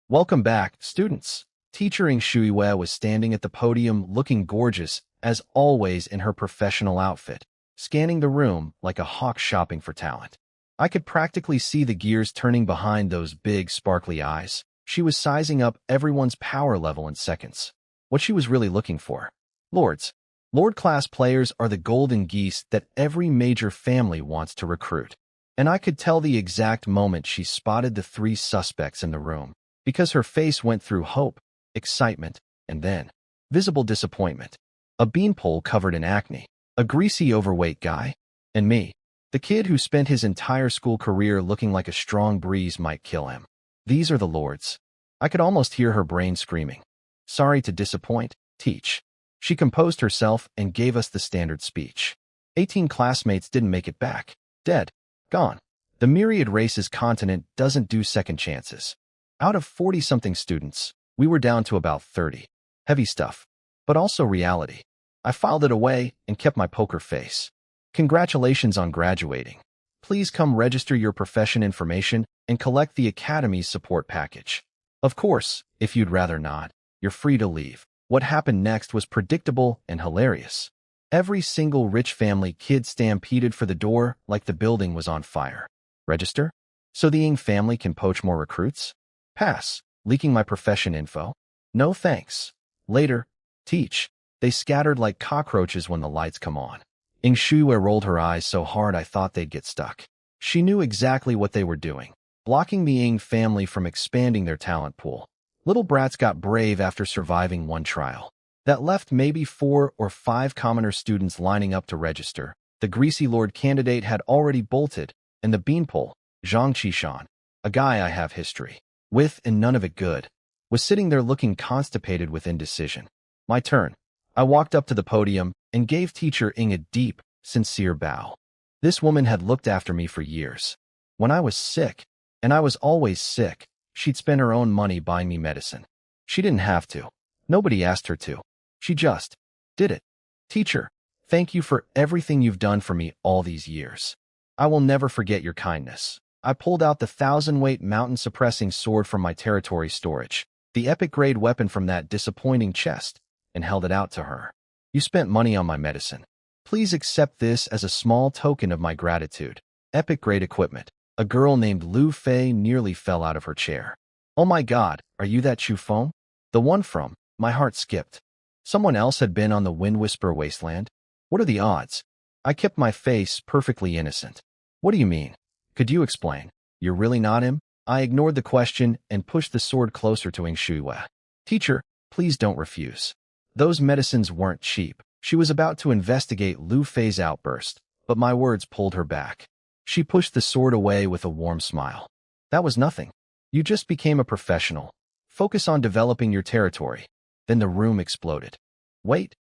Welcome back, students. Teacher Ing Shuiwei was standing at the podium looking gorgeous, as always in her professional outfit, scanning the room like a hawk shopping for talent. I could practically see the gears turning behind those big, sparkly eyes. She was sizing up everyone's power level in seconds. What she was really looking for. Lords. Lord-class players are the golden geese that every major family wants to recruit. And I could tell the exact moment she spotted the 3 suspects in the room, because her face went through hope, excitement, and then visible disappointment. A beanpole covered in acne, a greasy overweight guy, and me, the kid who spent his entire school career looking like a strong breeze might kill him. These are the lords. I could almost hear her brain screaming. Sorry to disappoint, teach. She composed herself and gave us the standard speech. 18 classmates didn't make it back. Dead. Gone. The myriad races continent doesn't do second chances. Out of 40-something students, we were down to about 30. Heavy stuff. But also reality. I filed it away and kept my poker face. Congratulations on graduating. Please come register your profession information and collect the Academy's support package. Of course, if you'd rather not, you're free to leave. What happened next was predictable and hilarious. Every single rich family kid stampeded for the door like the building was on fire. Register? So the Ing family can poach more recruits? Pass. Leaking my profession info? No thanks. Later. Teach. They scattered like cockroaches when the lights come on. Ing Shuiwei rolled her eyes so hard I thought they'd get stuck. She knew exactly what they were doing, blocking the Ing family from expanding their talent pool. Little brats got brave after surviving one trial. That left maybe 4 or 5 commoner students lining up to register. The greasy lord candidate had already bolted, and the beanpole, Zhang Qishan, a guy I have history with and none of it good, was sitting there looking constipated with indecision. My turn. I walked up to the podium and gave teacher Ing a deep, sincere bow. This woman had looked after me for years. When I was sick, and I was always sick, she'd spend her own money buying me medicine. She didn't have to. Nobody asked her to. She just did it. Teacher, thank you for everything you've done for me all these years. I will never forget your kindness. I pulled out the 1,000-weight mountain-suppressing sword from my territory storage, the epic-grade weapon from that disappointing chest, and held it out to her. You spent money on my medicine. Please accept this as a small token of my gratitude. Epic-grade equipment. A girl named Lu Fei nearly fell out of her chair. Oh my God, are you that Chu Feng? The one from... My heart skipped. Someone else had been on the Wind Whisper Wasteland? What are the odds? I kept my face perfectly innocent. What do you mean? Could you explain? You're really not him? I ignored the question and pushed the sword closer to Ing Shuiwei. Teacher, please don't refuse. Those medicines weren't cheap. She was about to investigate Lu Fei's outburst, but my words pulled her back. She pushed the sword away with a warm smile. That was nothing. You just became a professional. Focus on developing your territory. Then the room exploded. Wait.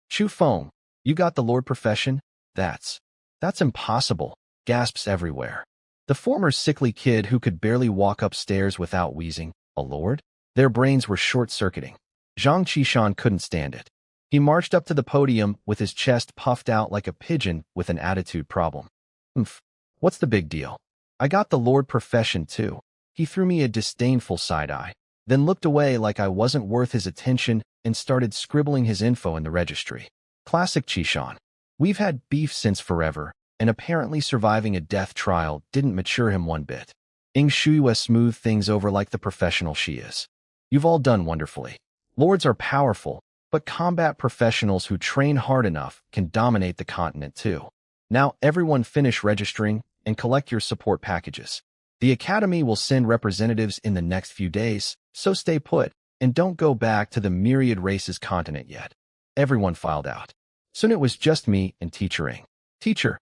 Chu Feng, you got the lord profession? That's impossible. Gasps everywhere. The former sickly kid who could barely walk upstairs without wheezing. A lord? Their brains were short-circuiting. Zhang Qishan couldn't stand it. He marched up to the podium with his chest puffed out like a pigeon with an attitude problem. Oomph. What's the big deal? I got the Lord profession too. He threw me a disdainful side-eye, then looked away like I wasn't worth his attention and started scribbling his info in the registry. Classic Chishan. We've had beef since forever, and apparently surviving a death trial didn't mature him one bit. Ing Shuiwa smoothed things over like the professional she is. You've all done wonderfully. Lords are powerful, but combat professionals who train hard enough can dominate the continent too. Now everyone finish registering and collect your support packages. The Academy will send representatives in the next few days, so stay put and don't go back to the myriad races continent yet. Everyone filed out. Soon it was just me and Teacher Ing. Teacher.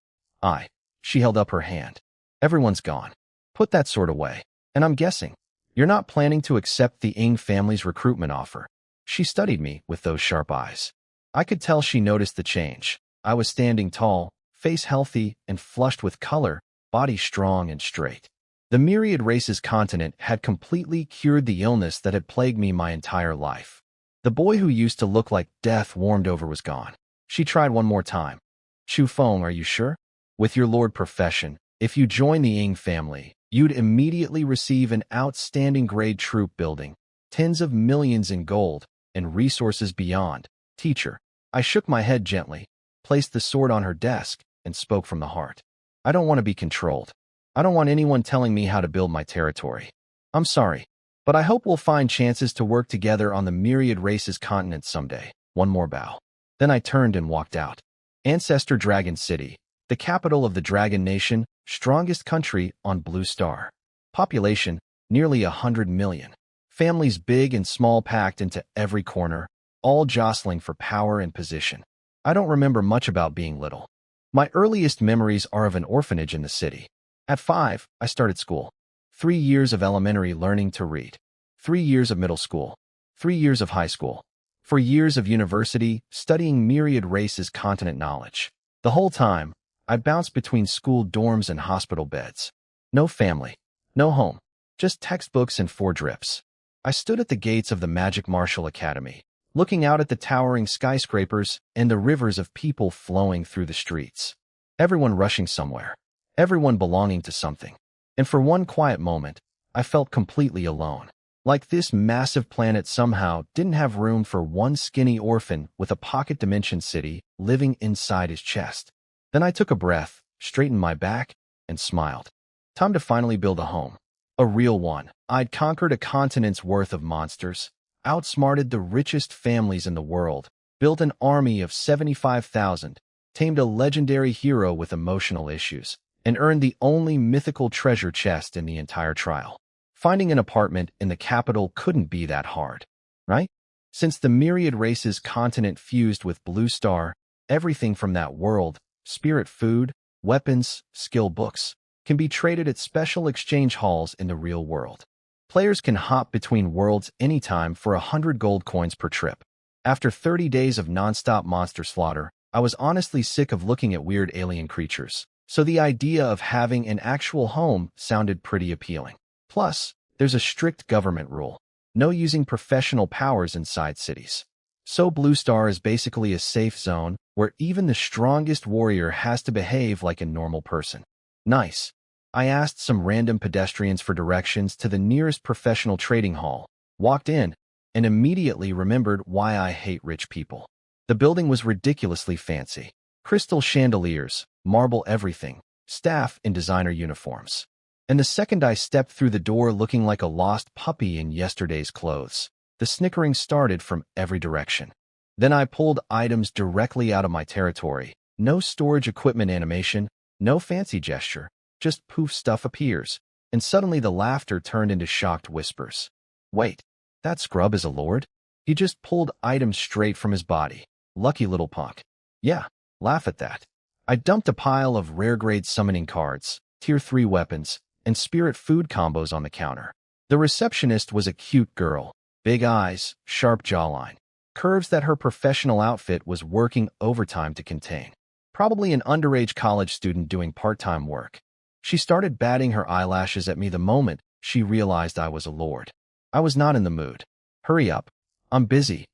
She held up her hand. Everyone's gone. Put that sword away. And I'm guessing, you're not planning to accept the Ing family's recruitment offer. She studied me with those sharp eyes. I could tell she noticed the change. I was standing tall, face healthy and flushed with color, body strong and straight. The myriad races continent had completely cured the illness that had plagued me my entire life. The boy who used to look like death warmed over was gone. She tried one more time. Chu Feng, are you sure? With your Lord profession, if you join the Ing family, you'd immediately receive an outstanding grade troop building, tens of millions in gold, and resources beyond. Teacher. I shook my head gently, placed the sword on her desk, and spoke from the heart. I don't want to be controlled. I don't want anyone telling me how to build my territory. I'm sorry, but I hope we'll find chances to work together on the myriad races continent someday. One more bow. Then I turned and walked out. Ancestor Dragon City, the capital of the Dragon Nation, strongest country on Blue Star. Population, nearly 100 million. Families big and small packed into every corner, all jostling for power and position. I don't remember much about being little. My earliest memories are of an orphanage in the city. At 5, I started school. 3 years of elementary learning to read. 3 years of middle school. 3 years of high school. 4 years of university, studying myriad races continent knowledge. The whole time, I bounced between school dorms and hospital beds. No family. No home. Just textbooks and 4 drips. I stood at the gates of the Magic Martial Academy, looking out at the towering skyscrapers and the rivers of people flowing through the streets. Everyone rushing somewhere. Everyone belonging to something. And for one quiet moment, I felt completely alone. Like this massive planet somehow didn't have room for one skinny orphan with a pocket dimension city living inside his chest. Then I took a breath, straightened my back, and smiled. Time to finally build a home. A real one. I'd conquered a continent's worth of monsters, outsmarted the richest families in the world, built an army of 75,000, tamed a legendary hero with emotional issues, and earned the only mythical treasure chest in the entire trial. Finding an apartment in the capital couldn't be that hard, right? Since the myriad races continent fused with Blue Star, everything from that world, spirit food, weapons, skill books, can be traded at special exchange halls in the real world. Players can hop between worlds anytime for 100 gold coins per trip. After 30 days of non-stop monster slaughter, I was honestly sick of looking at weird alien creatures, so the idea of having an actual home sounded pretty appealing. Plus, there's a strict government rule. No using professional powers inside cities. So Blue Star is basically a safe zone where even the strongest warrior has to behave like a normal person. Nice. I asked some random pedestrians for directions to the nearest professional trading hall, walked in, and immediately remembered why I hate rich people. The building was ridiculously fancy. Crystal chandeliers, marble everything, staff in designer uniforms. And the second I stepped through the door looking like a lost puppy in yesterday's clothes, the snickering started from every direction. Then I pulled items directly out of my territory. No storage equipment animation, no fancy gesture, just poof stuff appears, and suddenly the laughter turned into shocked whispers. Wait, that scrub is a lord? He just pulled items straight from his body. Lucky little punk. Yeah, laugh at that. I dumped a pile of rare-grade summoning cards, tier 3 weapons, and spirit food combos on the counter. The receptionist was a cute girl, big eyes, sharp jawline, curves that her professional outfit was working overtime to contain. Probably an underage college student doing part-time work. She started batting her eyelashes at me the moment she realized I was a lord. I was not in the mood. Hurry up. I'm busy.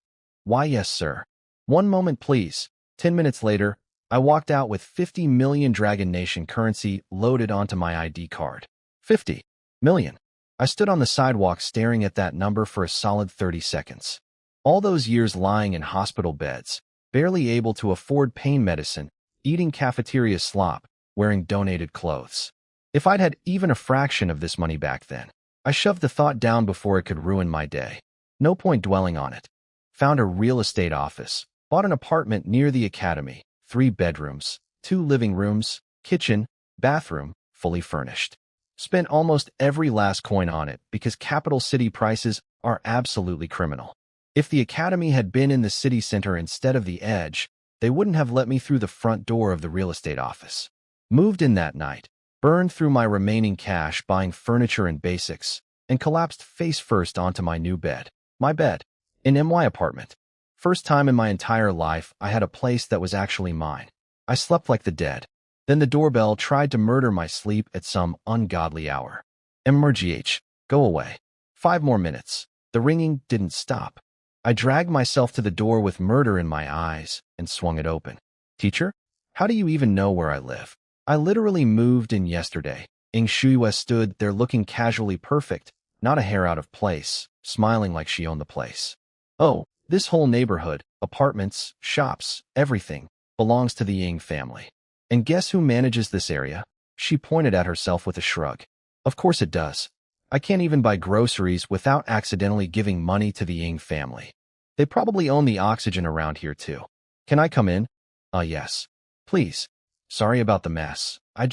Why, yes, sir. 1 moment, please. 10 minutes later, I walked out with 50 million Dragon Nation currency loaded onto my ID card. 50 million. I stood on the sidewalk staring at that number for a solid 30 seconds. All those years lying in hospital beds, barely able to afford pain medicine, eating cafeteria slop, wearing donated clothes. If I'd had even a fraction of this money back then, I shoved the thought down before it could ruin my day. No point dwelling on it. Found a real estate office, bought an apartment near the academy, 3 bedrooms, 2 living rooms, kitchen, bathroom, fully furnished. Spent almost every last coin on it because capital city prices are absolutely criminal. If the academy had been in the city center instead of the edge, they wouldn't have let me through the front door of the real estate office. Moved in that night, burned through my remaining cash buying furniture and basics, and collapsed face first onto my new bed. My bed. In my apartment. First time in my entire life I had a place that was actually mine. I slept like the dead. Then the doorbell tried to murder my sleep at some ungodly hour. MRGH. Go away. 5 more minutes. The ringing didn't stop. I dragged myself to the door with murder in my eyes and swung it open. Teacher? How do you even know where I live? I literally moved in yesterday. Shuiwe stood there looking casually perfect, not a hair out of place, smiling like she owned the place. Oh, this whole neighborhood, apartments, shops, everything, belongs to the Ying family. And guess who manages this area? She pointed at herself with a shrug. Of course it does. I can't even buy groceries without accidentally giving money to the Ying family. They probably own the oxygen around here too. Can I come in? Yes. Please. Sorry about the mess. I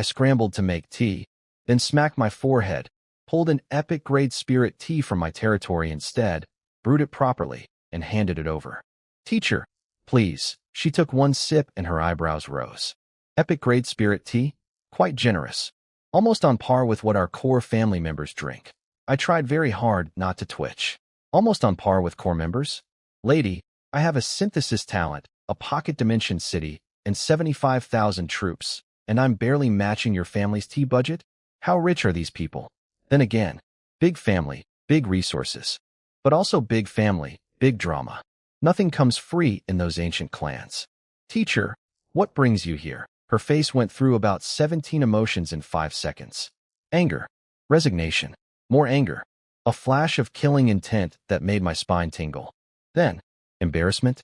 scrambled to make tea, then smacked my forehead, pulled an epic grade spirit tea from my territory instead, brewed it properly, and handed it over. Teacher, please. She took one sip and her eyebrows rose. Epic grade spirit tea? Quite generous. Almost on par with what our core family members drink. I tried very hard not to twitch. Almost on par with core members? Lady, I have a synthesis talent, a pocket dimension city, and 75,000 troops, and I'm barely matching your family's tea budget? How rich are these people? Then again, big family, big resources. But also big family, big drama. Nothing comes free in those ancient clans. Teacher, what brings you here? Her face went through about 17 emotions in 5 seconds. Anger, resignation, more anger, a flash of killing intent that made my spine tingle. Then, embarrassment,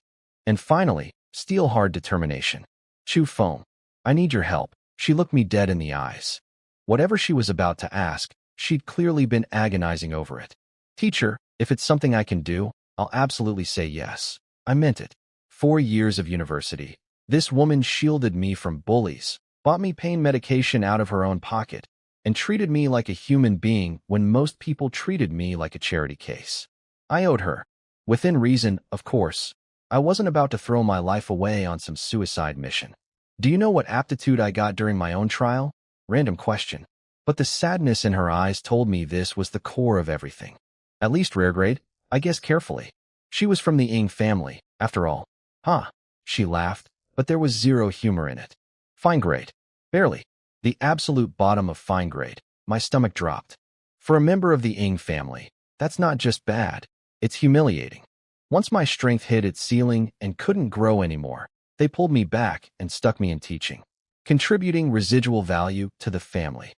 and finally, steel-hard determination. Chew foam. I need your help. She looked me dead in the eyes. Whatever she was about to ask, she'd clearly been agonizing over it. Teacher, if it's something I can do, I'll absolutely say yes. I meant it. 4 years of university. This woman shielded me from bullies, bought me pain medication out of her own pocket, and treated me like a human being when most people treated me like a charity case. I owed her. Within reason, of course. I wasn't about to throw my life away on some suicide mission. Do you know what aptitude I got during my own trial? Random question. But the sadness in her eyes told me this was the core of everything. At least rare grade, I guessed carefully. She was from the Ying family, after all. Huh. She laughed, but there was zero humor in it. Fine grade. Barely. The absolute bottom of fine grade. My stomach dropped. For a member of the Ying family, that's not just bad. It's humiliating. Once my strength hit its ceiling and couldn't grow anymore, they pulled me back and stuck me in teaching, contributing residual value to the family.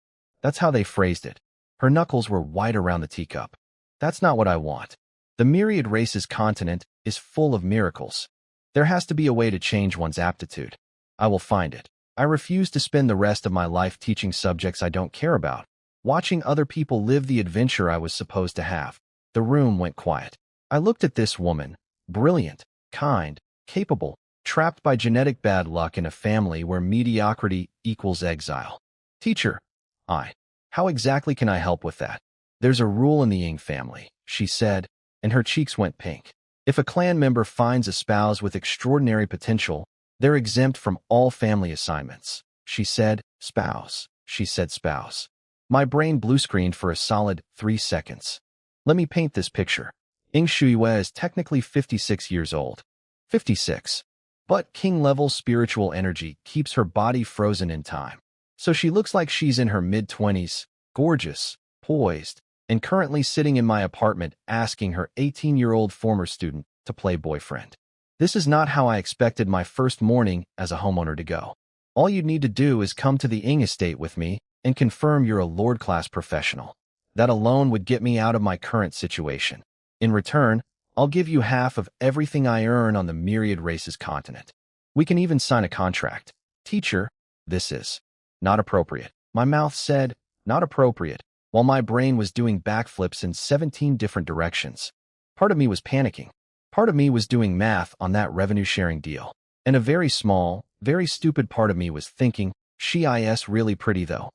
That's how they phrased it. Her knuckles were white around the teacup. That's not what I want. The myriad races continent is full of miracles. There has to be a way to change one's aptitude. I will find it. I refuse to spend the rest of my life teaching subjects I don't care about, watching other people live the adventure I was supposed to have. The room went quiet. I looked at this woman, brilliant, kind, capable, trapped by genetic bad luck in a family where mediocrity equals exile. Teacher, how exactly can I help with that? There's a rule in the Ying family, she said, and her cheeks went pink. If a clan member finds a spouse with extraordinary potential, they're exempt from all family assignments. She said, spouse. She said spouse. My brain blue-screened for a solid 3 seconds. Let me paint this picture. Shuiwe is technically 56 years old. 56. But king-level spiritual energy keeps her body frozen in time. So she looks like she's in her mid-20s, gorgeous, poised, and currently sitting in my apartment asking her 18-year-old former student to play boyfriend. This is not how I expected my first morning as a homeowner to go. All you'd need to do is come to the Ing estate with me and confirm you're a Lord-class professional. That alone would get me out of my current situation. In return, I'll give you half of everything I earn on the myriad races continent. We can even sign a contract. Teacher, this is not appropriate. My mouth said, not appropriate, while my brain was doing backflips in 17 different directions. Part of me was panicking. Part of me was doing math on that revenue-sharing deal. And a very small, very stupid part of me was thinking, she is really pretty though,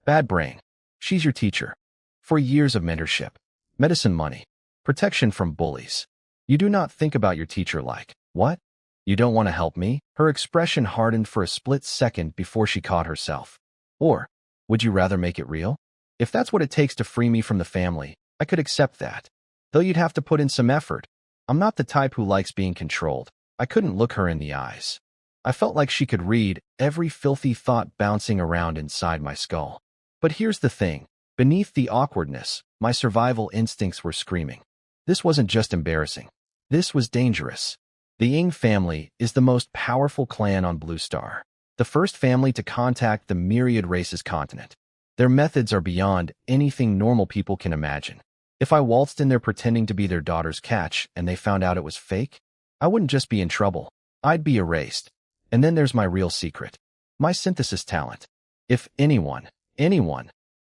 bad brain. She's your teacher. For years of mentorship, medicine money, protection from bullies. You do not think about your teacher like, what? You don't want to help me? Her expression hardened for a split second before she caught herself. Or, would you rather make it real? If that's what it takes to free me from the family, I could accept that. Though you'd have to put in some effort. I'm not the type who likes being controlled. I couldn't look her in the eyes. I felt like she could read every filthy thought bouncing around inside my skull. But here's the thing. Beneath the awkwardness, my survival instincts were screaming. This wasn't just embarrassing. This was dangerous. The Ing family is the most powerful clan on Blue Star. The first family to contact the myriad races continent. Their methods are beyond anything normal people can imagine. If I waltzed in there pretending to be their daughter's catch and they found out it was fake, I wouldn't just be in trouble. I'd be erased. And then there's my real secret. My synthesis talent. If anyone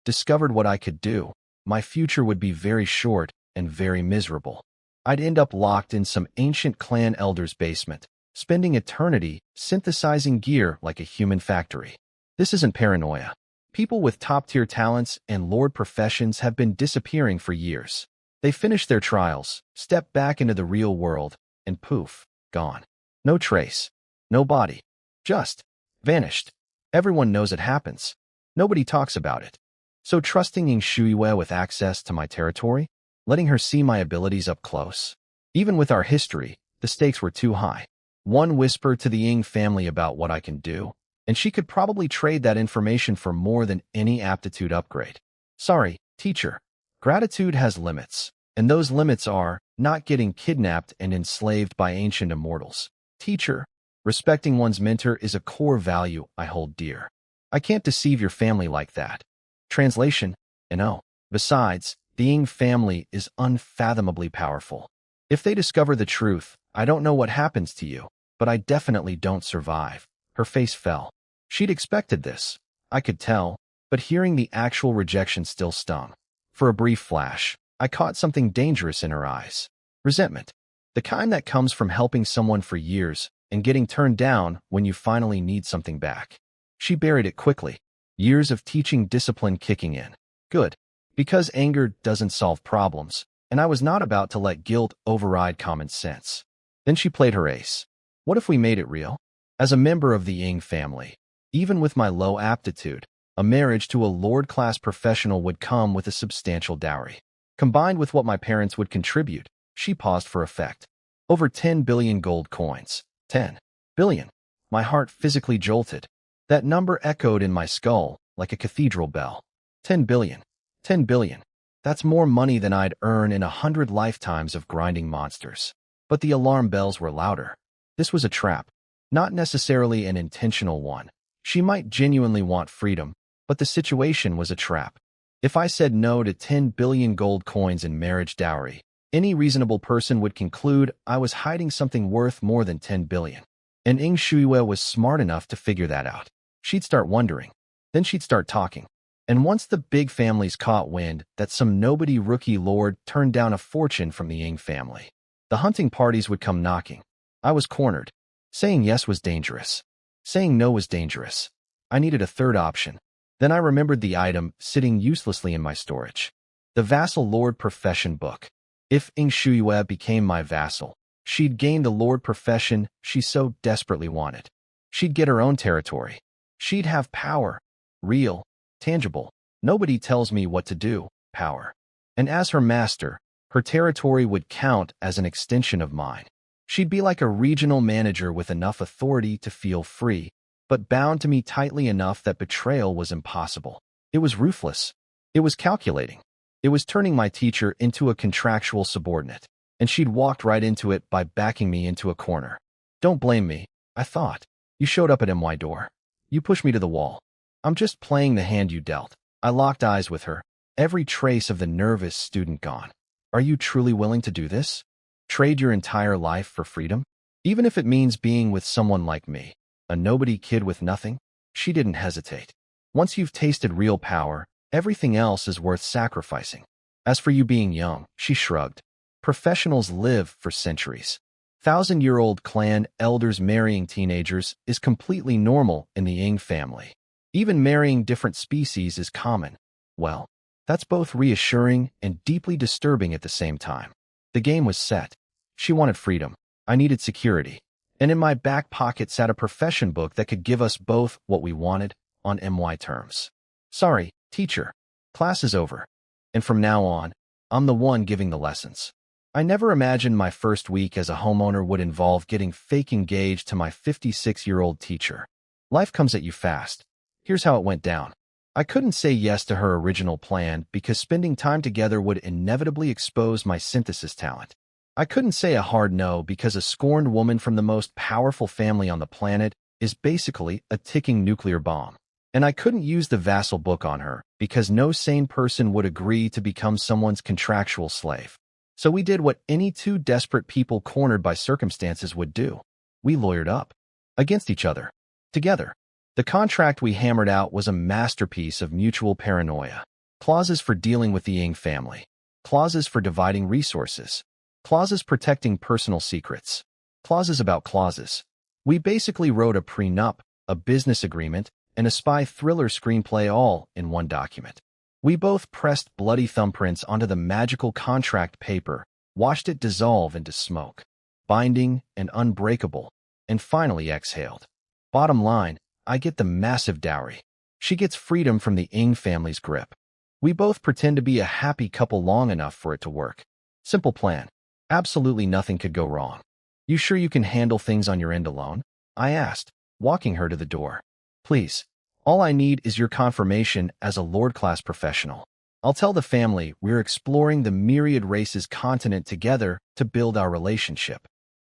discovered what I could do, my future would be very short and very miserable. I'd end up locked in some ancient clan elder's basement, spending eternity synthesizing gear like a human factory. This isn't paranoia. People with top-tier talents and lord professions have been disappearing for years. They finish their trials, step back into the real world, and poof, gone. No trace. No body. Just vanished. Everyone knows it happens. Nobody talks about it. So trusting Ing Shuiwe with access to my territory, letting her see my abilities up close. Even with our history, the stakes were too high. One whisper to the Ing family about what I can do, and she could probably trade that information for more than any aptitude upgrade. Sorry, teacher. Gratitude has limits, and those limits are not getting kidnapped and enslaved by ancient immortals. Teacher, respecting one's mentor is a core value I hold dear. I can't deceive your family like that. Translation, no. Besides, the Ing family is unfathomably powerful. If they discover the truth, I don't know what happens to you, but I definitely don't survive. Her face fell. She'd expected this. I could tell, but hearing the actual rejection still stung. For a brief flash, I caught something dangerous in her eyes. Resentment. The kind that comes from helping someone for years and getting turned down when you finally need something back. She buried it quickly. Years of teaching discipline kicking in. Good. Because anger doesn't solve problems, and I was not about to let guilt override common sense. Then she played her ace. What if we made it real? As a member of the Ing family, even with my low aptitude, a marriage to a lord-class professional would come with a substantial dowry. Combined with what my parents would contribute, she paused for effect. Over 10 billion gold coins. 10 billion. My heart physically jolted. That number echoed in my skull like a cathedral bell. 10 billion. 10 billion. That's more money than I'd earn in 100 lifetimes of grinding monsters. But the alarm bells were louder. This was a trap. Not necessarily an intentional one. She might genuinely want freedom, but the situation was a trap. If I said no to 10 billion gold coins in marriage dowry, any reasonable person would conclude I was hiding something worth more than 10 billion. And Ing Shuiwe was smart enough to figure that out. She'd start wondering. Then she'd start talking. And once the big families caught wind that some nobody rookie lord turned down a fortune from the Ing family, the hunting parties would come knocking. I was cornered. Saying yes was dangerous. Saying no was dangerous. I needed a third option. Then I remembered the item sitting uselessly in my storage. The Vassal Lord Profession book. If Ing Shuiwe became my vassal, she'd gain the lord profession she so desperately wanted. She'd get her own territory. She'd have power. Real. Tangible. Nobody tells me what to do. Power. And as her master, her territory would count as an extension of mine. She'd be like a regional manager with enough authority to feel free, but bound to me tightly enough that betrayal was impossible. It was ruthless. It was calculating. It was turning my teacher into a contractual subordinate. and she'd walked right into it by backing me into a corner. Don't blame me, I thought. You showed up at my door. You pushed me to the wall. I'm just playing the hand you dealt. I locked eyes with her, every trace of the nervous student gone. Are you truly willing to do this? Trade your entire life for freedom? Even if it means being with someone like me, a nobody kid with nothing? She didn't hesitate. Once you've tasted real power, everything else is worth sacrificing. As for you being young, she shrugged. Professionals live for centuries. Thousand-year-old clan elders marrying teenagers is completely normal in the Ying family. Even marrying different species is common. Well, that's both reassuring and deeply disturbing at the same time. The game was set. She wanted freedom. I needed security. And in my back pocket sat a profession book that could give us both what we wanted on MY terms. Sorry, teacher. Class is over. And from now on, I'm the one giving the lessons. I never imagined my first week as a homeowner would involve getting fake engaged to my 56-year-old teacher. Life comes at you fast. Here's how it went down. I couldn't say yes to her original plan because spending time together would inevitably expose my synthesis talent. I couldn't say a hard no because a scorned woman from the most powerful family on the planet is basically a ticking nuclear bomb. And I couldn't use the vassal book on her because no sane person would agree to become someone's contractual slave. So we did what any two desperate people cornered by circumstances would do. We lawyered up. Against each other. Together. The contract we hammered out was a masterpiece of mutual paranoia. Clauses for dealing with the Ying family. Clauses for dividing resources. Clauses protecting personal secrets. Clauses about clauses. We basically wrote a prenup, a business agreement, and a spy thriller screenplay all in one document. We both pressed bloody thumbprints onto the magical contract paper, watched it dissolve into smoke, binding and unbreakable, and finally exhaled. Bottom line, I get the massive dowry. She gets freedom from the Ying family's grip. We both pretend to be a happy couple long enough for it to work. Simple plan. Absolutely nothing could go wrong. You sure you can handle things on your end alone? I asked, walking her to the door. Please. All I need is your confirmation as a Lord-class professional. I'll tell the family we're exploring the myriad races continent together to build our relationship.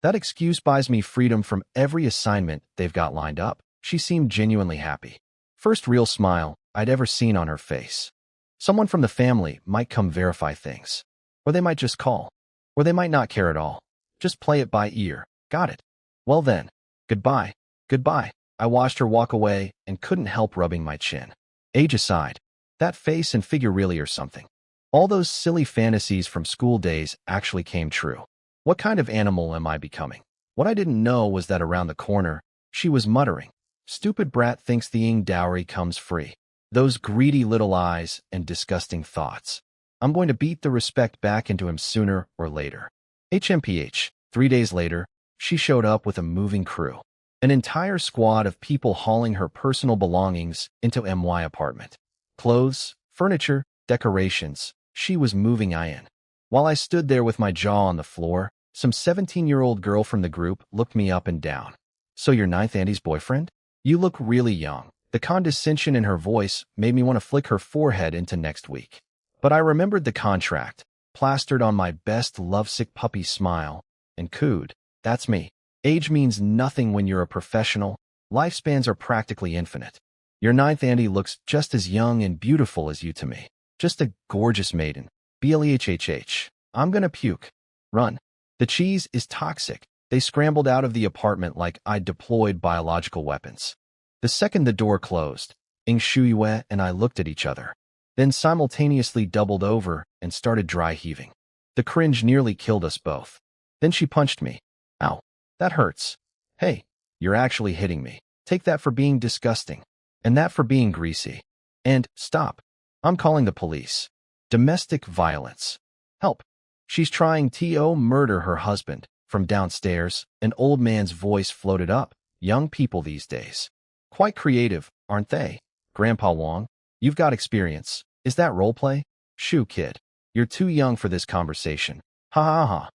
That excuse buys me freedom from every assignment they've got lined up. She seemed genuinely happy. First real smile I'd ever seen on her face. Someone from the family might come verify things. Or they might just call. Or they might not care at all. Just play it by ear. Got it. Well then. Goodbye. Goodbye. I watched her walk away and couldn't help rubbing my chin. Age aside, that face and figure really are something. All those silly fantasies from school days actually came true. What kind of animal am I becoming? What I didn't know was that around the corner, she was muttering, "Stupid brat thinks the Ying dowry comes free. Those greedy little eyes and disgusting thoughts. I'm going to beat the respect back into him sooner or later." HMPH. 3 days later, she showed up with a moving crew. An entire squad of people hauling her personal belongings into MY apartment. Clothes, furniture, decorations. She was moving in. While I stood there with my jaw on the floor, some 17-year-old girl from the group looked me up and down. "So you're Ninth Andy's boyfriend? You look really young." The condescension in her voice made me want to flick her forehead into next week. But I remembered the contract, plastered on my best lovesick puppy smile, and cooed, "That's me." Age means nothing when you're a professional. Lifespans are practically infinite. Your Ninth Andy looks just as young and beautiful as you to me. Just a gorgeous maiden. BLEHHH. I'm gonna puke. Run. The cheese is toxic. They scrambled out of the apartment like I'd deployed biological weapons. The second the door closed, Ing Shuyue and I looked at each other, then simultaneously doubled over and started dry heaving. The cringe nearly killed us both. Then she punched me. Ow. That hurts. Hey, you're actually hitting me. Take that for being disgusting. And that for being greasy. And, stop. I'm calling the police. Domestic violence. Help. She's trying to murder her husband. From downstairs, an old man's voice floated up. Young people these days. Quite creative, aren't they? Grandpa Wong, you've got experience. Is that roleplay? Shoo, kid. You're too young for this conversation. Ha ha ha.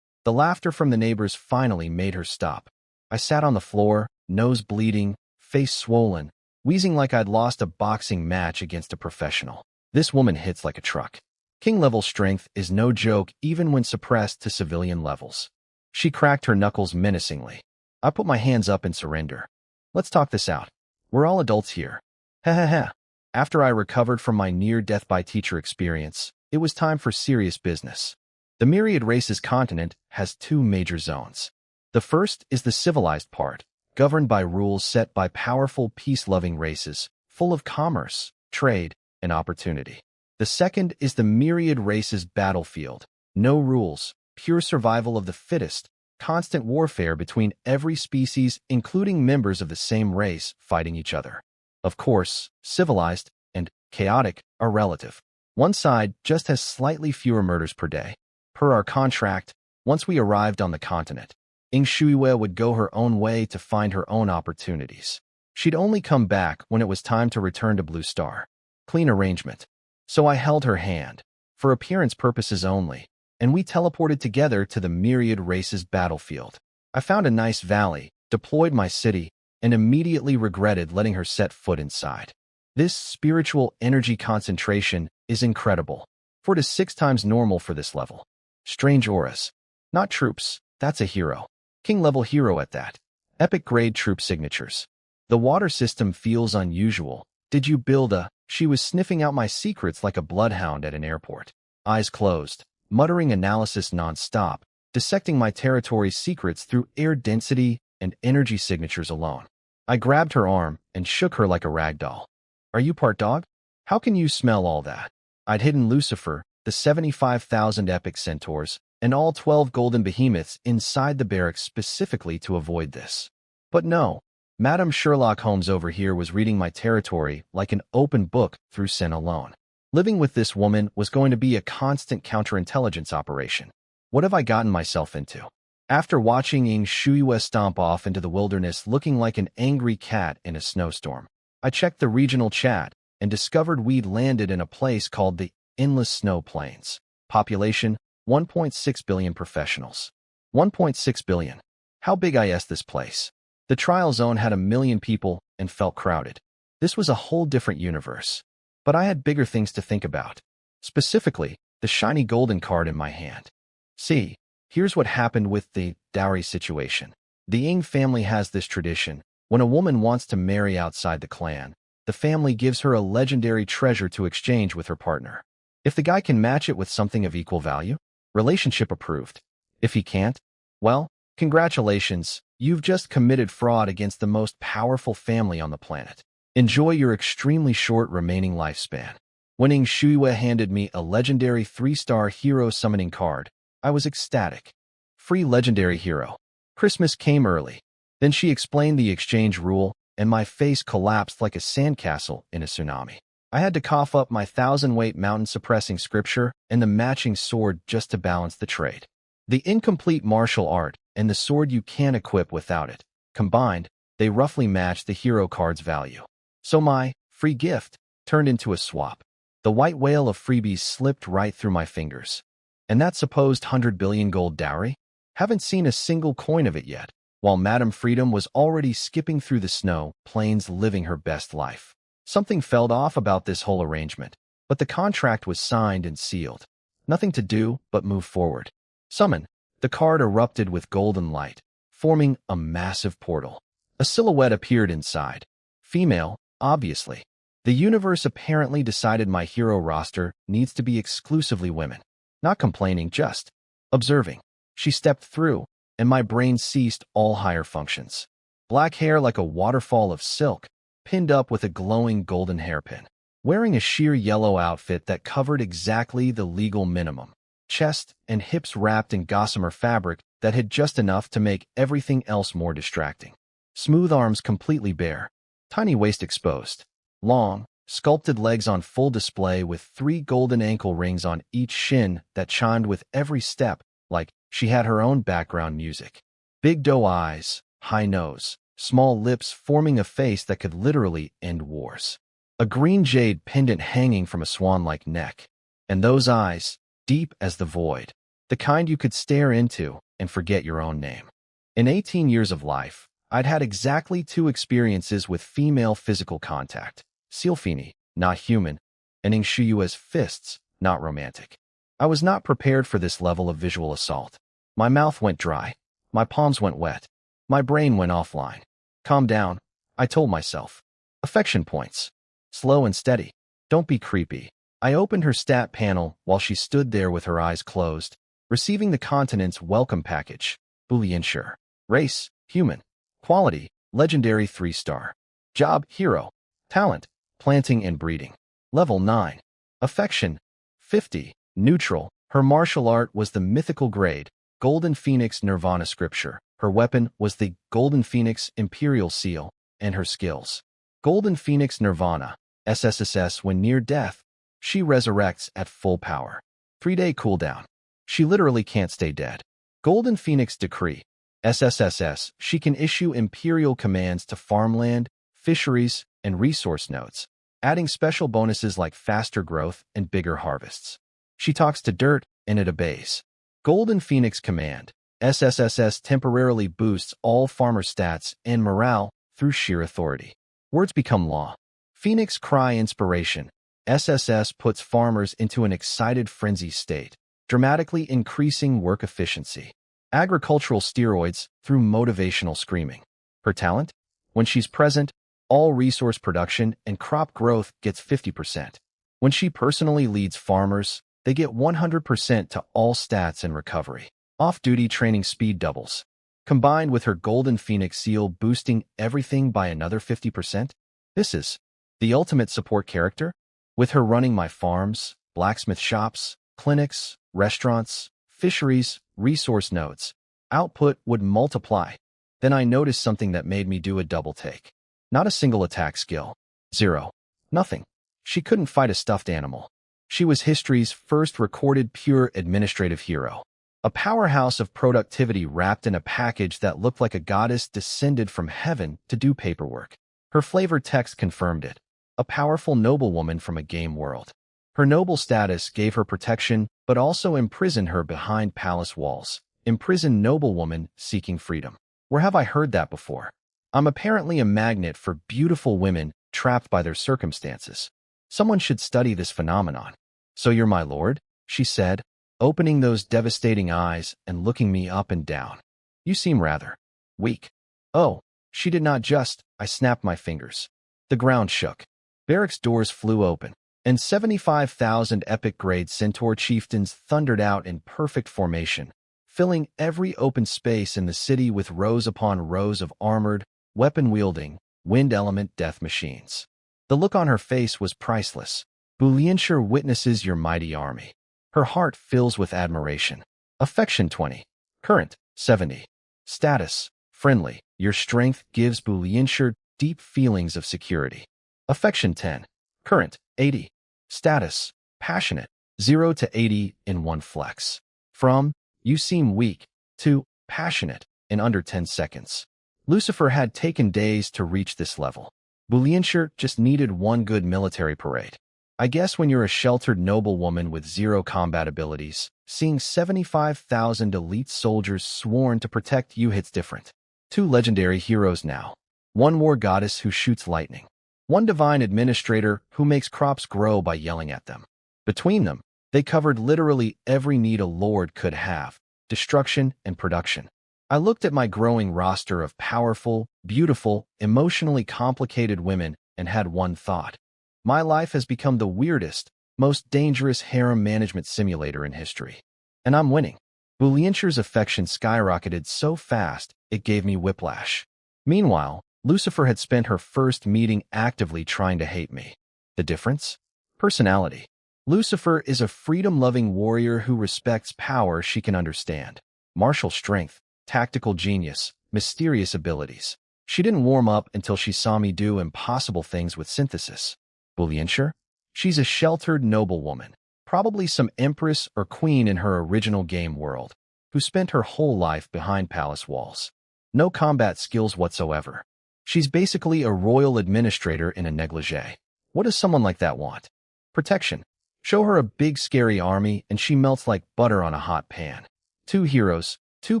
The laughter from the neighbors finally made her stop. I sat on the floor, nose bleeding, face swollen, wheezing like I'd lost a boxing match against a professional. This woman hits like a truck. King-level strength is no joke even when suppressed to civilian levels. She cracked her knuckles menacingly. I put my hands up in surrender. Let's talk this out. We're all adults here. Ha ha ha. After I recovered from my near-death-by-teacher experience, it was time for serious business. The Myriad Races continent has two major zones. The first is the civilized part, governed by rules set by powerful, peace-loving races, full of commerce, trade, and opportunity. The second is the Myriad Races battlefield. No rules, pure survival of the fittest, constant warfare between every species, including members of the same race, fighting each other. Of course, civilized and chaotic are relative. One side just has slightly fewer murders per day. Per our contract, once we arrived on the continent, Ing Shuiwe would go her own way to find her own opportunities. She'd only come back when it was time to return to Blue Star. Clean arrangement. So I held her hand, for appearance purposes only, and we teleported together to the Myriad Races battlefield. I found a nice valley, deployed my city, and immediately regretted letting her set foot inside. This spiritual energy concentration is incredible. 4 to 6 times normal for this level. Strange auras. Not troops, that's a hero. King-level hero at that. Epic-grade troop signatures. The water system feels unusual. Did you build a... She was sniffing out my secrets like a bloodhound at an airport. Eyes closed, muttering analysis non-stop, dissecting my territory's secrets through air density and energy signatures alone. I grabbed her arm and shook her like a rag doll. Are you part dog? How can you smell all that? I'd hidden Lucifer, the 75,000 epic centaurs, and all 12 golden behemoths inside the barracks specifically to avoid this. But no, Madam Sherlock Holmes over here was reading my territory like an open book through Sen alone. Living with this woman was going to be a constant counterintelligence operation. What have I gotten myself into? After watching Ing Shuiwe stomp off into the wilderness looking like an angry cat in a snowstorm, I checked the regional chat and discovered we'd landed in a place called the Endless Snow Plains. Population, 1.6 billion professionals. 1.6 billion. How big is this place? The trial zone had 1 million people and felt crowded. This was a whole different universe. But I had bigger things to think about. Specifically, the shiny golden card in my hand. See, here's what happened with the dowry situation. The Ing family has this tradition. When a woman wants to marry outside the clan, the family gives her a legendary treasure to exchange with her partner. If the guy can match it with something of equal value, relationship approved. If he can't, well, congratulations, you've just committed fraud against the most powerful family on the planet. Enjoy your extremely short remaining lifespan. When Ing Shuiwe handed me a legendary 3-star hero summoning card, I was ecstatic. Free legendary hero. Christmas came early. Then she explained the exchange rule, and my face collapsed like a sandcastle in a tsunami. I had to cough up my 1,000-weight mountain-suppressing scripture and the matching sword just to balance the trade. The incomplete martial art and the sword you can't equip without it. Combined, they roughly match the hero card's value. So my free gift turned into a swap. The white whale of freebies slipped right through my fingers. And that supposed 100 billion gold dowry? Haven't seen a single coin of it yet, while Madame Freedom was already skipping through the snow, plains living her best life. Something felt off about this whole arrangement, but the contract was signed and sealed. Nothing to do but move forward. Summon. The card erupted with golden light, forming a massive portal. A silhouette appeared inside. Female, obviously. The universe apparently decided my hero roster needs to be exclusively women. Not complaining, just observing. She stepped through, and my brain ceased all higher functions. Black hair like a waterfall of silk, pinned up with a glowing golden hairpin. Wearing a sheer yellow outfit that covered exactly the legal minimum. Chest and hips wrapped in gossamer fabric that had just enough to make everything else more distracting. Smooth arms completely bare. Tiny waist exposed. Long, sculpted legs on full display with 3 golden ankle rings on each shin that chimed with every step, like she had her own background music. Big doe eyes, high nose, small lips forming a face that could literally end wars. A green jade pendant hanging from a swan-like neck. And those eyes, deep as the void. The kind you could stare into and forget your own name. In 18 years of life, I'd had exactly 2 experiences with female physical contact. Silfini, not human, and Ing Shuiwe's fists, not romantic. I was not prepared for this level of visual assault. My mouth went dry. My palms went wet. My brain went offline. Calm down, I told myself. Affection points. Slow and steady. Don't be creepy. I opened her stat panel while she stood there with her eyes closed, receiving the continent's welcome package. Boolean sure. Race, human. Quality, legendary 3-star. Job, hero. Talent, planting and breeding. Level 9. Affection, 50. Neutral. Her martial art was the mythical grade, Golden Phoenix Nirvana scripture. Her weapon was the Golden Phoenix Imperial Seal, and her skills. Golden Phoenix Nirvana, SSSS when near death. She resurrects at full power. 3-day cooldown. She literally can't stay dead. Golden Phoenix Decree, SSSS. She can issue imperial commands to farmland, fisheries, and resource nodes, adding special bonuses like faster growth and bigger harvests. She talks to dirt, and it obeys. Golden Phoenix Command, SSSS temporarily boosts all farmer stats and morale through sheer authority. Words become law. Phoenix Cry Inspiration, SSS puts farmers into an excited frenzy state, dramatically increasing work efficiency. Agricultural steroids through motivational screaming. Her talent? When she's present, all resource production and crop growth gets 50%. When she personally leads farmers, they get 100% to all stats and recovery. Off-duty training speed doubles. Combined with her Golden Phoenix Seal boosting everything by another 50%, this is the ultimate support character. With her running my farms, blacksmith shops, clinics, restaurants, fisheries, resource nodes, output would multiply. Then I noticed something that made me do a double take. Not a single attack skill. 0. Nothing. She couldn't fight a stuffed animal. She was history's first recorded pure administrative hero. A powerhouse of productivity wrapped in a package that looked like a goddess descended from heaven to do paperwork. Her flavor text confirmed it. A powerful noblewoman from a game world. Her noble status gave her protection, but also imprisoned her behind palace walls. Imprisoned noblewoman seeking freedom. Where have I heard that before? I'm apparently a magnet for beautiful women trapped by their circumstances. Someone should study this phenomenon. So you're my lord? She said, opening those devastating eyes and looking me up and down. You seem rather weak. Oh, she did not just. I snapped my fingers. The ground shook. Barracks doors flew open, and 75,000 epic-grade centaur chieftains thundered out in perfect formation, filling every open space in the city with rows upon rows of armored, weapon-wielding, wind-element death machines. The look on her face was priceless. Booleanshire witnesses your mighty army. Her heart fills with admiration. Affection 20. Current, 70. Status, friendly. Your strength gives Booleanshire deep feelings of security. Affection 10. Current, 80. Status, passionate. 0 to 80 in one flex. From, you seem weak, to, passionate, in under 10 seconds. Lucifer had taken days to reach this level. Booleanshire just needed one good military parade. I guess when you're a sheltered noblewoman with 0 combat abilities, seeing 75,000 elite soldiers sworn to protect you hits different. 2 legendary heroes now. 1 war goddess who shoots lightning. 1 divine administrator who makes crops grow by yelling at them. Between them, they covered literally every need a lord could have, destruction and production. I looked at my growing roster of powerful, beautiful, emotionally complicated women and had one thought. My life has become the weirdest, most dangerous harem management simulator in history. And I'm winning. Booleanshire's affection skyrocketed so fast, it gave me whiplash. Meanwhile, Lucifer had spent her first meeting actively trying to hate me. The difference? Personality. Lucifer is a freedom-loving warrior who respects power she can understand. Martial strength, tactical genius, mysterious abilities. She didn't warm up until she saw me do impossible things with synthesis. Booleanshire? She's a sheltered noblewoman, probably some empress or queen in her original game world, who spent her whole life behind palace walls. No combat skills whatsoever. She's basically a royal administrator in a negligee. What does someone like that want? Protection. Show her a big scary army and she melts like butter on a hot pan. 2 heroes, 2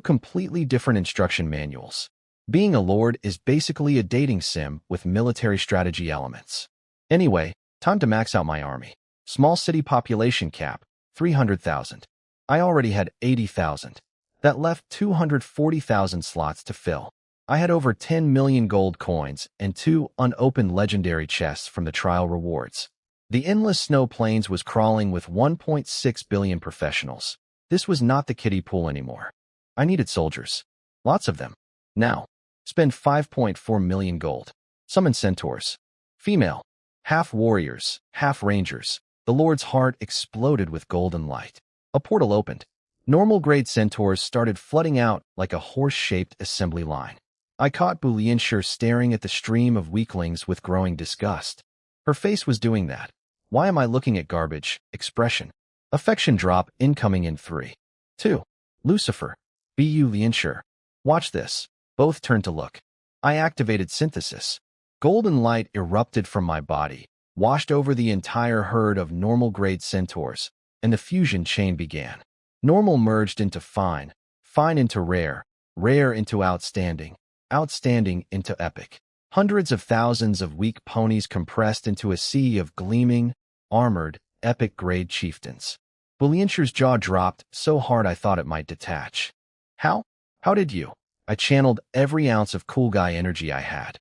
completely different instruction manuals. Being a lord is basically a dating sim with military strategy elements. Anyway, time to max out my army. Small city population cap, 300,000. I already had 80,000. That left 240,000 slots to fill. I had over 10 million gold coins and 2 unopened legendary chests from the trial rewards. The endless snow plains was crawling with 1.6 billion professionals. This was not the kiddie pool anymore. I needed soldiers. Lots of them. Now, spend 5.4 million gold. Summon centaurs. Female. Half warriors, half rangers. The Lord's heart exploded with golden light. A portal opened. Normal grade centaurs started flooding out like a horse-shaped assembly line. I caught Bulianshire staring at the stream of weaklings with growing disgust. Her face was doing that. Why am I looking at garbage? Expression. Affection drop incoming in 3, 2. Lucifer. Bu Lianshire. Watch this. Both turned to look. I activated synthesis. Golden light erupted from my body, washed over the entire herd of normal-grade centaurs, and the fusion chain began. Normal merged into fine, fine into rare, rare into outstanding, outstanding into epic. Hundreds of thousands of weak ponies compressed into a sea of gleaming, armored, epic-grade chieftains. Bulianshire's jaw dropped so hard I thought it might detach. How? How did you? I channeled every ounce of cool guy energy I had.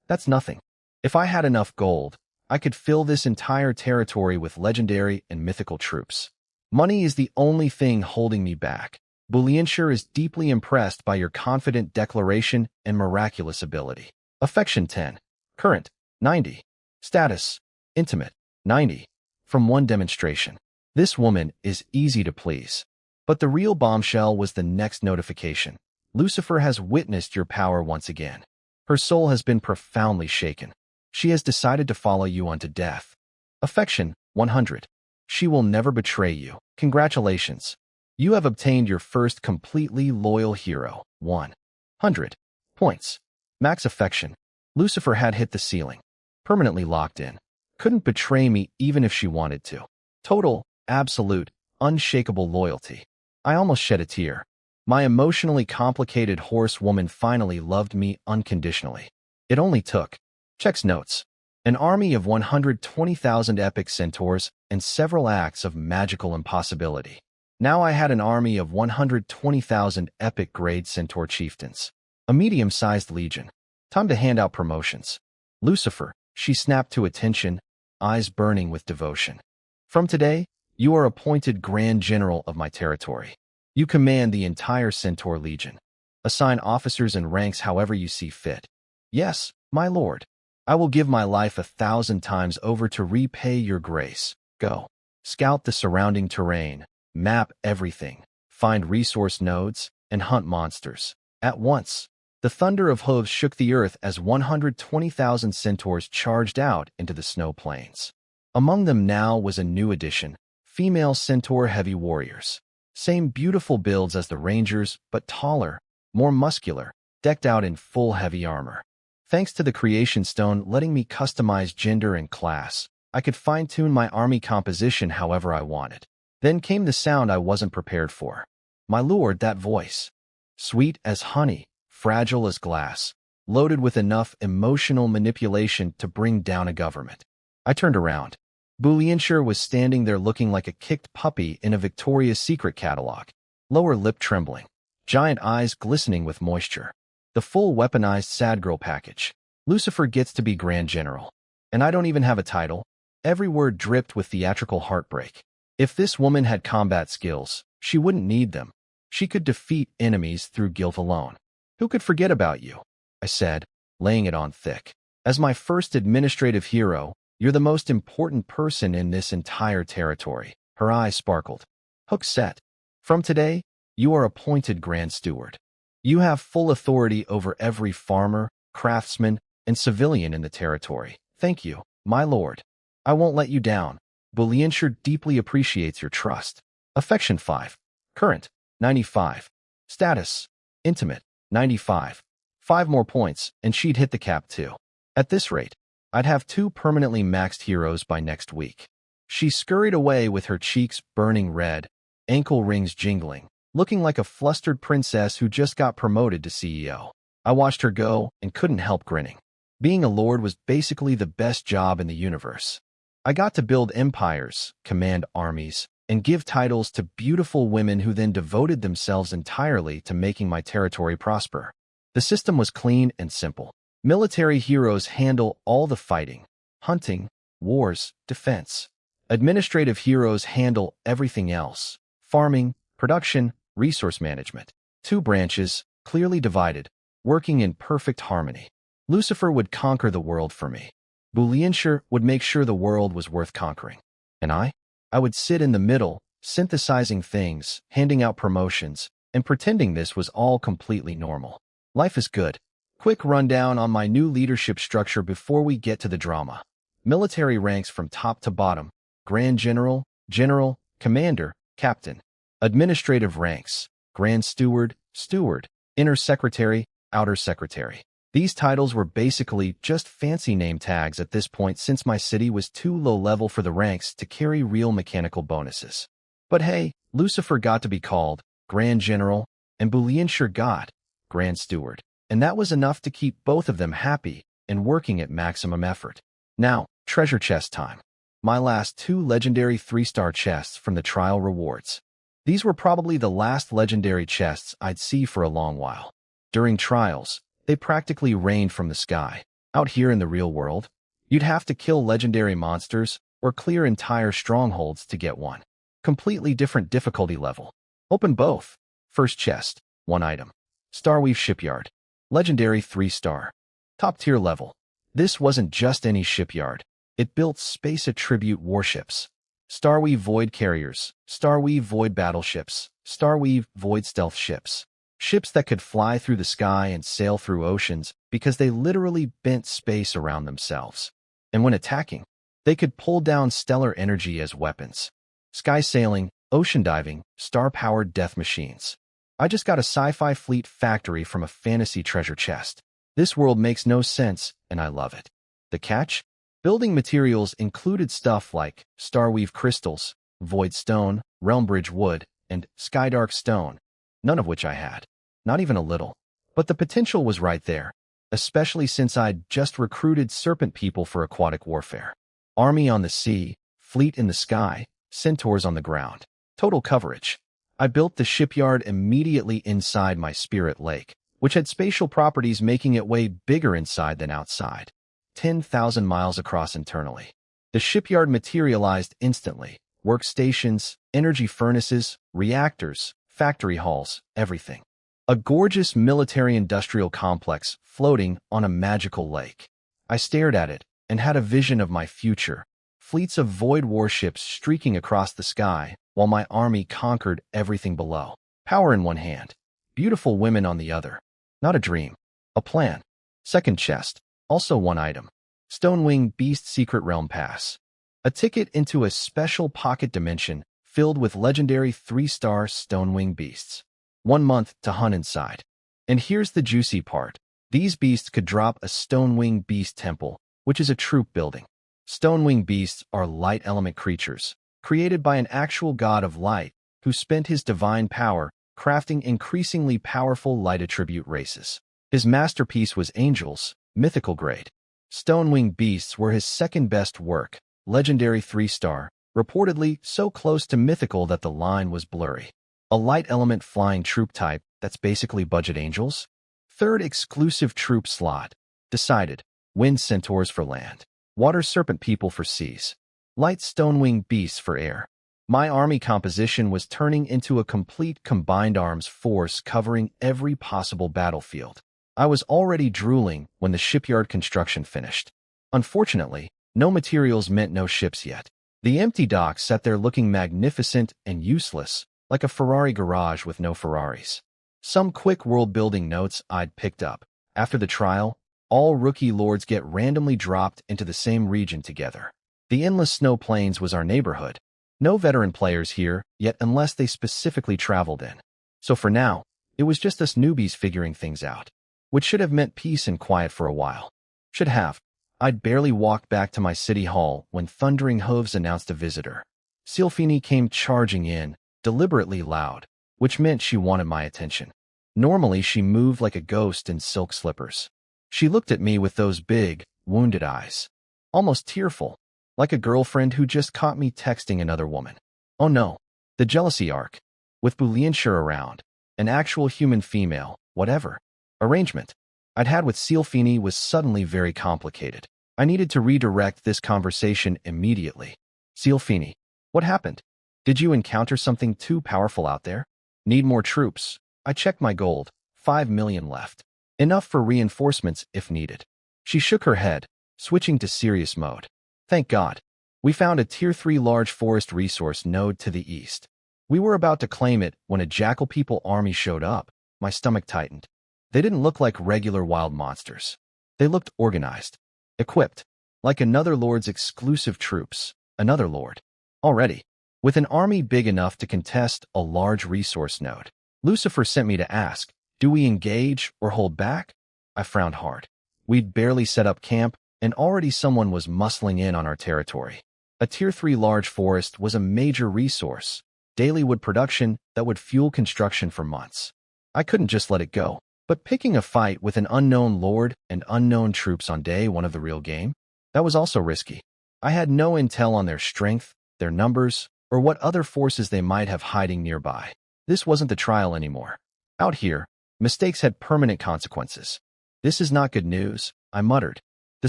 That's nothing. If I had enough gold, I could fill this entire territory with legendary and mythical troops. Money is the only thing holding me back. Bulianshire is deeply impressed by your confident declaration and miraculous ability. Affection 10. Current, 90. Status, intimate, 90. From one demonstration. This woman is easy to please. But the real bombshell was the next notification. Lucifer has witnessed your power once again. Her soul has been profoundly shaken. She has decided to follow you unto death. Affection, 100. She will never betray you. Congratulations. You have obtained your first completely loyal hero, 100 points. Max affection. Lucifer had hit the ceiling. Permanently locked in. Couldn't betray me even if she wanted to. Total, absolute, unshakable loyalty. I almost shed a tear. My emotionally complicated horsewoman finally loved me unconditionally. It only took. Checks notes. An army of 120,000 epic centaurs and several acts of magical impossibility. Now I had an army of 120,000 epic-grade centaur chieftains. A medium-sized legion. Time to hand out promotions. Lucifer, she snapped to attention, eyes burning with devotion. From today, you are appointed Grand General of my territory. You command the entire Centaur Legion. Assign officers and ranks however you see fit. Yes, my lord. I will give my life 1,000 times over to repay your grace. Go. Scout the surrounding terrain, map everything, find resource nodes, and hunt monsters. At once, the thunder of hooves shook the earth as 120,000 centaurs charged out into the snow plains. Among them now was a new addition, female centaur heavy warriors. Same beautiful builds as the rangers, but taller, more muscular, decked out in full heavy armor. Thanks to the creation stone letting me customize gender and class, I could fine-tune my army composition however I wanted. Then came the sound I wasn't prepared for. My lord, that voice. Sweet as honey, fragile as glass, loaded with enough emotional manipulation to bring down a government. I turned around. Bulianshire was standing there looking like a kicked puppy in a Victoria's Secret catalog, lower lip trembling, giant eyes glistening with moisture. The full weaponized sad girl package. Lucifer gets to be Grand General. And I don't even have a title. Every word dripped with theatrical heartbreak. If this woman had combat skills, she wouldn't need them. She could defeat enemies through guilt alone. Who could forget about you? I said, laying it on thick. As my first administrative hero, you're the most important person in this entire territory. Her eyes sparkled. Hook set. From today, you are appointed Grand Steward. You have full authority over every farmer, craftsman, and civilian in the territory. Thank you, my lord. I won't let you down. Bulianshire deeply appreciates your trust. Affection 5. Current, 95. Status, intimate, 95. 5 more points, and she'd hit the cap too. At this rate, I'd have 2 permanently maxed heroes by next week. She scurried away with her cheeks burning red, ankle rings jingling, looking like a flustered princess who just got promoted to CEO. I watched her go and couldn't help grinning. Being a lord was basically the best job in the universe. I got to build empires, command armies, and give titles to beautiful women who then devoted themselves entirely to making my territory prosper. The system was clean and simple. Military heroes handle all the fighting, hunting, wars, defense. Administrative heroes handle everything else: farming, production, resource management. Two branches, clearly divided, working in perfect harmony. Lucifer would conquer the world for me. Booleanshire would make sure the world was worth conquering. And I would sit in the middle, synthesizing things, handing out promotions, and pretending this was all completely normal. Life is good. Quick rundown on my new leadership structure before we get to the drama. Military ranks from top to bottom: Grand General, General, Commander, Captain. Administrative ranks: Grand Steward, Steward, Inner Secretary, Outer Secretary. These titles were basically just fancy name tags at this point, since my city was too low level for the ranks to carry real mechanical bonuses. But hey, Lucifer got to be called Grand General, and Booleanshire got Grand Steward. And that was enough to keep both of them happy and working at maximum effort. Now, treasure chest time. My last 2 legendary 3-star chests from the trial rewards. These were probably the last legendary chests I'd see for a long while. During trials, they practically rained from the sky. Out here in the real world, you'd have to kill legendary monsters or clear entire strongholds to get one. Completely different difficulty level. Open both. First chest, 1 item. Starweave Shipyard. Legendary 3-star. Top tier level. This wasn't just any shipyard. It built space attribute warships. Starweave Void Carriers, Starweave Void Battleships, Starweave Void Stealth Ships. Ships that could fly through the sky and sail through oceans because they literally bent space around themselves. And when attacking, they could pull down stellar energy as weapons. Sky sailing, ocean diving, star-powered death machines. I just got a sci-fi fleet factory from a fantasy treasure chest. This world makes no sense, and I love it. The catch? Building materials included stuff like Starweave crystals, Void stone, Realmbridge wood, and Skydark stone, none of which I had. Not even a little. But the potential was right there, especially since I'd just recruited serpent people for aquatic warfare. Army on the sea, fleet in the sky, centaurs on the ground. Total coverage. I built the shipyard immediately inside my spirit lake, which had spatial properties making it way bigger inside than outside. 10,000 miles across internally. The shipyard materialized instantly. Workstations, energy furnaces, reactors, factory halls, everything. A gorgeous military-industrial complex floating on a magical lake. I stared at it and had a vision of my future. Fleets of void warships streaking across the sky while my army conquered everything below. Power in one hand, beautiful women on the other. Not a dream, a plan. Second chest, also 1 item. Stonewing Beast Secret Realm Pass. A ticket into a special pocket dimension filled with legendary 3-star Stonewing beasts. 1 month to hunt inside. And here's the juicy part. These beasts could drop a Stonewing Beast Temple, which is a troop building. Stonewing beasts are light element creatures, created by an actual god of light who spent his divine power crafting increasingly powerful light attribute races. His masterpiece was angels, mythical grade. Stonewing beasts were his second best work, legendary 3-star, reportedly so close to mythical that the line was blurry. A light element flying troop type that's basically budget angels? Third exclusive troop slot. Decided. Wind centaurs for land. Water serpent people for seas. Light stonewing beasts for air. My army composition was turning into a complete combined arms force covering every possible battlefield. I was already drooling when the shipyard construction finished. Unfortunately, no materials meant no ships yet. The empty docks sat there looking magnificent and useless, like a Ferrari garage with no Ferraris. Some quick world-building notes I'd picked up. After the trial, all rookie lords get randomly dropped into the same region together. The endless snow plains was our neighborhood. No veteran players here, yet unless they specifically traveled in. So for now, it was just us newbies figuring things out, which should have meant peace and quiet for a while. Should have. I'd barely walked back to my city hall when thundering hooves announced a visitor. Silfini came charging in, deliberately loud, which meant she wanted my attention. Normally, she moved like a ghost in silk slippers. She looked at me with those big, wounded eyes. Almost tearful. like a girlfriend who just caught me texting another woman. Oh no, the jealousy arc. With Boolean around, an actual human female, whatever, arrangement I'd had with Sealfini was suddenly very complicated. I needed to redirect this conversation immediately. Sealfini, what happened? Did you encounter something too powerful out there? Need more troops. I checked my gold, 5 million left. Enough for reinforcements if needed. She shook her head, switching to serious mode. Thank God. We found a Tier 3 large forest resource node to the east. We were about to claim it when a Jackal People army showed up. My stomach tightened. They didn't look like regular wild monsters. They looked organized, equipped, like another lord's exclusive troops, another lord. Already, with an army big enough to contest a large resource node. Lucifer sent me to ask, do we engage or hold back? I frowned hard. We'd barely set up camp, and already someone was muscling in on our territory. A Tier 3 large forest was a major resource, daily wood production that would fuel construction for months. I couldn't just let it go. But picking a fight with an unknown lord and unknown troops on day one of the real game, that was also risky. I had no intel on their strength, their numbers, or what other forces they might have hiding nearby. This wasn't the trial anymore. Out here, mistakes had permanent consequences. This is not good news, I muttered. The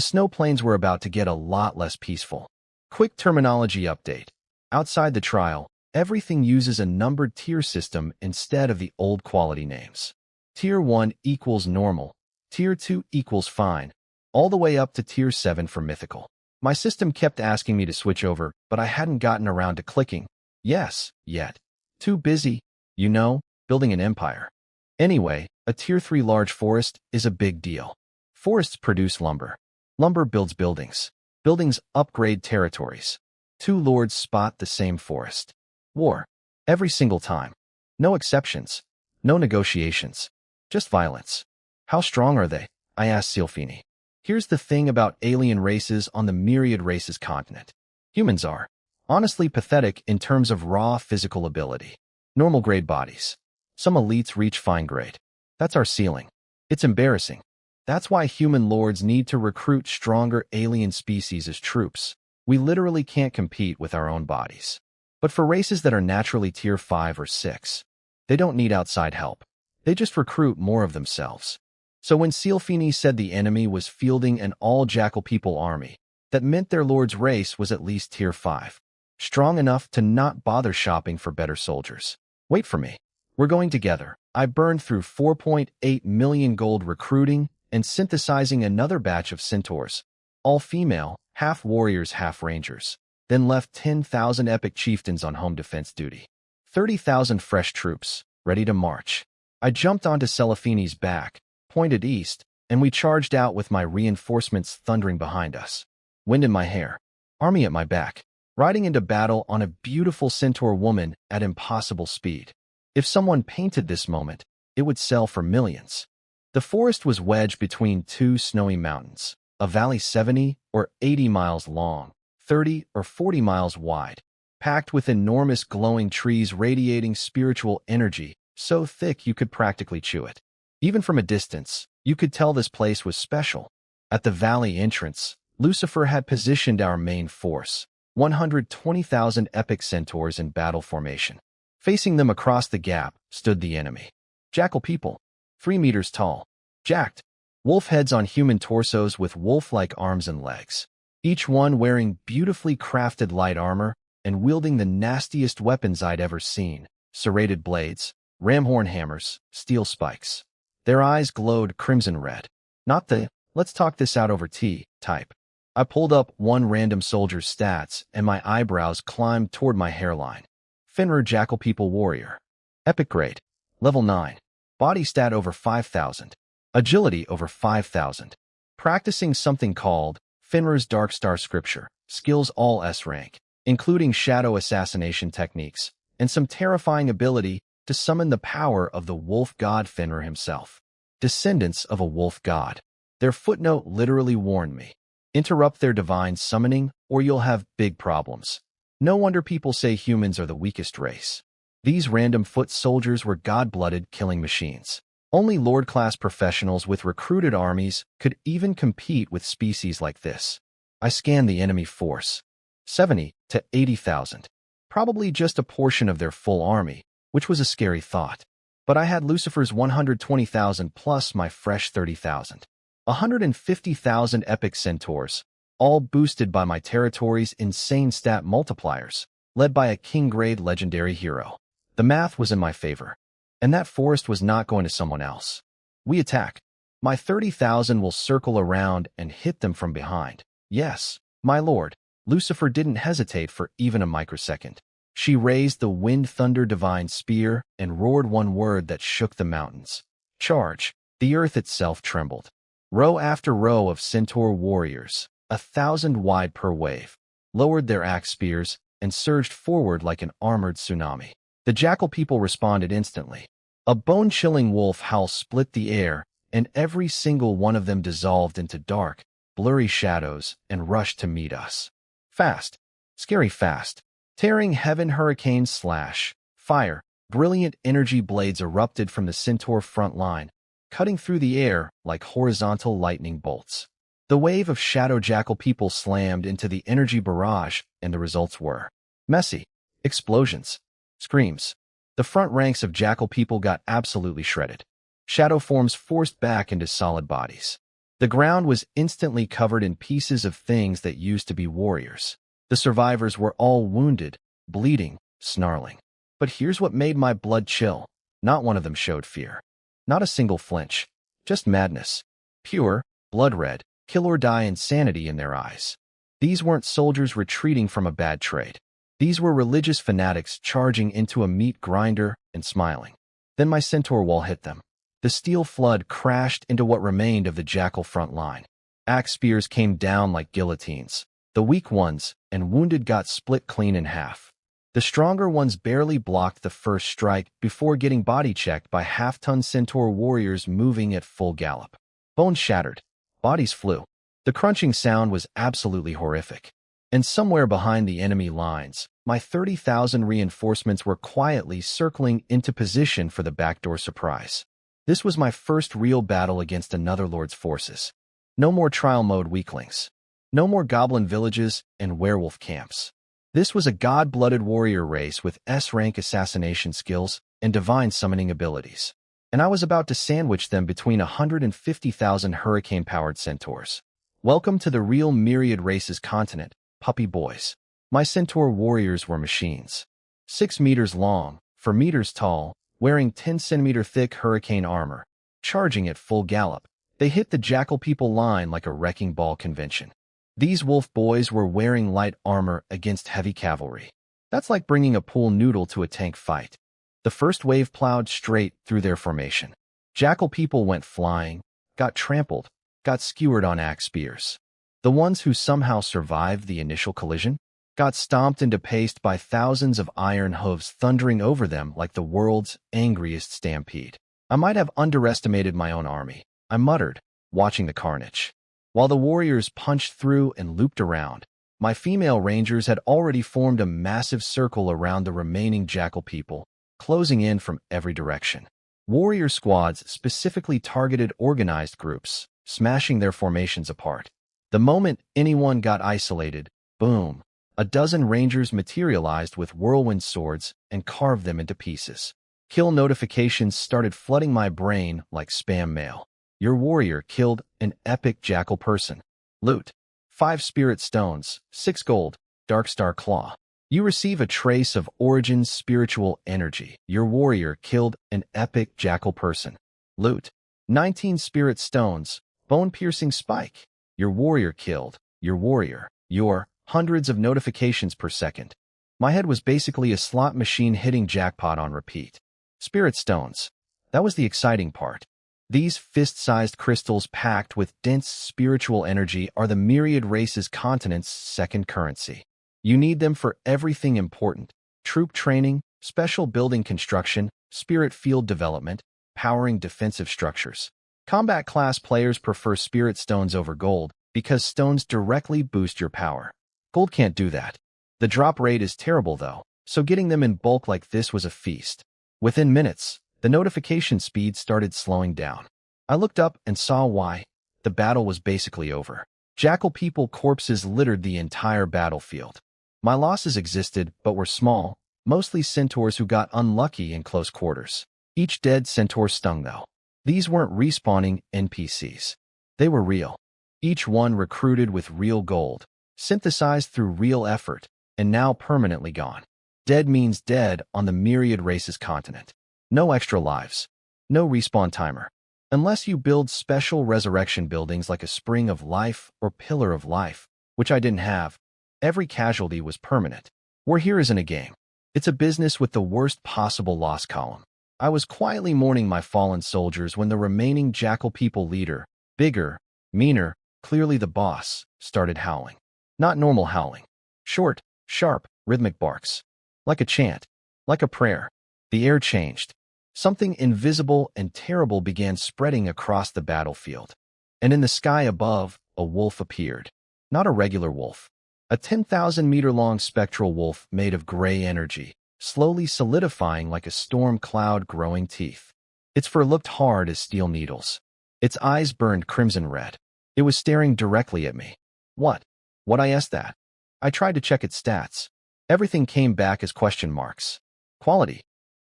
snow plains were about to get a lot less peaceful. Quick terminology update. Outside the trial, everything uses a numbered tier system instead of the old quality names. Tier 1 equals normal, Tier 2 equals fine, all the way up to Tier 7 for mythical. My system kept asking me to switch over, but I hadn't gotten around to clicking yes yet. Too busy, building an empire. Anyway, a Tier 3 large forest is a big deal. Forests produce lumber. Lumber builds buildings. Buildings upgrade territories. Two lords spot the same forest. War. Every single time. No exceptions. No negotiations. Just violence. How strong are they? I asked Sealfini. Here's the thing about alien races on the myriad races continent. Humans are, honestly, pathetic in terms of raw physical ability. Normal grade bodies. Some elites reach fine grade. That's our ceiling. It's embarrassing. That's why human lords need to recruit stronger alien species as troops. We literally can't compete with our own bodies. But for races that are naturally Tier 5 or 6, they don't need outside help. They just recruit more of themselves. So when Sealfini said the enemy was fielding an all-Jackal People army, that meant their lord's race was at least Tier 5. Strong enough to not bother shopping for better soldiers. Wait for me. We're going together. I burned through 4.8 million gold recruiting and synthesizing another batch of centaurs. All female, half warriors, half rangers. Then left 10,000 epic chieftains on home defense duty. 30,000 fresh troops, ready to march. I jumped onto Sealfini's back, pointed east, and we charged out with my reinforcements thundering behind us. Wind in my hair, army at my back, riding into battle on a beautiful centaur woman at impossible speed. If someone painted this moment, it would sell for millions. The forest was wedged between two snowy mountains, a valley 70 or 80 miles long, 30 or 40 miles wide, packed with enormous glowing trees radiating spiritual energy so thick you could practically chew it. Even from a distance, you could tell this place was special. At the valley entrance, Lucifer had positioned our main force, 120,000 epic centaurs in battle formation. Facing them across the gap stood the enemy. Jackal People, 3 meters tall, jacked, wolf heads on human torsos with wolf-like arms and legs, each one wearing beautifully crafted light armor and wielding the nastiest weapons I'd ever seen, serrated blades, ramhorn hammers, steel spikes. Their eyes glowed crimson red. Not the, let's talk this out over tea, type. I pulled up one random soldier's stats and my eyebrows climbed toward my hairline. Fenrir Jackal People Warrior. Epic grade. Level 9. Body stat over 5,000. Agility over 5,000. Practicing something called Fenrir's Dark Star Scripture. Skills all S rank, including shadow assassination techniques, and some terrifying ability to summon the power of the wolf god Fenrir himself. Descendants of a wolf god. Their footnote literally warned me. Interrupt their divine summoning, or you'll have big problems. No wonder people say humans are the weakest race. These random foot soldiers were god-blooded killing machines. Only Lord-class professionals with recruited armies could even compete with species like this. I scanned the enemy force. 70 to 80,000. Probably just a portion of their full army, which was a scary thought. But I had Lucifer's 120,000 plus my fresh 30,000. 150,000 epic centaurs, all boosted by my territory's insane stat multipliers, led by a king-grade legendary hero. The math was in my favor, and that forest was not going to someone else. We attack. My 30,000 will circle around and hit them from behind. Yes, my lord, Lucifer didn't hesitate for even a microsecond. She raised the wind thunder divine spear and roared one word that shook the mountains. Charge. The earth itself trembled. Row after row of centaur warriors, 1,000 wide per wave, lowered their axe spears and surged forward like an armored tsunami. The jackal people responded instantly. A bone-chilling wolf howl split the air, and every single one of them dissolved into dark, blurry shadows and rushed to meet us. Fast. Scary fast. Tearing heaven hurricanes slash. Fire. Brilliant energy blades erupted from the centaur front line, cutting through the air like horizontal lightning bolts. The wave of shadow jackal people slammed into the energy barrage, and the results were messy. Explosions. Screams. The front ranks of jackal people got absolutely shredded. Shadow forms forced back into solid bodies. The ground was instantly covered in pieces of things that used to be warriors. The survivors were all wounded, bleeding, snarling. But here's what made my blood chill. Not one of them showed fear. Not a single flinch. Just madness. Pure, blood-red, kill-or-die insanity in their eyes. These weren't soldiers retreating from a bad trade. These were religious fanatics charging into a meat grinder and smiling. Then my centaur wall hit them. The steel flood crashed into what remained of the jackal front line. Axe spears came down like guillotines. The weak ones and wounded got split clean in half. The stronger ones barely blocked the first strike before getting body-checked by half-ton centaur warriors moving at full gallop. Bones shattered. Bodies flew. The crunching sound was absolutely horrific. And somewhere behind the enemy lines, my 30,000 reinforcements were quietly circling into position for the backdoor surprise. This was my first real battle against another lord's forces. No more trial mode weaklings. No more goblin villages and werewolf camps. This was a god-blooded warrior race with S-rank assassination skills and divine summoning abilities. And I was about to sandwich them between 150,000 hurricane-powered centaurs. Welcome to the real myriad races continent, puppy boys. My centaur warriors were machines. 6 meters long, 4 meters tall, wearing 10-centimeter thick hurricane armor. Charging at full gallop, they hit the jackal people line like a wrecking ball convention. These wolf boys were wearing light armor against heavy cavalry. That's like bringing a pool noodle to a tank fight. The first wave plowed straight through their formation. Jackal people went flying, got trampled, got skewered on axe spears. The ones who somehow survived the initial collision got stomped into paste by thousands of iron hooves thundering over them like the world's angriest stampede. I might have underestimated my own army, I muttered, watching the carnage. While the warriors punched through and looped around, my female rangers had already formed a massive circle around the remaining jackal people, closing in from every direction. Warrior squads specifically targeted organized groups, smashing their formations apart. The moment anyone got isolated, boom, a dozen rangers materialized with whirlwind swords and carved them into pieces. Kill notifications started flooding my brain like spam mail. Your warrior killed an epic jackal person. Loot. 5 spirit stones, 6 gold, Darkstar Claw. You receive a trace of Origin's spiritual energy. Your warrior killed an epic jackal person. Loot. 19 spirit stones, bone-piercing spike. Your warrior killed. Your warrior. Your hundreds of notifications per second. My head was basically a slot machine hitting jackpot on repeat. Spirit stones. That was the exciting part. These fist-sized crystals packed with dense spiritual energy are the myriad races continent's second currency. You need them for everything important: troop training, special building construction, spirit field development, powering defensive structures. Combat class players prefer spirit stones over gold because stones directly boost your power. Gold can't do that. The drop rate is terrible though, so getting them in bulk like this was a feast. Within minutes, the notification speed started slowing down. I looked up and saw why. The battle was basically over. Jackal people corpses littered the entire battlefield. My losses existed, but were small, mostly centaurs who got unlucky in close quarters. Each dead centaur stung, though. These weren't respawning NPCs. They were real. Each one recruited with real gold, synthesized through real effort, and now permanently gone. Dead means dead on the myriad races continent. No extra lives. No respawn timer. Unless you build special resurrection buildings like a Spring of Life or Pillar of Life, which I didn't have, every casualty was permanent. War here isn't a game. It's a business with the worst possible loss column. I was quietly mourning my fallen soldiers when the remaining Jackal People leader, bigger, meaner, clearly the boss, started howling. Not normal howling. Short, sharp, rhythmic barks. Like a chant. Like a prayer. The air changed. Something invisible and terrible began spreading across the battlefield. And in the sky above, a wolf appeared. Not a regular wolf. A 10,000-meter-long spectral wolf made of gray energy, slowly solidifying like a storm cloud growing teeth. Its fur looked hard as steel needles. Its eyes burned crimson red. It was staring directly at me. What? What? I asked that. I tried to check its stats. Everything came back as question marks. Quality.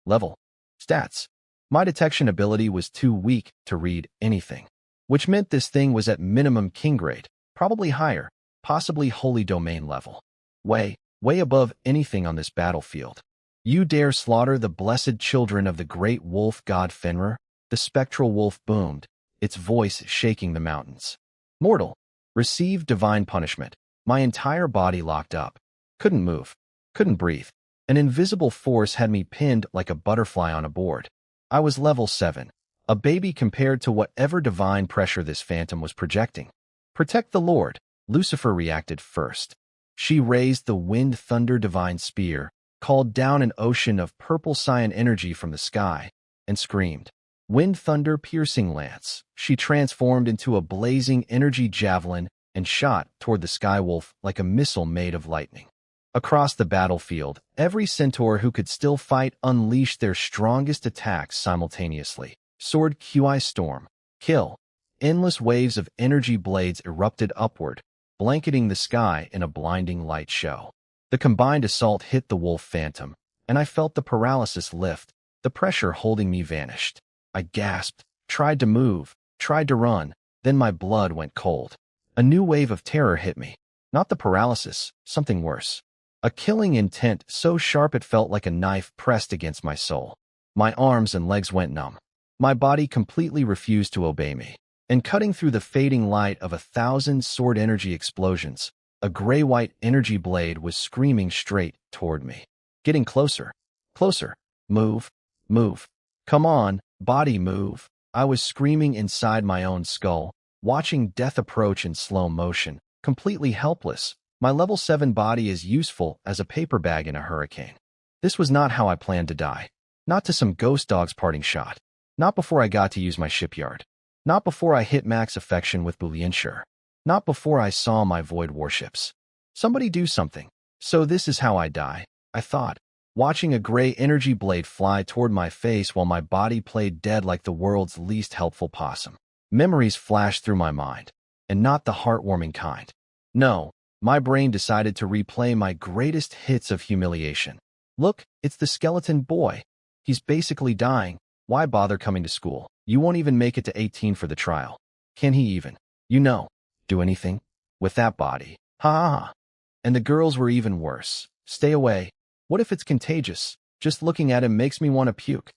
Level. Stats. My detection ability was too weak to read anything, which meant this thing was at minimum king grade, probably higher, possibly holy domain level. Way above anything on this battlefield. You dare slaughter the blessed children of the great wolf god Fenrir? The spectral wolf boomed, its voice shaking the mountains. Mortal. Receive divine punishment. My entire body locked up. Couldn't move. Couldn't breathe. An invisible force had me pinned like a butterfly on a board. I was level 7, a baby compared to whatever divine pressure this phantom was projecting. Protect the Lord. Lucifer reacted first. She raised the wind thunder divine spear, called down an ocean of purple cyan energy from the sky, and screamed. Wind thunder piercing lance. She transformed into a blazing energy javelin and shot toward the skywolf like a missile made of lightning. Across the battlefield, every centaur who could still fight unleashed their strongest attacks simultaneously. Sword QI storm. Kill. Endless waves of energy blades erupted upward, blanketing the sky in a blinding light show. The combined assault hit the wolf phantom, and I felt the paralysis lift. The pressure holding me vanished. I gasped, tried to move, tried to run, then my blood went cold. A new wave of terror hit me. Not the paralysis, something worse. A killing intent so sharp it felt like a knife pressed against my soul. My arms and legs went numb. My body completely refused to obey me. And cutting through the fading light of 1,000 sword energy explosions, a gray-white energy blade was screaming straight toward me. Getting closer. Closer. Move. Move. Come on, body, move. I was screaming inside my own skull, watching death approach in slow motion, completely helpless. My level 7 body is useful as a paper bag in a hurricane. This was not how I planned to die. Not to some ghost dog's parting shot. Not before I got to use my shipyard. Not before I hit max affection with Booleanshire. Not before I saw my void warships. Somebody do something. So this is how I die, I thought, watching a gray energy blade fly toward my face while my body played dead like the world's least helpful possum. Memories flashed through my mind, and not the heartwarming kind. No. My brain decided to replay my greatest hits of humiliation. Look, it's the skeleton boy. He's basically dying. Why bother coming to school? You won't even make it to 18 for the trial. Can he even, do anything? With that body. Ha ha ha. And the girls were even worse. Stay away. What if it's contagious? Just looking at him makes me want to puke.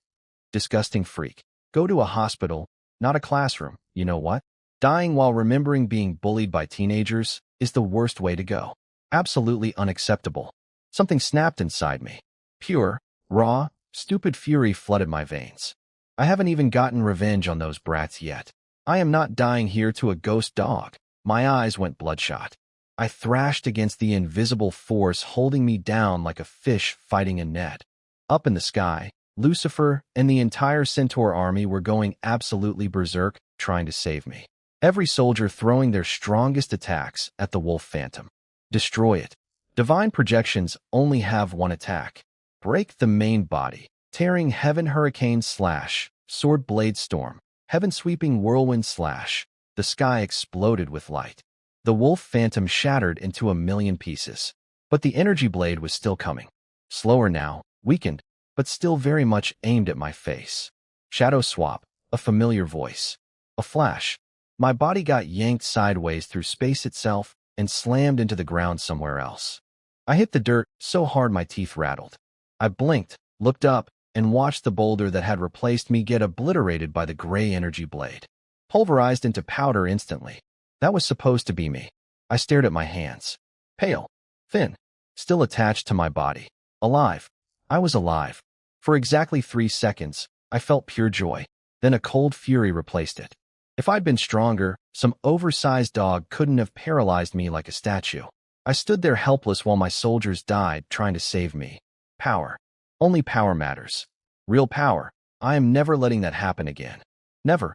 Disgusting freak. Go to a hospital, not a classroom. You know what? Dying while remembering being bullied by teenagers is the worst way to go. Absolutely unacceptable. Something snapped inside me. Pure, raw, stupid fury flooded my veins. I haven't even gotten revenge on those brats yet. I am not dying here to a ghost dog. My eyes went bloodshot. I thrashed against the invisible force holding me down like a fish fighting a net. Up in the sky, Lucifer and the entire centaur army were going absolutely berserk, trying to save me. Every soldier throwing their strongest attacks at the wolf phantom. Destroy it. Divine projections only have one attack. Break the main body. Tearing heaven hurricane slash, sword blade storm, heaven sweeping whirlwind slash. The sky exploded with light. The wolf phantom shattered into a million pieces. But the energy blade was still coming. Slower now, weakened, but still very much aimed at my face. Shadow swap, a familiar voice. A flash. My body got yanked sideways through space itself and slammed into the ground somewhere else. I hit the dirt so hard my teeth rattled. I blinked, looked up, and watched the boulder that had replaced me get obliterated by the gray energy blade. Pulverized into powder instantly. That was supposed to be me. I stared at my hands. Pale. Thin. Still attached to my body. Alive. I was alive. For exactly 3 seconds, I felt pure joy. Then a cold fury replaced it. If I'd been stronger, some oversized dog couldn't have paralyzed me like a statue. I stood there helpless while my soldiers died trying to save me. Power. Only power matters. Real power. I am never letting that happen again. Never.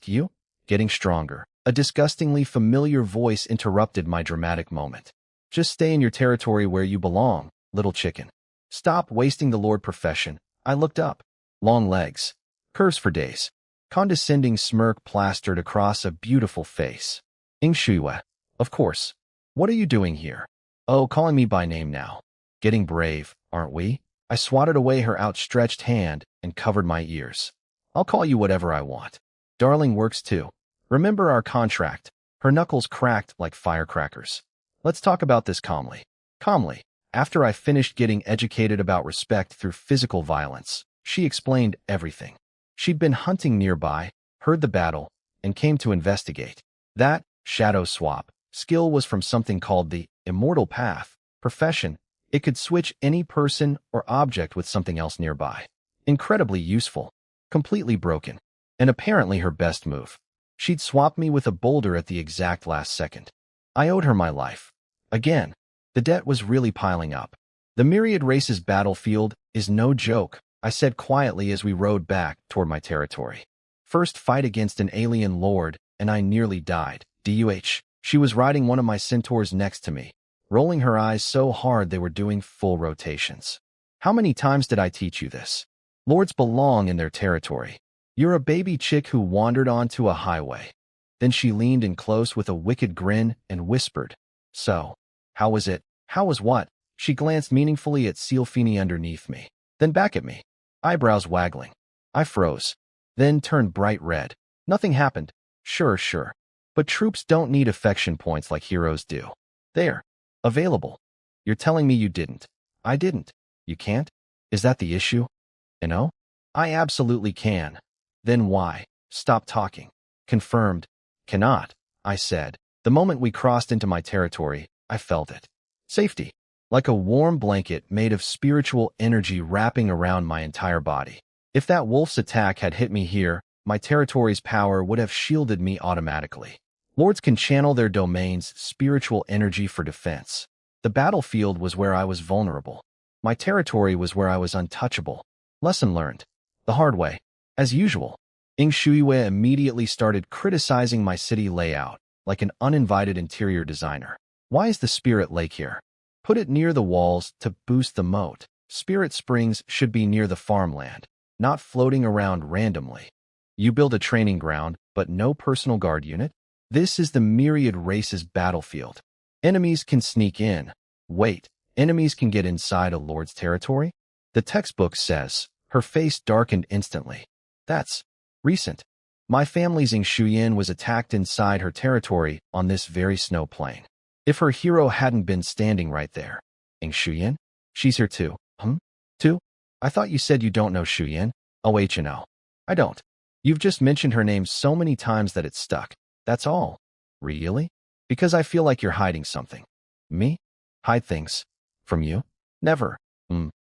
You? Getting stronger. A disgustingly familiar voice interrupted my dramatic moment. Just stay in your territory where you belong, little chicken. Stop wasting the Lord profession. I looked up. Long legs. Curves for days. Condescending smirk plastered across a beautiful face. Ing Shuiwe. Of course. What are you doing here? Oh, calling me by name now. Getting brave, aren't we? I swatted away her outstretched hand and covered my ears. I'll call you whatever I want. Darling works too. Remember our contract. Her knuckles cracked like firecrackers. Let's talk about this calmly. Calmly. After I finished getting educated about respect through physical violence, she explained everything. She'd been hunting nearby, heard the battle, and came to investigate. That shadow swap skill was from something called the immortal path profession. It could switch any person or object with something else nearby. Incredibly useful. Completely broken. And apparently her best move. She'd swap me with a boulder at the exact last second. I owed her my life. Again. The debt was really piling up. The Myriad Races battlefield is no joke, I said quietly as we rode back toward my territory. First fight against an alien lord, and I nearly died. She was riding one of my centaurs next to me, rolling her eyes so hard they were doing full rotations. How many times did I teach you this? Lords belong in their territory. You're a baby chick who wandered onto a highway. Then she leaned in close with a wicked grin and whispered, So, how was it? How was what? She glanced meaningfully at Sealfini underneath me, then back at me, eyebrows waggling. I froze, then turned bright red. Nothing happened. Sure. But troops don't need affection points like heroes do. There. Available. You're telling me you didn't. I didn't. You can't? Is that the issue? No? I absolutely can. Then why? Stop talking. Confirmed. Cannot, I said. The moment we crossed into my territory, I felt it. Safety. Like a warm blanket made of spiritual energy wrapping around my entire body. If that wolf's attack had hit me here, my territory's power would have shielded me automatically. Lords can channel their domain's spiritual energy for defense. The battlefield was where I was vulnerable. My territory was where I was untouchable. Lesson learned. The hard way. As usual. Ing Shuiwe immediately started criticizing my city layout, like an uninvited interior designer. Why is the Spirit Lake here? Put it near the walls to boost the moat. Spirit Springs should be near the farmland, not floating around randomly. You build a training ground, but no personal guard unit? This is the Myriad Races battlefield. Enemies can sneak in. Wait, enemies can get inside a lord's territory? The textbook says. Her face darkened instantly. That's recent. My family's Ing Shuyan was attacked inside her territory on this very snow plain. If her hero hadn't been standing right there. Ing Shuyan? She's here too. Too? I thought you said you don't know Shuyan. Oh, no. I don't. You've just mentioned her name so many times that it's stuck. That's all. Really? Because I feel like you're hiding something. Me? Hide things. From you? Never.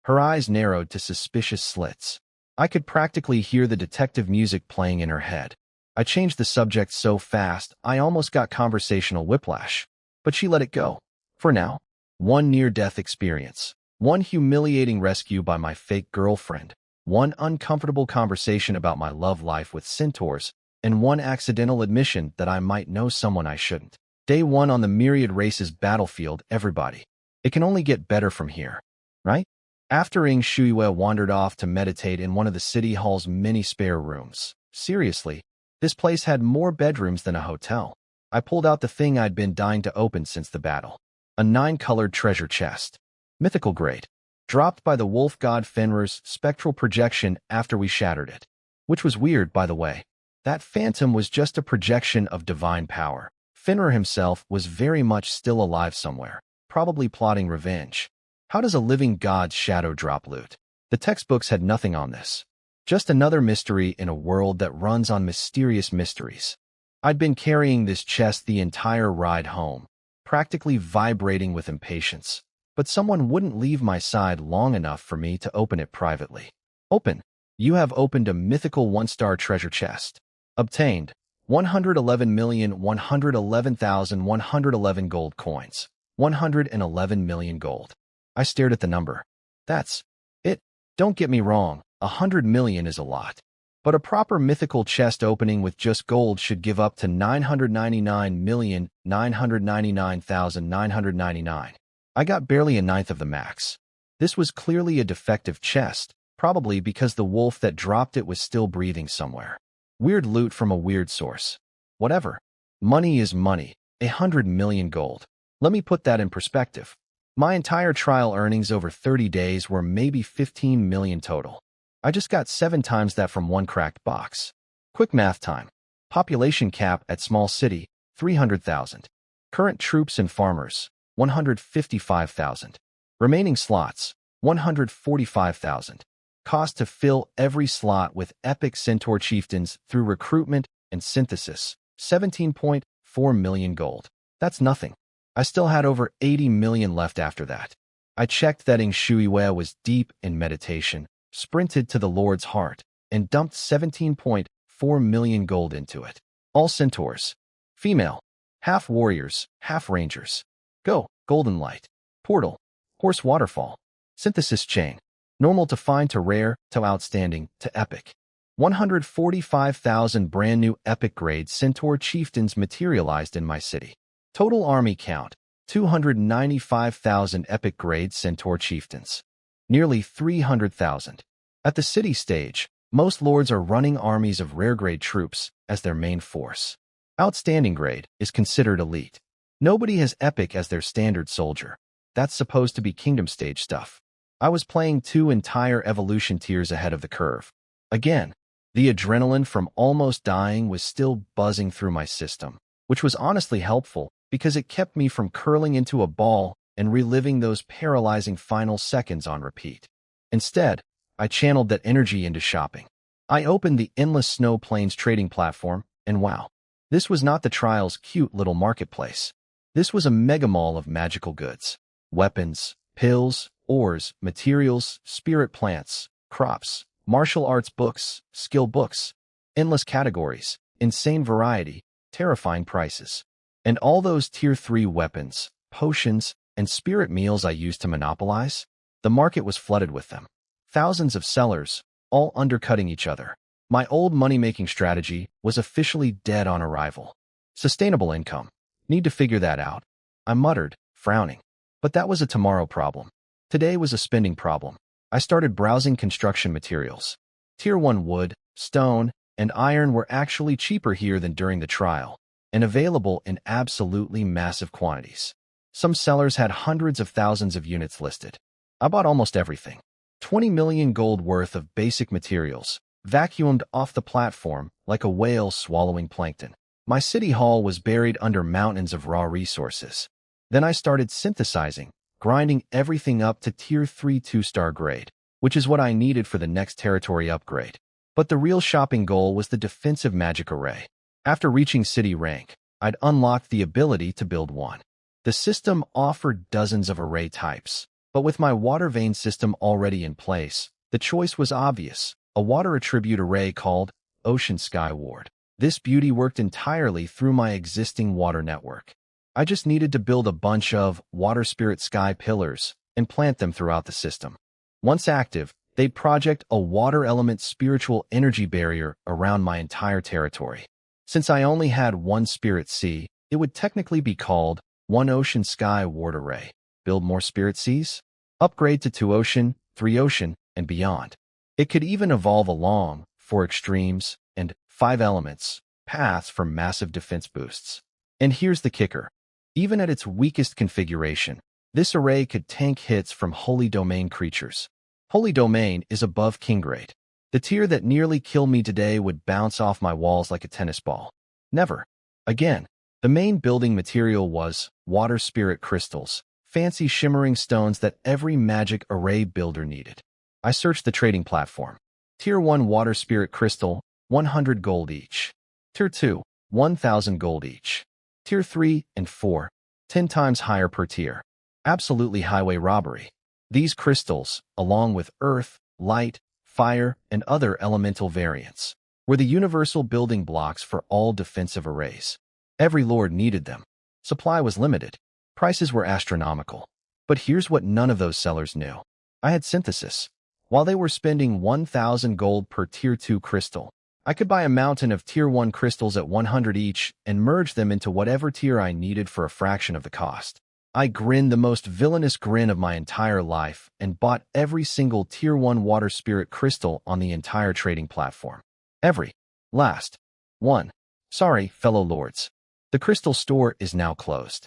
Her eyes narrowed to suspicious slits. I could practically hear the detective music playing in her head. I changed the subject so fast, I almost got conversational whiplash. But she let it go. For now. One near-death experience. One humiliating rescue by my fake girlfriend. One uncomfortable conversation about my love life with centaurs. And one accidental admission that I might know someone I shouldn't. Day 1 on the Myriad Races battlefield, everybody. It can only get better from here. Right? After Ing Shuiwe wandered off to meditate in one of the city hall's many spare rooms. Seriously, this place had more bedrooms than a hotel. I pulled out the thing I'd been dying to open since the battle. A 9-colored treasure chest. Mythical grade. Dropped by the wolf god Fenrir's spectral projection after we shattered it. Which was weird, by the way. That phantom was just a projection of divine power. Fenrir himself was very much still alive somewhere, probably plotting revenge. How does a living god's shadow drop loot? The textbooks had nothing on this. Just another mystery in a world that runs on mysterious mysteries. I'd been carrying this chest the entire ride home, practically vibrating with impatience, but someone wouldn't leave my side long enough for me to open it privately. Open. You have opened a mythical 1-star treasure chest. Obtained 111,111,111 gold coins. 111 million gold. I stared at the number. That's it. Don't get me wrong, 100 million is a lot. But a proper mythical chest opening with just gold should give up to 999,999,999. I got barely a ninth of the max. This was clearly a defective chest, probably because the wolf that dropped it was still breathing somewhere. Weird loot from a weird source. Whatever. Money is money. 100 million gold. Let me put that in perspective. My entire trial earnings over 30 days were maybe 15 million total. I just got 7 times that from one cracked box. Quick math time. Population cap at small city, 300,000. Current troops and farmers, 155,000. Remaining slots, 145,000. Cost to fill every slot with epic centaur chieftains through recruitment and synthesis, 17.4 million gold. That's nothing. I still had over 80 million left after that. I checked that Ing Shuiwei was deep in meditation, sprinted to the Lord's heart, and dumped 17.4 million gold into it. All centaurs. Female. Half warriors, half rangers. Go. Golden light. Portal. Horse waterfall. Synthesis chain. Normal to fine to rare to outstanding to epic. 145,000 brand new epic grade centaur chieftains materialized in my city. Total army count, 295,000 epic grade centaur chieftains. Nearly 300,000. At the city stage, most lords are running armies of rare grade troops as their main force. Outstanding grade is considered elite. Nobody has epic as their standard soldier. That's supposed to be kingdom stage stuff. I was playing 2 entire evolution tiers ahead of the curve. Again, the adrenaline from almost dying was still buzzing through my system, which was honestly helpful because it kept me from curling into a ball and reliving those paralyzing final seconds on repeat. Instead, I channeled that energy into shopping. I opened the Endless Snow Plains trading platform, and wow, this was not the trial's cute little marketplace. This was a mega mall of magical goods. Weapons, pills, ores, materials, spirit plants, crops, martial arts books, skill books, endless categories, insane variety, terrifying prices. And all those tier 3 weapons, potions, and spirit meals I used to monopolize, the market was flooded with them. Thousands of sellers, all undercutting each other. My old money-making strategy was officially dead on arrival. Sustainable income. Need to figure that out. I muttered, frowning. But that was a tomorrow problem. Today was a spending problem. I started browsing construction materials. Tier 1 wood, stone, and iron were actually cheaper here than during the trial, and available in absolutely massive quantities. Some sellers had hundreds of thousands of units listed. I bought almost everything. 20 million gold worth of basic materials, vacuumed off the platform like a whale swallowing plankton. My city hall was buried under mountains of raw resources. Then I started synthesizing, grinding everything up to tier 3 2-star grade, which is what I needed for the next territory upgrade. But the real shopping goal was the defensive magic array. After reaching city rank, I'd unlocked the ability to build one. The system offered dozens of array types, but with my water vein system already in place, the choice was obvious, a water attribute array called Ocean Sky Ward. This beauty worked entirely through my existing water network. I just needed to build a bunch of water spirit sky pillars and plant them throughout the system. Once active, they'd project a water element spiritual energy barrier around my entire territory. Since I only had one spirit sea, it would technically be called One Ocean Sky Ward Array. Build more spirit seas? Upgrade to 2 ocean, 3 ocean, and beyond. It could even evolve along 4 extremes and 5 elements, paths for massive defense boosts. And here's the kicker. Even at its weakest configuration, this array could tank hits from Holy Domain creatures. Holy Domain is above King grade. The tier that nearly killed me today would bounce off my walls like a tennis ball. Never. Again. The main building material was water spirit crystals, fancy shimmering stones that every magic array builder needed. I searched the trading platform. Tier 1 water spirit crystal, 100 gold each. Tier 2, 1,000 gold each. Tier 3 and 4, 10 times higher per tier. Absolutely highway robbery. These crystals, along with earth, light, fire, and other elemental variants, were the universal building blocks for all defensive arrays. Every lord needed them. Supply was limited. Prices were astronomical. But here's what none of those sellers knew. I had synthesis. While they were spending 1,000 gold per Tier 2 crystal, I could buy a mountain of Tier 1 crystals at 100 each and merge them into whatever tier I needed for a fraction of the cost. I grinned the most villainous grin of my entire life and bought every single Tier 1 water spirit crystal on the entire trading platform. Every last one. Sorry, fellow lords. The crystal store is now closed.